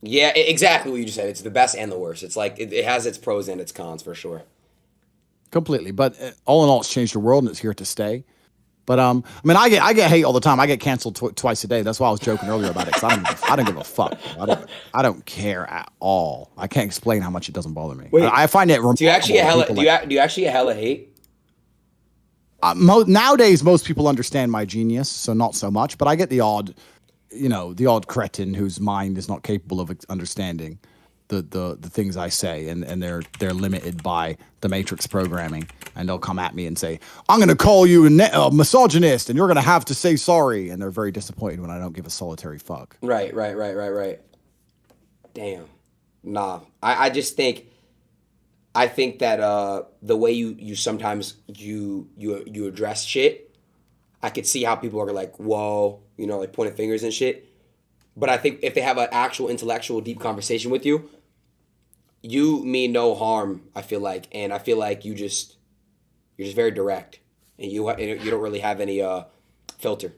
[SPEAKER 1] Yeah, exactly what you just said. It's the best and the worst. It's like it has its pros and its cons for sure.
[SPEAKER 2] Completely. But all in all, it's changed the world and it's here to stay. But I mean, I get hate all the time. I get canceled twice a day. That's why I was joking earlier about it. 'Cause I don't give a fuck. I don't care at all. I can't explain how much it doesn't bother me.
[SPEAKER 1] Wait,
[SPEAKER 2] I find it.
[SPEAKER 1] Do you actually get hella?
[SPEAKER 2] People
[SPEAKER 1] Do you actually get hella hate?
[SPEAKER 2] Nowadays, most people understand my genius, so not so much. But I get the odd, the odd cretin whose mind is not capable of understanding the things I say, and they're limited by the matrix programming, and they'll come at me and say, "I'm going to call you a misogynist, and you're going to have to say sorry," and they're very disappointed when I don't give a solitary fuck.
[SPEAKER 1] Right. Damn. Nah. I just think. I think that the way you sometimes you address shit, I could see how people are like, whoa, like pointing fingers and shit. But I think if they have an actual intellectual deep conversation with you, you mean no harm, I feel like. And I feel like you're just very direct, and you don't really have any filter.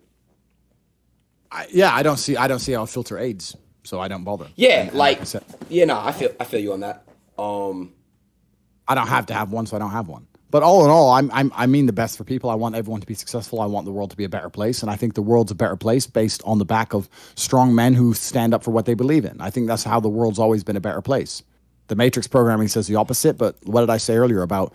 [SPEAKER 2] I don't see how filter aids, so I don't bother.
[SPEAKER 1] Yeah,
[SPEAKER 2] and like I said,
[SPEAKER 1] I feel you on that.
[SPEAKER 2] I don't have to have one, so I don't have one. But all in all, I mean the best for people. I want everyone to be successful. I want the world to be a better place, and I think the world's a better place based on the back of strong men who stand up for what they believe in. I think that's how the world's always been a better place. The matrix programming says the opposite, but what did I say earlier about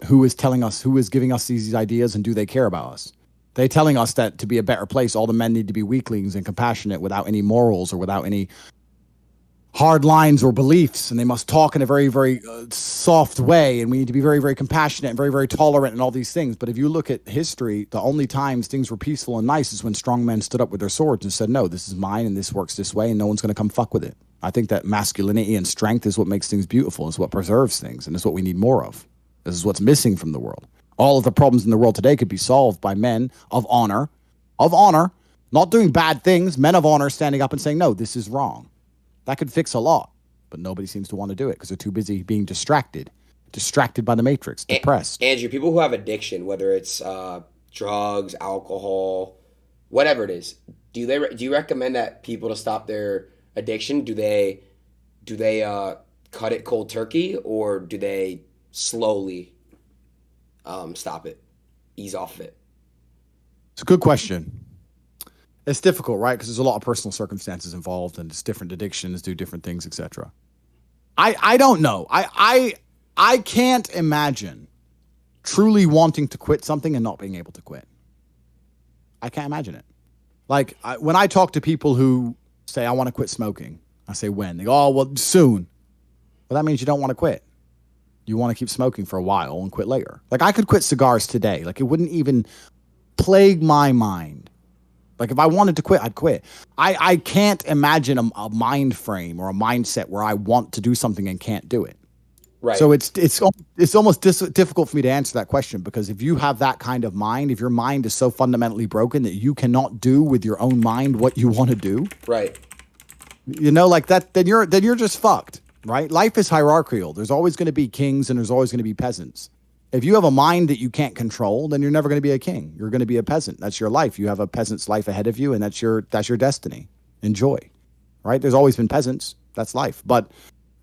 [SPEAKER 2] who is telling us, who is giving us these ideas, and do they care about us? They're telling us that to be a better place, all the men need to be weaklings and compassionate without any morals or without any hard lines or beliefs, and they must talk in a very, very soft way, and we need to be very, very compassionate and very, very tolerant and all these things. But if you look at history, the only times things were peaceful and nice is when strong men stood up with their swords and said, no, this is mine and this works this way and no one's going to come fuck with it. I think that masculinity and strength is what makes things beautiful, is what preserves things, and it's what we need more of. This is what's missing from the world. All of the problems in the world today could be solved by men of honor, not doing bad things, men of honor standing up and saying, no, this is wrong. That could fix a lot, but nobody seems to want to do it because they're too busy being distracted by the matrix, depressed.
[SPEAKER 1] Andrew, people who have addiction, whether it's drugs, alcohol, whatever it is, do you recommend that people to stop their addiction? Do they cut it cold turkey, or do they slowly stop it, ease off of it?
[SPEAKER 2] It's a good question. It's difficult, right? Because there's a lot of personal circumstances involved, and it's different addictions do different things, etc. I don't know. I can't imagine truly wanting to quit something and not being able to quit. I can't imagine it. Like when I talk to people who say, I want to quit smoking, I say, when? They go, oh, well, soon. Well, that means you don't want to quit. You want to keep smoking for a while and quit later. Like I could quit cigars today. Like it wouldn't even plague my mind. Like if I wanted to quit, I'd quit. I can't imagine a mind frame or a mindset where I want to do something and can't do it.
[SPEAKER 1] Right.
[SPEAKER 2] So it's almost difficult for me to answer that question, because if you have that kind of mind, if your mind is so fundamentally broken that you cannot do with your own mind what you want to do,
[SPEAKER 1] right?
[SPEAKER 2] Like that, then you're just fucked, right? Life is hierarchical. There's always going to be kings and there's always going to be peasants. If you have a mind that you can't control, then you're never going to be a king. You're going to be a peasant. That's your life. You have a peasant's life ahead of you, and that's your destiny. Enjoy, right? There's always been peasants. That's life. But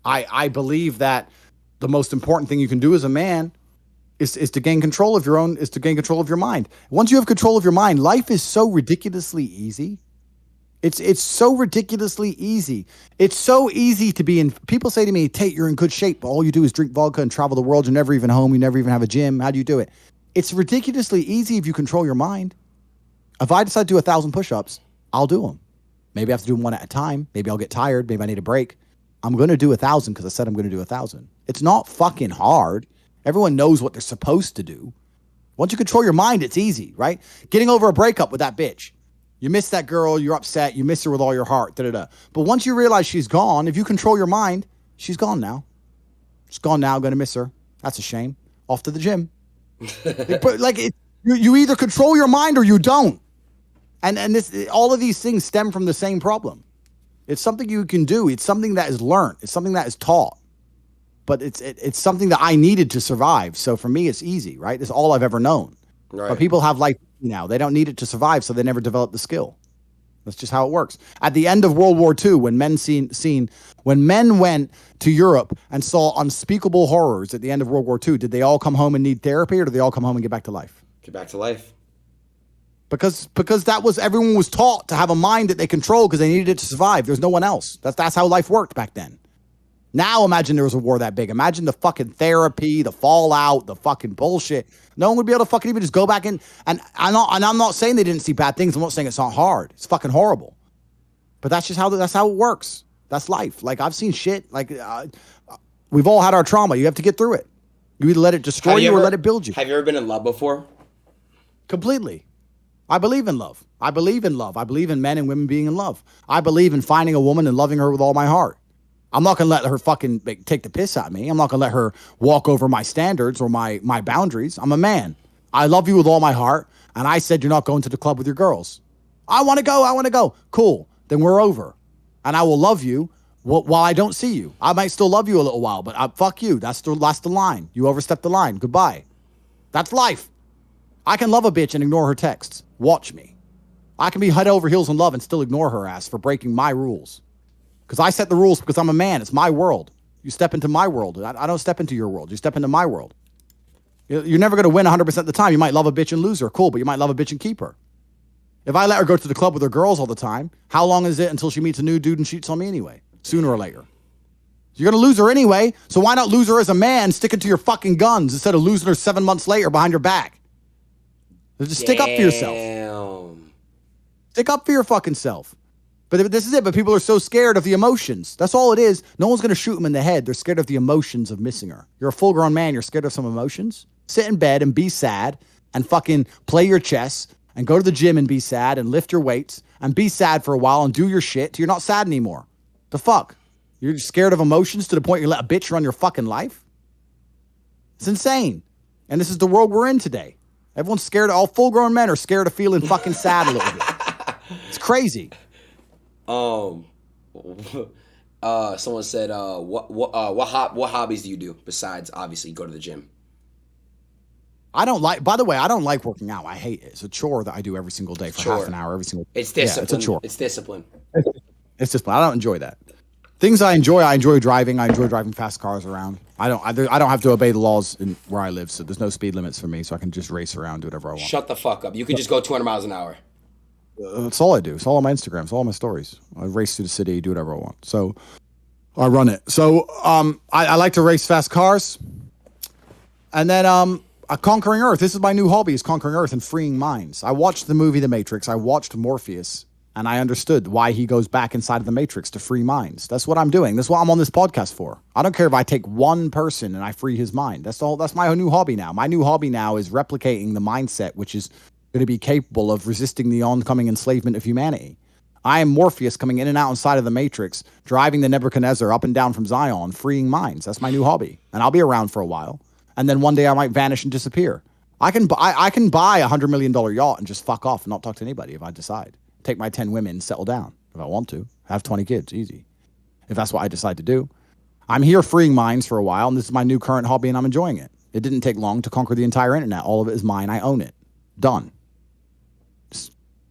[SPEAKER 2] I believe that the most important thing you can do as a man is to gain control of your mind. Once you have control of your mind, life is so ridiculously easy. It's so ridiculously easy. It's so easy to be in. People say to me, Tate, you're in good shape, but all you do is drink vodka and travel the world. You're never even home. You never even have a gym. How do you do it? It's ridiculously easy if you control your mind. If I decide to do 1,000 push-ups, I'll do them. Maybe I have to do them one at a time. Maybe I'll get tired. Maybe I need a break. I'm going to do 1,000 because I said I'm going to do 1,000. It's not fucking hard. Everyone knows what they're supposed to do. Once you control your mind, it's easy, right? Getting over a breakup with that bitch. You miss that girl, you're upset, you miss her with all your heart, da-da-da. But once you realize she's gone, if you control your mind, she's gone now. She's gone now, going to miss her. That's a shame. Off to the gym. You either control your mind or you don't. And all of these things stem from the same problem. It's something you can do. It's something that is learned. It's something that is taught. But it's something that I needed to survive. So for me, it's easy, right? It's all I've ever known. Right. But people have life now. They don't need it to survive, so they never develop the skill. That's just how it works. At the end of World War II, when when men went to Europe and saw unspeakable horrors at the end of World War II, did they all come home and need therapy, or did they all come home and get back to life?
[SPEAKER 1] Get back to life.
[SPEAKER 2] Because that was, everyone was taught to have a mind that they control because they needed it to survive. There's no one else. That's how life worked back then. Now imagine there was a war that big. Imagine the fucking therapy, the fallout, the fucking bullshit. No one would be able to fucking even just go back in. And I'm not saying they didn't see bad things. I'm not saying it's not hard. It's fucking horrible. But that's how it works. That's life. Like, I've seen shit. Like, we've all had our trauma. You have to get through it. You either let it destroy you or let it build you.
[SPEAKER 1] Have you ever been in love before?
[SPEAKER 2] Completely. I believe in love. I believe in love. I believe in men and women being in love. I believe in finding a woman and loving her with all my heart. I'm not going to let her fucking take the piss out of me. I'm not going to let her walk over my standards or my boundaries. I'm a man. I love you with all my heart. And I said, you're not going to the club with your girls. I want to go. Cool. Then we're over. And I will love you while I don't see you. I might still love you a little while, but fuck you. That's the line. You overstepped the line. Goodbye. That's life. I can love a bitch and ignore her texts. Watch me. I can be head over heels in love and still ignore her ass for breaking my rules. Because I set the rules because I'm a man. It's my world. You step into my world. I don't step into your world. You step into my world. You're never going to win 100% of the time. You might love a bitch and lose her. Cool, but you might love a bitch and keep her. If I let her go to the club with her girls all the time, how long is it until she meets a new dude and cheats on me anyway? Sooner or later. You're going to lose her anyway, so why not lose her as a man sticking to your fucking guns instead of losing her 7 months later behind your back? Just stick up for yourself. Stick up for your fucking self. But this is it. But people are so scared of the emotions. That's all it is. No one's going to shoot them in the head. They're scared of the emotions of missing her. You're a full-grown man. You're scared of some emotions. Sit in bed and be sad and fucking play your chess and go to the gym and be sad and lift your weights and be sad for a while and do your shit till you're not sad anymore. The fuck? You're scared of emotions to the point you let a bitch run your fucking life? It's insane. And this is the world we're in today. Everyone's scared. All full-grown men are scared of feeling fucking sad a little bit. It's crazy.
[SPEAKER 1] Someone said, what hobbies do you do besides obviously go to the gym?
[SPEAKER 2] By the way, I don't like working out. I hate it. It's a chore that I do every single day for half an hour every single day.
[SPEAKER 1] It's discipline.
[SPEAKER 2] Yeah, it's a chore.
[SPEAKER 1] It's discipline.
[SPEAKER 2] It's discipline. I don't enjoy that. Things I enjoy driving. I enjoy driving fast cars around. I don't have to obey the laws where I live, so there's no speed limits for me, so I can just race around, do whatever I want.
[SPEAKER 1] Shut the fuck up. You can just go 200 miles an hour.
[SPEAKER 2] That's all I do. It's all on my Instagram. It's all on my stories. I race through the city, do whatever I want. So I run it. So I like to race fast cars. And then conquering Earth. This is my new hobby, is conquering Earth and freeing minds. I watched the movie The Matrix. I watched Morpheus. And I understood why he goes back inside of the Matrix to free minds. That's what I'm doing. That's what I'm on this podcast for. I don't care if I take one person and I free his mind. That's all. That's my new hobby now. My new hobby now is replicating the mindset, which is going to be capable of resisting the oncoming enslavement of humanity. I am Morpheus coming in and out inside of the Matrix, driving the Nebuchadnezzar up and down from Zion, freeing minds. That's my new hobby. And I'll be around for a while. And then one day I might vanish and disappear. I can buy a $100 million yacht and just fuck off and not talk to anybody if I decide. Take my 10 women and settle down if I want to. Have 20 kids, easy. If that's what I decide to do. I'm here freeing minds for a while, and this is my new current hobby, and I'm enjoying it. It didn't take long to conquer the entire internet. All of it is mine. I own it. Done.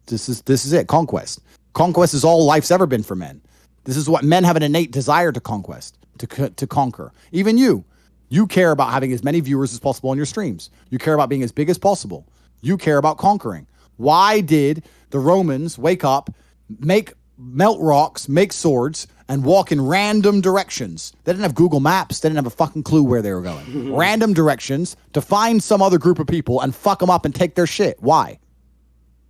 [SPEAKER 2] This is it. Conquest. Conquest is all life's ever been for men. This is what men have an innate desire to conquest, to conquer. Even you. You care about having as many viewers as possible on your streams. You care about being as big as possible. You care about conquering. Why did the Romans wake up, melt rocks, make swords, and walk in random directions? They didn't have Google Maps. They didn't have a fucking clue where they were going. Random directions to find some other group of people and fuck them up and take their shit. Why?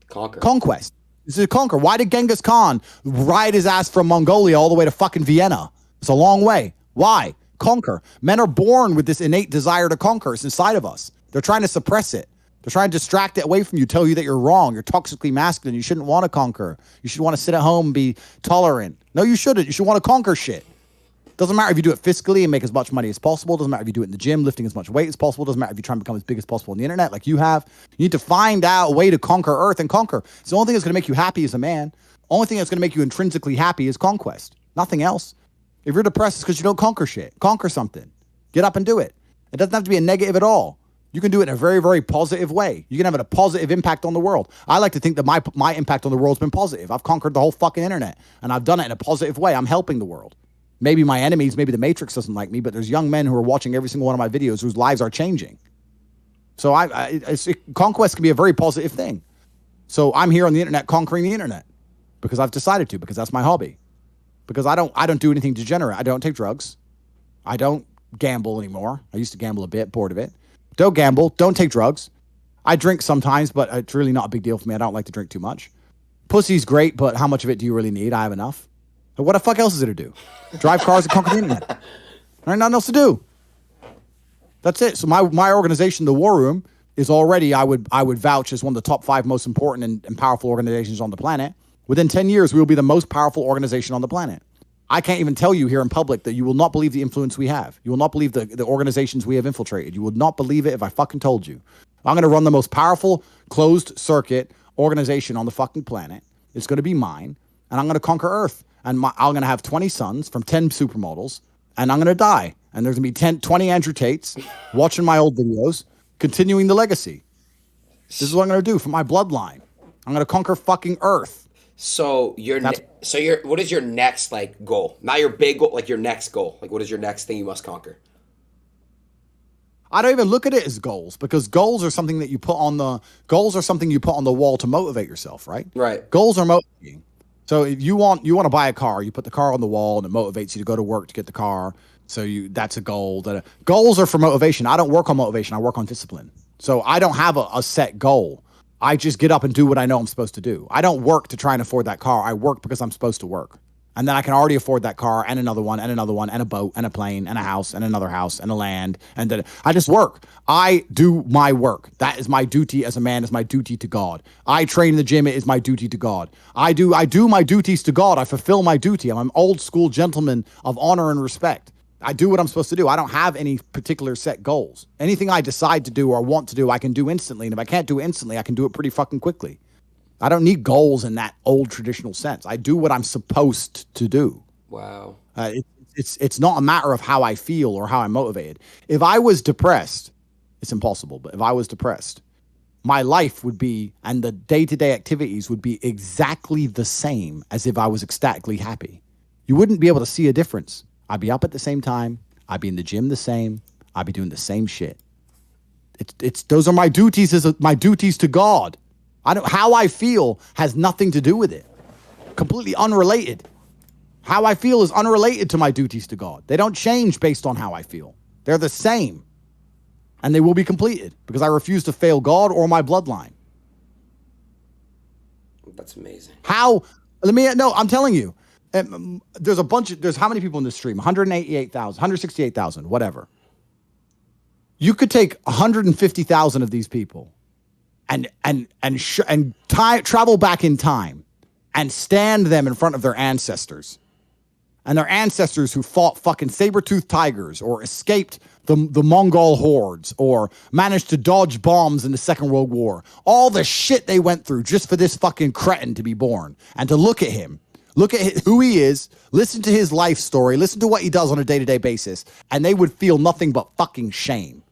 [SPEAKER 2] Conquest. This is a conquer. Why did Genghis Khan ride his ass from Mongolia all the way to fucking Vienna? It's a long way. Why? Conquer. Men are born with this innate desire to conquer. It's inside of us. They're trying to suppress it. They're trying to distract it away from you, tell you that you're wrong. You're toxically masculine. You shouldn't want to conquer. You should want to sit at home and be tolerant. No, you shouldn't. You should want to conquer shit. Doesn't matter if you do it fiscally and make as much money as possible. Doesn't matter if you do it in the gym, lifting as much weight as possible. Doesn't matter if you try and become as big as possible on the internet like you have. You need to find out a way to conquer Earth and conquer. It's the only thing that's going to make you happy as a man. Only thing that's going to make you intrinsically happy is conquest. Nothing else. If you're depressed, it's because you don't conquer shit. Conquer something. Get up and do it. It doesn't have to be a negative at all. You can do it in a very, very positive way. You can have a positive impact on the world. I like to think that my impact on the world has been positive. I've conquered the whole fucking internet, and I've done it in a positive way. I'm helping the world. Maybe my enemies, maybe the Matrix doesn't like me, but there's young men who are watching every single one of my videos whose lives are changing. So conquest can be a very positive thing. So I'm here on the internet conquering the internet because I've decided to, because that's my hobby. Because I don't do anything degenerate. I don't take drugs. I don't gamble anymore. I used to gamble a bit, bored of it. Don't gamble. Don't take drugs. I drink sometimes, but it's really not a big deal for me. I don't like to drink too much. Pussy's great, but how much of it do you really need? I have enough. So what the fuck else is there to do? Drive cars and conquer the internet. There ain't nothing else to do. That's it. So my organization, the War Room, is already, I would vouch, as one of the top 5 most important and powerful organizations on the planet. Within 10 years, we will be the most powerful organization on the planet. I can't even tell you here in public that you will not believe the influence we have. You will not believe the organizations we have infiltrated. You would not believe it if I fucking told you. I'm going to run the most powerful closed circuit organization on the fucking planet. It's going to be mine, and I'm going to conquer Earth. And I'm going to have 20 sons from 10 supermodels, and I'm going to die. And there's going to be 20 Andrew Tates watching my old videos, continuing the legacy. This is what I'm going to do for my bloodline. I'm going to conquer fucking Earth.
[SPEAKER 1] So what is your next like goal? Not your big goal, like your next goal. Like what is your next thing you must conquer?
[SPEAKER 2] I don't even look at it as goals, because goals are something that you put on the wall to motivate yourself, right?
[SPEAKER 1] Right.
[SPEAKER 2] Goals are motivating. So if you want to buy a car, you put the car on the wall and it motivates you to go to work to get the car. So that's a goal. Goals are for motivation. I don't work on motivation. I work on discipline. So I don't have a set goal. I just get up and do what I know I'm supposed to do. I don't work to try and afford that car. I work because I'm supposed to work. And then I can already afford that car and another one and another one and a boat and a plane and a house and another house and a land. And then I just work. I do my work. That is my duty as a man, is my duty to God. I train in the gym. It is my duty to God. I do my duties to God. I fulfill my duty. I'm an old school gentleman of honor and respect. I do what I'm supposed to do. I don't have any particular set goals. Anything I decide to do or want to do, I can do instantly. And if I can't do it instantly, I can do it pretty fucking quickly. I don't need goals in that old traditional sense. I do what I'm supposed to do.
[SPEAKER 1] Wow.
[SPEAKER 2] It's not a matter of how I feel or how I'm motivated. If I was depressed, it's impossible, but if I was depressed, my life would be, and the day-to-day activities would be exactly the same as if I was ecstatically happy. You wouldn't be able to see a difference. I'd be up at the same time. I'd be in the gym the same. I'd be doing the same shit. Those are my duties my duties to God. How I feel has nothing to do with it. Completely unrelated. How I feel is unrelated to my duties to God. They don't change based on how I feel. They're the same. And they will be completed because I refuse to fail God or my bloodline.
[SPEAKER 1] That's amazing.
[SPEAKER 2] I'm telling you. There's how many people in this stream? 188,000, 168,000, whatever. You could take 150,000 of these people and travel back in time and stand them in front of their ancestors. And their ancestors who fought fucking saber-toothed tigers or escaped the Mongol hordes or managed to dodge bombs in the Second World War. All the shit they went through just for this fucking cretin to be born. And to look at him. Look at who he is, listen to his life story, listen to what he does on a day-to-day basis, and they would feel nothing but fucking shame.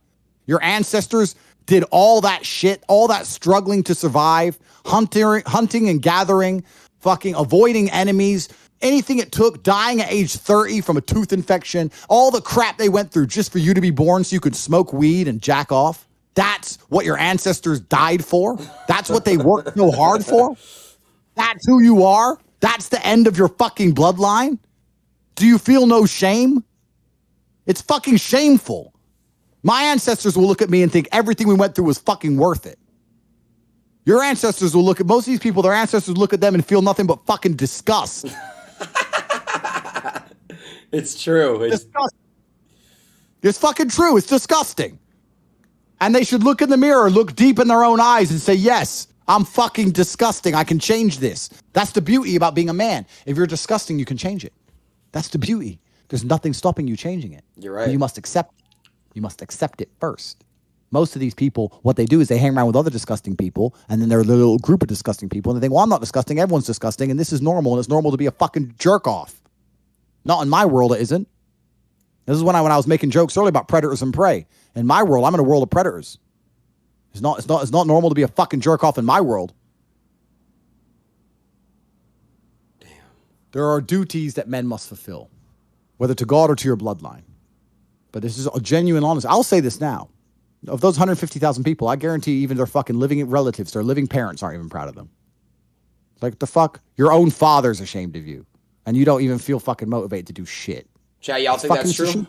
[SPEAKER 2] Your ancestors did all that shit, all that struggling to survive, hunting and gathering, fucking avoiding enemies, anything it took, dying at age 30 from a tooth infection, all the crap they went through just for you to be born so you could smoke weed and jack off. That's what your ancestors died for. That's what they worked so hard for. That's who you are. That's the end of your fucking bloodline? Do you feel no shame? It's fucking shameful. My ancestors will look at me and think everything we went through was fucking worth it. Your ancestors will look at most of these people, their ancestors look at them and feel nothing but fucking disgust.
[SPEAKER 1] It's true.
[SPEAKER 2] It's fucking true. It's disgusting. And they should look in the mirror, look deep in their own eyes and say, yes, I'm fucking disgusting. I can change this. That's the beauty about being a man. If you're disgusting, you can change it. That's the beauty. There's nothing stopping you changing it.
[SPEAKER 1] You're right.
[SPEAKER 2] But you must accept it. You must accept it first. Most of these people, what they do is they hang around with other disgusting people, and then they're a little group of disgusting people, and they think, well, I'm not disgusting. Everyone's disgusting, and this is normal, and it's normal to be a fucking jerk off. Not in my world, it isn't. This is when I was making jokes earlier about predators and prey. In my world, I'm in a world of predators. It's not normal to be a fucking jerk off in my world.
[SPEAKER 1] Damn.
[SPEAKER 2] There are duties that men must fulfill, whether to God or to your bloodline. But this is a genuine honest. I'll say this now. Of those 150,000 people, I guarantee even their fucking living relatives, their living parents aren't even proud of them. Like, the fuck? Your own father's ashamed of you. And you don't even feel fucking motivated to do shit.
[SPEAKER 1] Chat, y'all think that's true?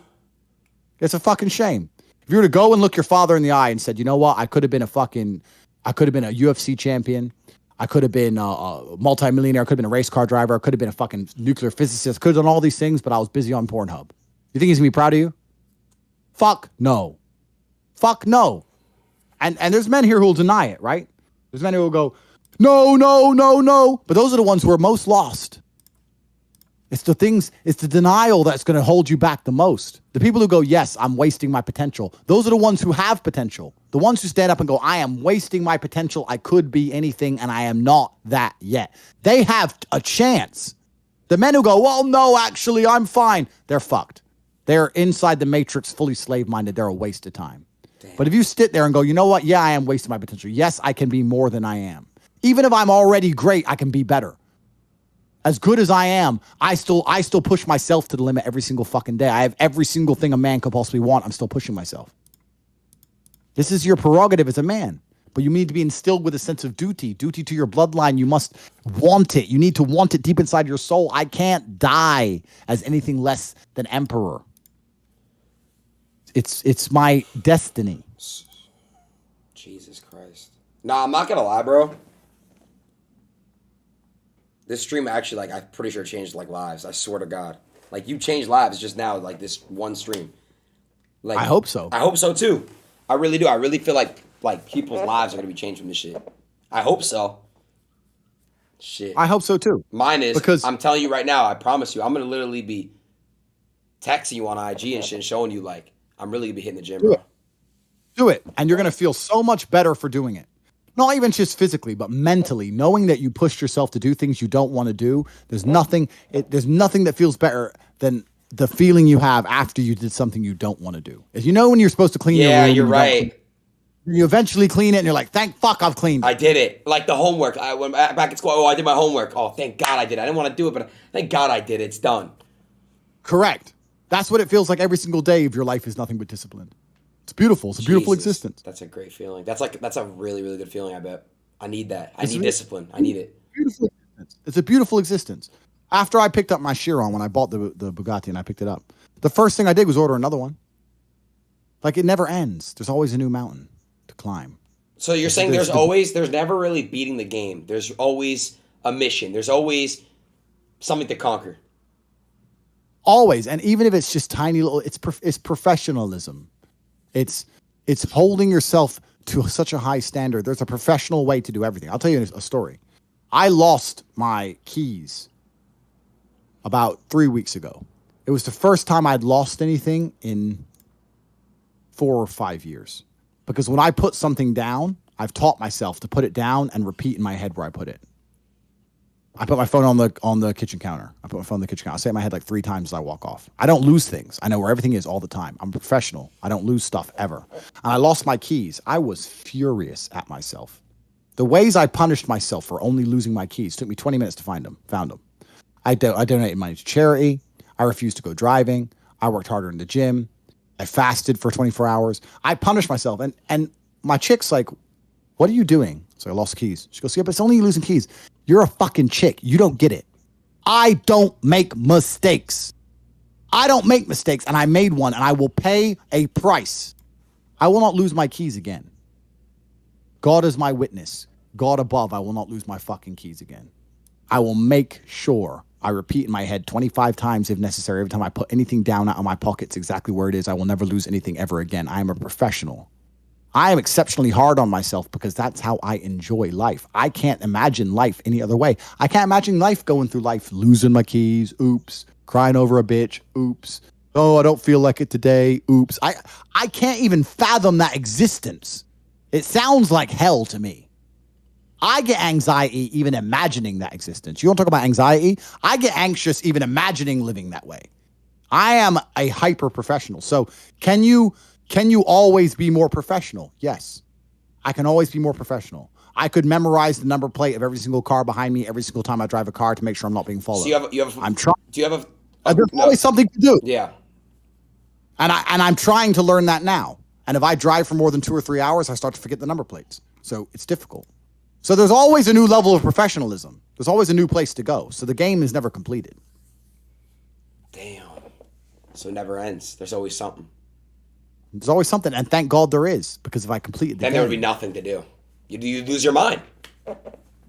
[SPEAKER 2] It's a fucking shame. If you were to go and look your father in the eye and said, you know what? I could have been a UFC champion. I could have been a multimillionaire. I could have been a race car driver. I could have been a fucking nuclear physicist. Could have done all these things, but I was busy on Pornhub. You think he's going to be proud of you? Fuck no. Fuck no. And there's men here who will deny it, right? There's men who will go, no, no, no, no. But those are the ones who are most lost. It's the denial that's going to hold you back the most. The people who go, yes, I'm wasting my potential. Those are the ones who have potential. The ones who stand up and go, I am wasting my potential. I could be anything and I am not that yet. They have a chance. The men who go, well, no, actually, I'm fine. They're fucked. They're inside the matrix, fully slave-minded. They're a waste of time. Damn. But if you sit there and go, you know what? Yeah, I am wasting my potential. Yes, I can be more than I am. Even if I'm already great, I can be better. As good as I am, I still push myself to the limit every single fucking day. I have every single thing a man could possibly want. I'm still pushing myself. This is your prerogative as a man. But you need to be instilled with a sense of duty to your bloodline. You must want it. You need to want it deep inside your soul. I can't die as anything less than emperor. It's my destiny.
[SPEAKER 1] Jesus Christ. Nah, I'm not gonna lie, bro. This stream actually, like, I'm pretty sure changed, like, lives. I swear to God. Like, you changed lives just now, like, this one stream. Like,
[SPEAKER 2] I hope so.
[SPEAKER 1] I hope so, too. I really do. I really feel like people's lives are going to be changed from this shit. I hope so. Shit.
[SPEAKER 2] I hope so, too.
[SPEAKER 1] Mine is,
[SPEAKER 2] because
[SPEAKER 1] I'm telling you right now, I promise you, I'm going to literally be texting you on IG and shit and showing you, like, I'm really going to be hitting the gym, bro.
[SPEAKER 2] Do it. And you're going to feel so much better for doing it. Not even just physically, but mentally, knowing that you pushed yourself to do things you don't want to do. There's nothing that feels better than the feeling you have after you did something you don't want to do. As you know, when you're supposed to clean your room.
[SPEAKER 1] Yeah, you're right.
[SPEAKER 2] You eventually clean it and you're like, thank fuck I've cleaned it.
[SPEAKER 1] I did it. Like the homework. I went back at school. Oh, I did my homework. Oh, thank God I did it. I didn't want to do it, but thank God I did it. It's done.
[SPEAKER 2] Correct. That's what it feels like every single day if your life is nothing but discipline. It's beautiful. It's a beautiful existence.
[SPEAKER 1] That's a great feeling. That's a really, really good feeling, I bet. I need that. I need discipline. I need it.
[SPEAKER 2] Beautiful existence. It's a beautiful existence. After I picked up my Chiron, when I bought the Bugatti and I picked it up, the first thing I did was order another one. Like, it never ends. There's always a new mountain to climb.
[SPEAKER 1] So you're saying there's never really beating the game. There's always a mission. There's always something to conquer.
[SPEAKER 2] Always. And even if it's just tiny little, it's professionalism. It's holding yourself to such a high standard. There's a professional way to do everything. I'll tell you a story. I lost my keys about 3 weeks ago. It was the first time I'd lost anything in 4 or 5 years. Because when I put something down, I've taught myself to put it down and repeat in my head where I put it. I put my phone on the kitchen counter. I say it in my head like 3 times as I walk off. I don't lose things. I know where everything is all the time. I'm a professional. I don't lose stuff ever. And I lost my keys. I was furious at myself. The ways I punished myself for only losing my keys took me 20 minutes to find them. Found them. I donated money to charity. I refused to go driving. I worked harder in the gym. I fasted for 24 hours. I punished myself. And my chick's like, what are you doing? So I lost keys. She goes, yeah, but it's only you losing keys. You're a fucking chick. You don't get it. I don't make mistakes. I don't make mistakes, and I made one, and I will pay a price. I will not lose my keys again. God is my witness. God above, I will not lose my fucking keys again. I will make sure I repeat in my head 25 times if necessary. Every time I put anything down out of my pockets exactly where it is, I will never lose anything ever again. I am a professional. I am exceptionally hard on myself because that's how I enjoy life. I can't imagine life any other way. I can't imagine life going through life, losing my keys, oops, crying over a bitch, oops. Oh, I don't feel like it today, oops. I can't even fathom that existence. It sounds like hell to me. I get anxiety even imagining that existence. You want to talk about anxiety? I get anxious even imagining living that way. I am a hyper professional. So can you always be more professional? Yes. I can always be more professional. I could memorize the number plate of every single car behind me every single time I drive a car to make sure I'm not being followed.
[SPEAKER 1] So you have.
[SPEAKER 2] I'm trying.
[SPEAKER 1] Do you have
[SPEAKER 2] There's always something to do.
[SPEAKER 1] Yeah.
[SPEAKER 2] And I'm trying to learn that now. And if I drive for more than 2 or 3 hours, I start to forget the number plates. So it's difficult. So there's always a new level of professionalism. There's always a new place to go. So the game is never completed.
[SPEAKER 1] Damn. So it never ends. There's always something.
[SPEAKER 2] There's always something, and thank God there is, because if I completed the
[SPEAKER 1] Then
[SPEAKER 2] game,
[SPEAKER 1] there would be nothing to do. You lose your mind.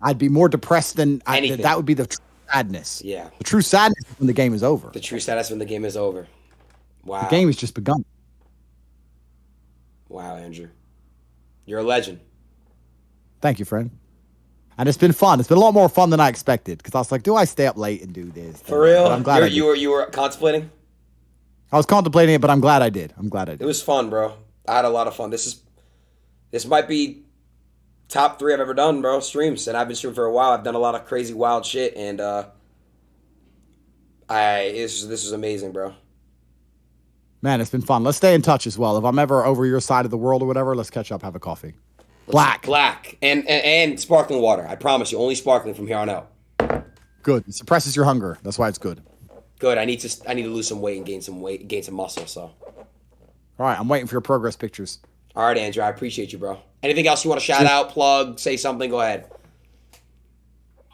[SPEAKER 2] I'd be more depressed than
[SPEAKER 1] Anything.
[SPEAKER 2] that would be the true sadness.
[SPEAKER 1] Yeah.
[SPEAKER 2] The true sadness is when the game is over.
[SPEAKER 1] The true status when the game is over. Wow.
[SPEAKER 2] The game has just begun.
[SPEAKER 1] Wow, Andrew. You're a legend.
[SPEAKER 2] Thank you, friend. And it's been fun. It's been a lot more fun than I expected, because I was like, do I stay up late and do this?
[SPEAKER 1] For real?
[SPEAKER 2] But I'm glad
[SPEAKER 1] you were contemplating?
[SPEAKER 2] I was contemplating it, but I'm glad I did.
[SPEAKER 1] It was fun, bro. I had a lot of fun. This might be top 3 I've ever done, bro. Streams, and I've been streaming for a while. I've done a lot of crazy, wild shit, and this was amazing, bro.
[SPEAKER 2] Man, it's been fun. Let's stay in touch as well. If I'm ever over your side of the world or whatever, let's catch up, have a coffee. Black.
[SPEAKER 1] And sparkling water. I promise you, only sparkling from here on out.
[SPEAKER 2] Good. It suppresses your hunger. That's why it's good.
[SPEAKER 1] Good. I need to lose some weight and gain some muscle. So.
[SPEAKER 2] All right, I'm waiting for your progress pictures.
[SPEAKER 1] All right, Andrew. I appreciate you, bro. Anything else you want to shout out, plug, say something? Go ahead.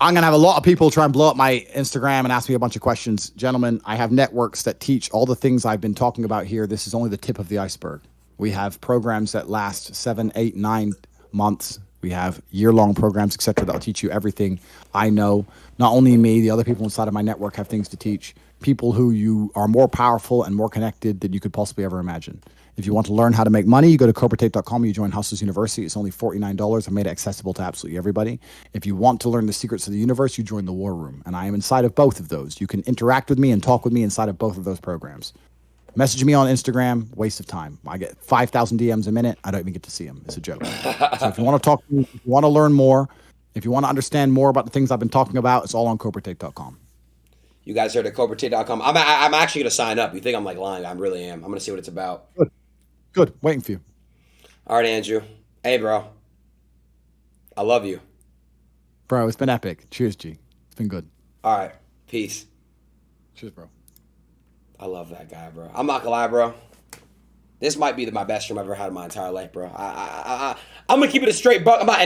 [SPEAKER 2] I'm going to have a lot of people try and blow up my Instagram and ask me a bunch of questions. Gentlemen, I have networks that teach all the things I've been talking about here. This is only the tip of the iceberg. We have programs that last 7, 8, 9 months. We have year-long programs, etc., that'll teach you everything I know. Not only me, the other people inside of my network have things to teach. People who you are more powerful and more connected than you could possibly ever imagine. If you want to learn how to make money, you go to CobraTate.com, you join Hustlers University. It's only $49. I made it accessible to absolutely everybody. If you want to learn the secrets of the universe, you join the War Room. And I am inside of both of those. You can interact with me and talk with me inside of both of those programs. Message me on Instagram, waste of time. I get 5,000 DMs a minute. I don't even get to see them. It's a joke. So if you want to talk to me, if you want to learn more, if you want to understand more about the things I've been talking about, it's all on CobraTate.com.
[SPEAKER 1] You guys heard at CobraTate.com. I'm actually going to sign up. You think I'm like lying? I really am. I'm going to see what it's about.
[SPEAKER 2] Good. Waiting for you.
[SPEAKER 1] All right, Andrew. Hey, bro. I love you.
[SPEAKER 2] Bro, it's been epic. Cheers, G. It's been good.
[SPEAKER 1] All right. Peace.
[SPEAKER 2] Cheers, bro.
[SPEAKER 1] I love that guy, bro. I'm not gonna lie, bro. This might be my best stream I've ever had in my entire life, bro. I'm gonna keep it a straight buck. I'm not